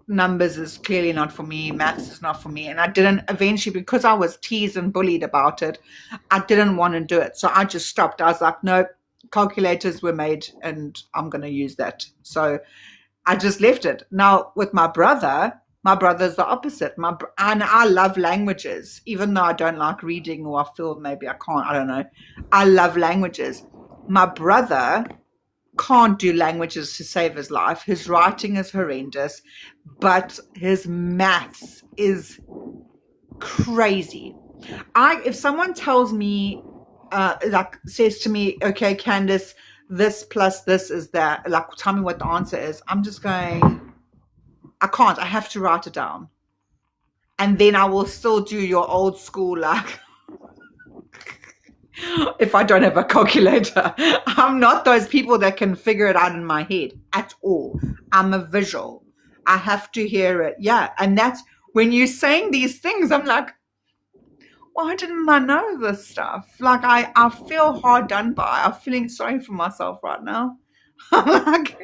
numbers is clearly not for me, maths is not for me. And I didn't eventually, because I was teased and bullied about it, I didn't want to do it. So I just stopped. I was like, no, calculators were made and I'm going to use that. So I just left it. Now with my brother's the opposite. And I love languages, even though I don't like reading, or I feel maybe I can't. I don't know. I love languages. My brother can't do languages to save his life. His writing is horrendous, but his maths is crazy. If someone tells me, says to me, okay, Candice, this plus this is that, like, tell me what the answer is, I'm just going, I can't. I have to write it down. And then I will still do your old school, like, if I don't have a calculator. I'm not those people that can figure it out in my head at all. I'm a visual. I have to hear it. Yeah. And that's when you're saying these things, I'm like, why didn't I know this stuff? Like, I feel hard done by. I'm feeling sorry for myself right now. I'm like,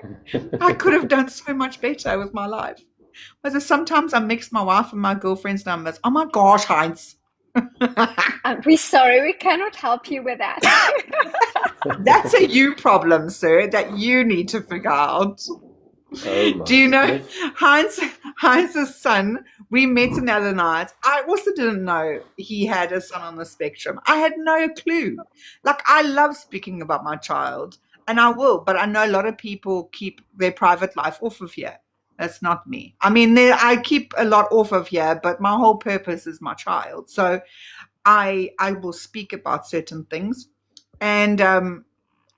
I could have done so much better with my life. But sometimes I mix my wife and my girlfriend's numbers. Oh my gosh, Heinz. We're sorry, we cannot help you with that. That's a you problem, sir, that you need to figure out. Oh Do you know goodness. Heinz's son? We met him the other night. I also didn't know he had a son on the spectrum. I had no clue. Like, I love speaking about my child, and I will, but I know a lot of people keep their private life off of here. That's not me. I mean, I keep a lot off of here, but my whole purpose is my child. So I will speak about certain things. And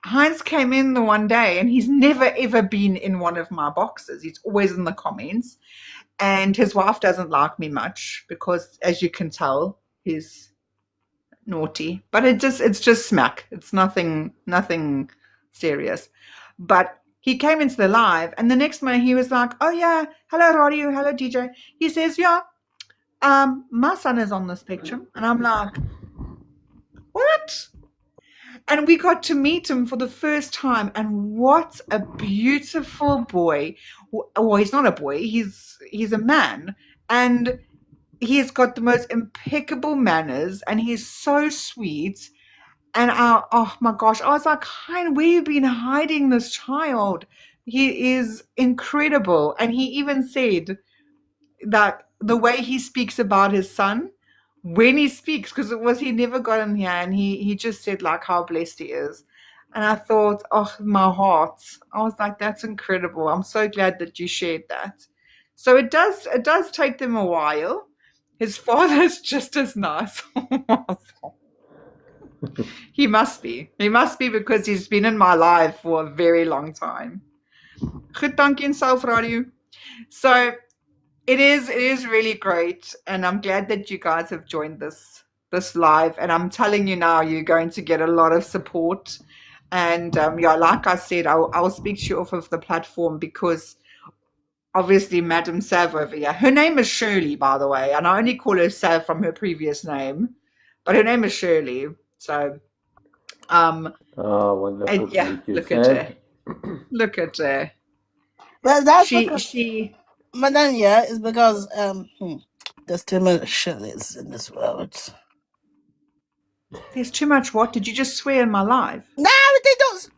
Heinz came in the one day, and he's never ever been in one of my boxes. He's always in the comments. And his wife doesn't like me much because, as you can tell, he's naughty. But it's just smack. It's nothing serious. But he came into the live, and the next minute he was like, "Oh yeah, hello Radio, hello DJ." He says, "Yeah, my son is on the spectrum," and I'm like, "What?" And we got to meet him for the first time, and what a beautiful boy. Well, he's not a boy, he's a man, and he's got the most impeccable manners, and he's so sweet. And oh my gosh, I was like, Hein, where you been hiding this child? He is incredible. And he even said that the way he speaks about his son, when he speaks, because it was, he never got in here, and he just said like how blessed he is. And I thought, oh, my heart. I was like, that's incredible. I'm so glad that you shared that. So it does take them a while. His father's just as nice. He must be because he's been in my life for a very long time. Goed, dankie in Self Radio. So it is really great, and I'm glad that you guys have joined this live. And I'm telling you now, you're going to get a lot of support. And yeah, like I said, I'll speak to you off of the platform, because obviously Madam Sav over here, her name is Shirley, by the way, and I only call her Sav from her previous name, but her name is Shirley. So Oh, wonderful. and yeah, look at her. Look at her. Well, that's She Madam, yeah, is because there's too much Shirleys in this world. There's too much what? Did you just swear in my life? No, they don't.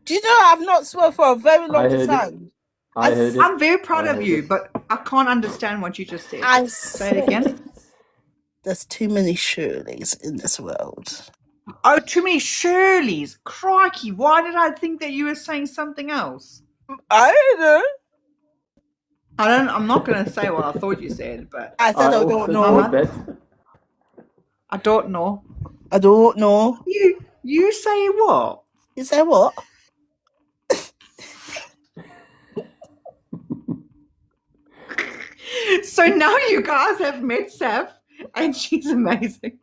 Do you know I've not sworn for a very long time? I heard it. I'm very proud of you, but I can't understand what you just said. I Say it again. There's too many Shirleys in this world. Oh, too many Shirleys. Crikey, why did I think that you were saying something else? I don't know. I'm not going to say what I thought you said, but I said I don't know. I don't know. I don't know. You say what? You say what? So now you guys have met Sav, and she's amazing.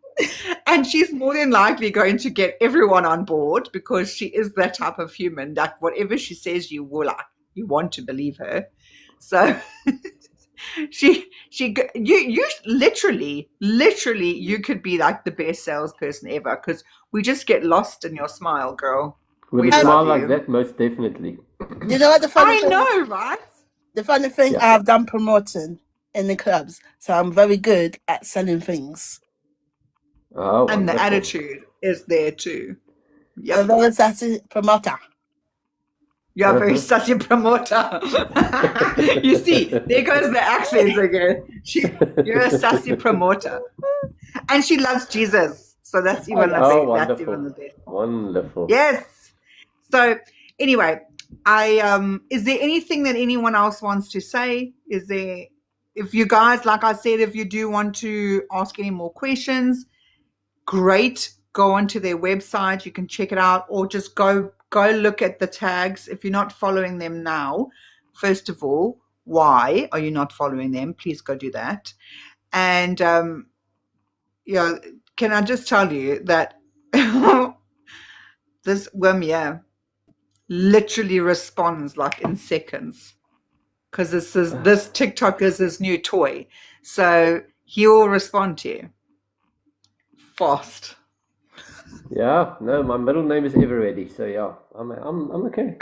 And she's more than likely going to get everyone on board because she is that type of human that whatever she says, you want to believe her. So you literally, you could be like the best salesperson ever because we just get lost in your smile, girl. With We a smile love like you. that, most definitely. You know what the funny I thing? know, right? The funny thing, Yeah. I've done promoting in the clubs, so I'm very good at selling things. Oh, And the wonderful. attitude is there too. I'm a Yep. very sassy promoter. You're a very sassy promoter. You see, there goes the accents again. You're a sassy promoter. And she loves Jesus. So that's even the Oh, best. That's even wonderful. the best. Wonderful. Yes. So anyway, is there anything that anyone else wants to say? If you guys, like I said, if you do want to ask any more questions, great. Go onto their website. You can check it out, or just go look at the tags. If you're not following them now, first of all, why are you not following them? Please go do that. And can I just tell you that this Wimia literally responds like in seconds because this TikTok is his new toy, so he will respond to you fast. Yeah, no, my middle name is Everready, so yeah, I'm okay.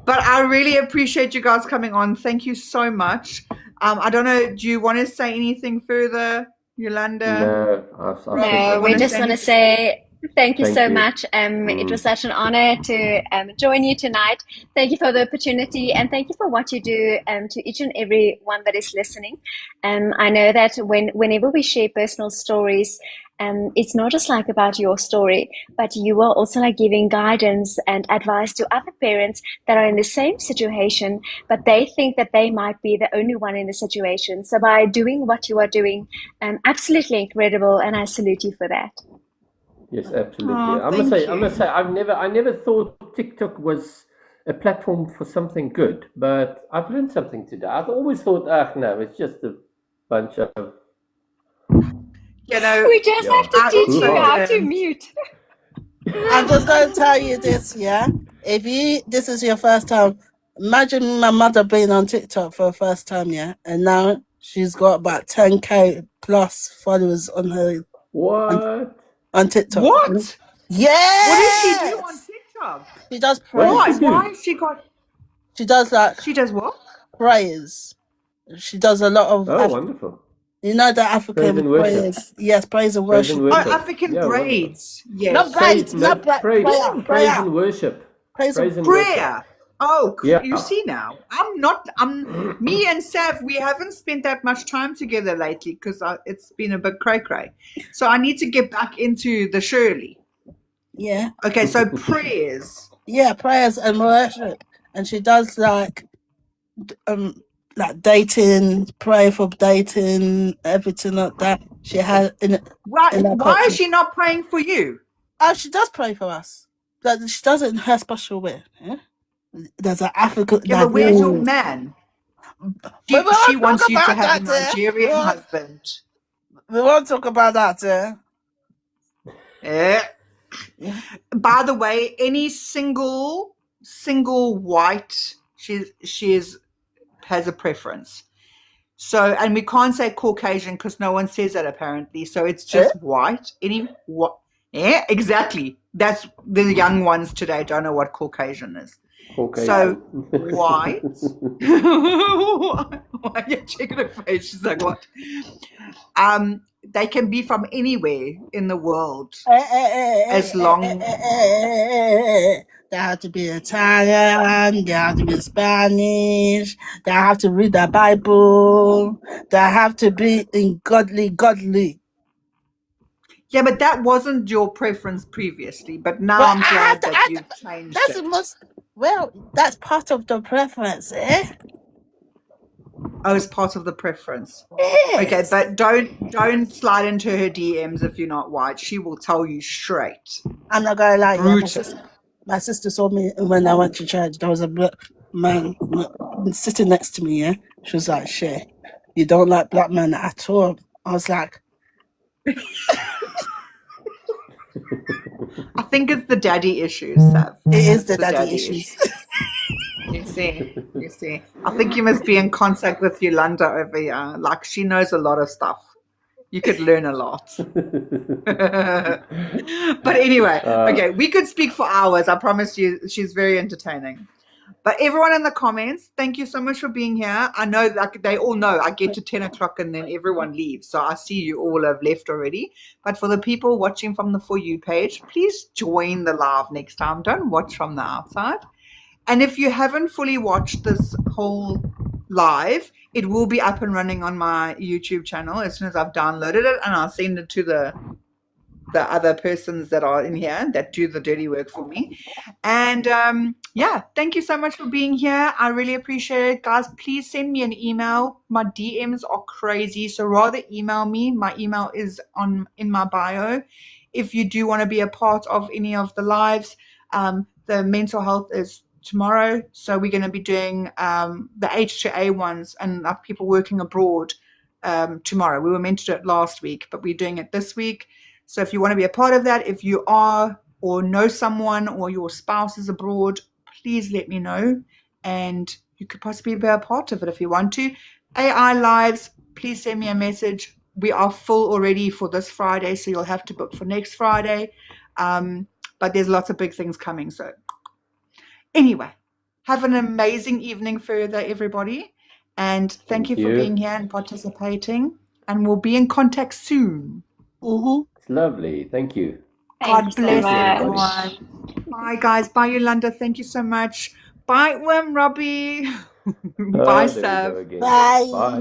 But I really appreciate you guys coming on. Thank you so much. I don't know, do you want to say anything further, Yolanda? No, No, we just want to say thank you Thank so you. much. It was such an honor to join you tonight. Thank you for the opportunity and thank you for what you do to each and every one that is listening. I know that whenever we share personal stories, it's not just like about your story, but you are also like giving guidance and advice to other parents that are in the same situation, but they think that they might be the only one in the situation. So by doing what you are doing, absolutely incredible, and I salute you for that. Yes, absolutely. Oh, I must thank say, I never thought TikTok was a platform for something good, but I've learned something today. I've always thought, no, it's just a bunch of. We just have to teach you how to mute. I'm just going to tell you this, yeah? This is your first time, imagine my mother being on TikTok for the first time, yeah? And now she's got about 10K plus followers on her What? on TikTok. What? Yeah. What does she do on TikTok? She does What prayers. does she do? Why has she got? She does like She does what? prayers. She does a lot of Oh, wonderful. you know the African Praise and worship. prayers. Yes, praise and Praise and worship. Oh, worship. African Yeah, braids. Yes. Not braids, not praise prayer. and worship. Praise and and worship. Prayer. Oh, Yeah. you see now. Me and Sav, we haven't spent that much time together lately because it's been a bit cray-cray. So I need to get back into the Shirley. Yeah. Okay, so prayers. Yeah, prayers and worship. And she does like dating, pray for dating, everything like that. She has Why is she not praying for you? Oh, she does pray for us. But she does it in her special way. Yeah? There's an African. Yeah, but where's your man? She wants you to have a Nigerian husband. We won't talk about that. Yeah. By the way, any single white, she has a preference. So, and we can't say Caucasian because no one says that apparently. So it's just white. Yeah, exactly. That's the young ones today don't know what Caucasian is. Caucasian. So white. Why are you checking her face? She's like, what? They can be from anywhere in the world, as long. They have to be Italian. They have to be Spanish. They have to read the Bible. They have to be in godly. Yeah, but that wasn't your preference previously. But now I'm glad that you've changed it. That's part of the preference, eh? Oh, it's part of the preference. Yes. Okay, but don't slide into her DMs if you're not white. She will tell you straight. I'm not gonna lie. Brutal. My sister saw me when I went to church. There was a black man sitting next to me. Yeah, she was like, "Shay, you don't like black men at all." I was like, I think it's the daddy issues, Sav. it is It's the daddy issues. You see. I think you must be in contact with Yolanda over here. Like, she knows a lot of stuff. You could learn a lot. But anyway, okay, we could speak for hours. I promise you, she's very entertaining. But everyone in the comments, thank you so much for being here. I know that they all know I get to 10 o'clock and then everyone leaves. So I see you all have left already. But for the people watching from the For You page, please join the live next time. Don't watch from the outside. And if you haven't fully watched this whole live, it will be up and running on my YouTube channel as soon as I've downloaded it, and I'll send it to the other persons that are in here that do the dirty work for me. And yeah, thank you so much for being here. I really appreciate it. Guys, please send me an email. My DMs are crazy, so rather email me. My email is in my bio. If you do want to be a part of any of the lives, the mental health is tomorrow, so we're going to be doing the H2A ones and people working abroad tomorrow. We were meant to do it last week, but we're doing it this week. So if you want to be a part of that, if you are or know someone or your spouse is abroad, please let me know, and you could possibly be a part of it if you want to. AI Lives, please send me a message. We are full already for this Friday, so you'll have to book for next Friday. But there's lots of big things coming. So anyway, have an amazing evening further, everybody. And thank you for being here and participating. And we'll be in contact soon. It's lovely. Thank you. God bless everybody. everyone. Bye, guys. Bye, Yolanda. Thank you so much. Bye, Robbie. Bye, There we Sav. go again. Bye. Bye.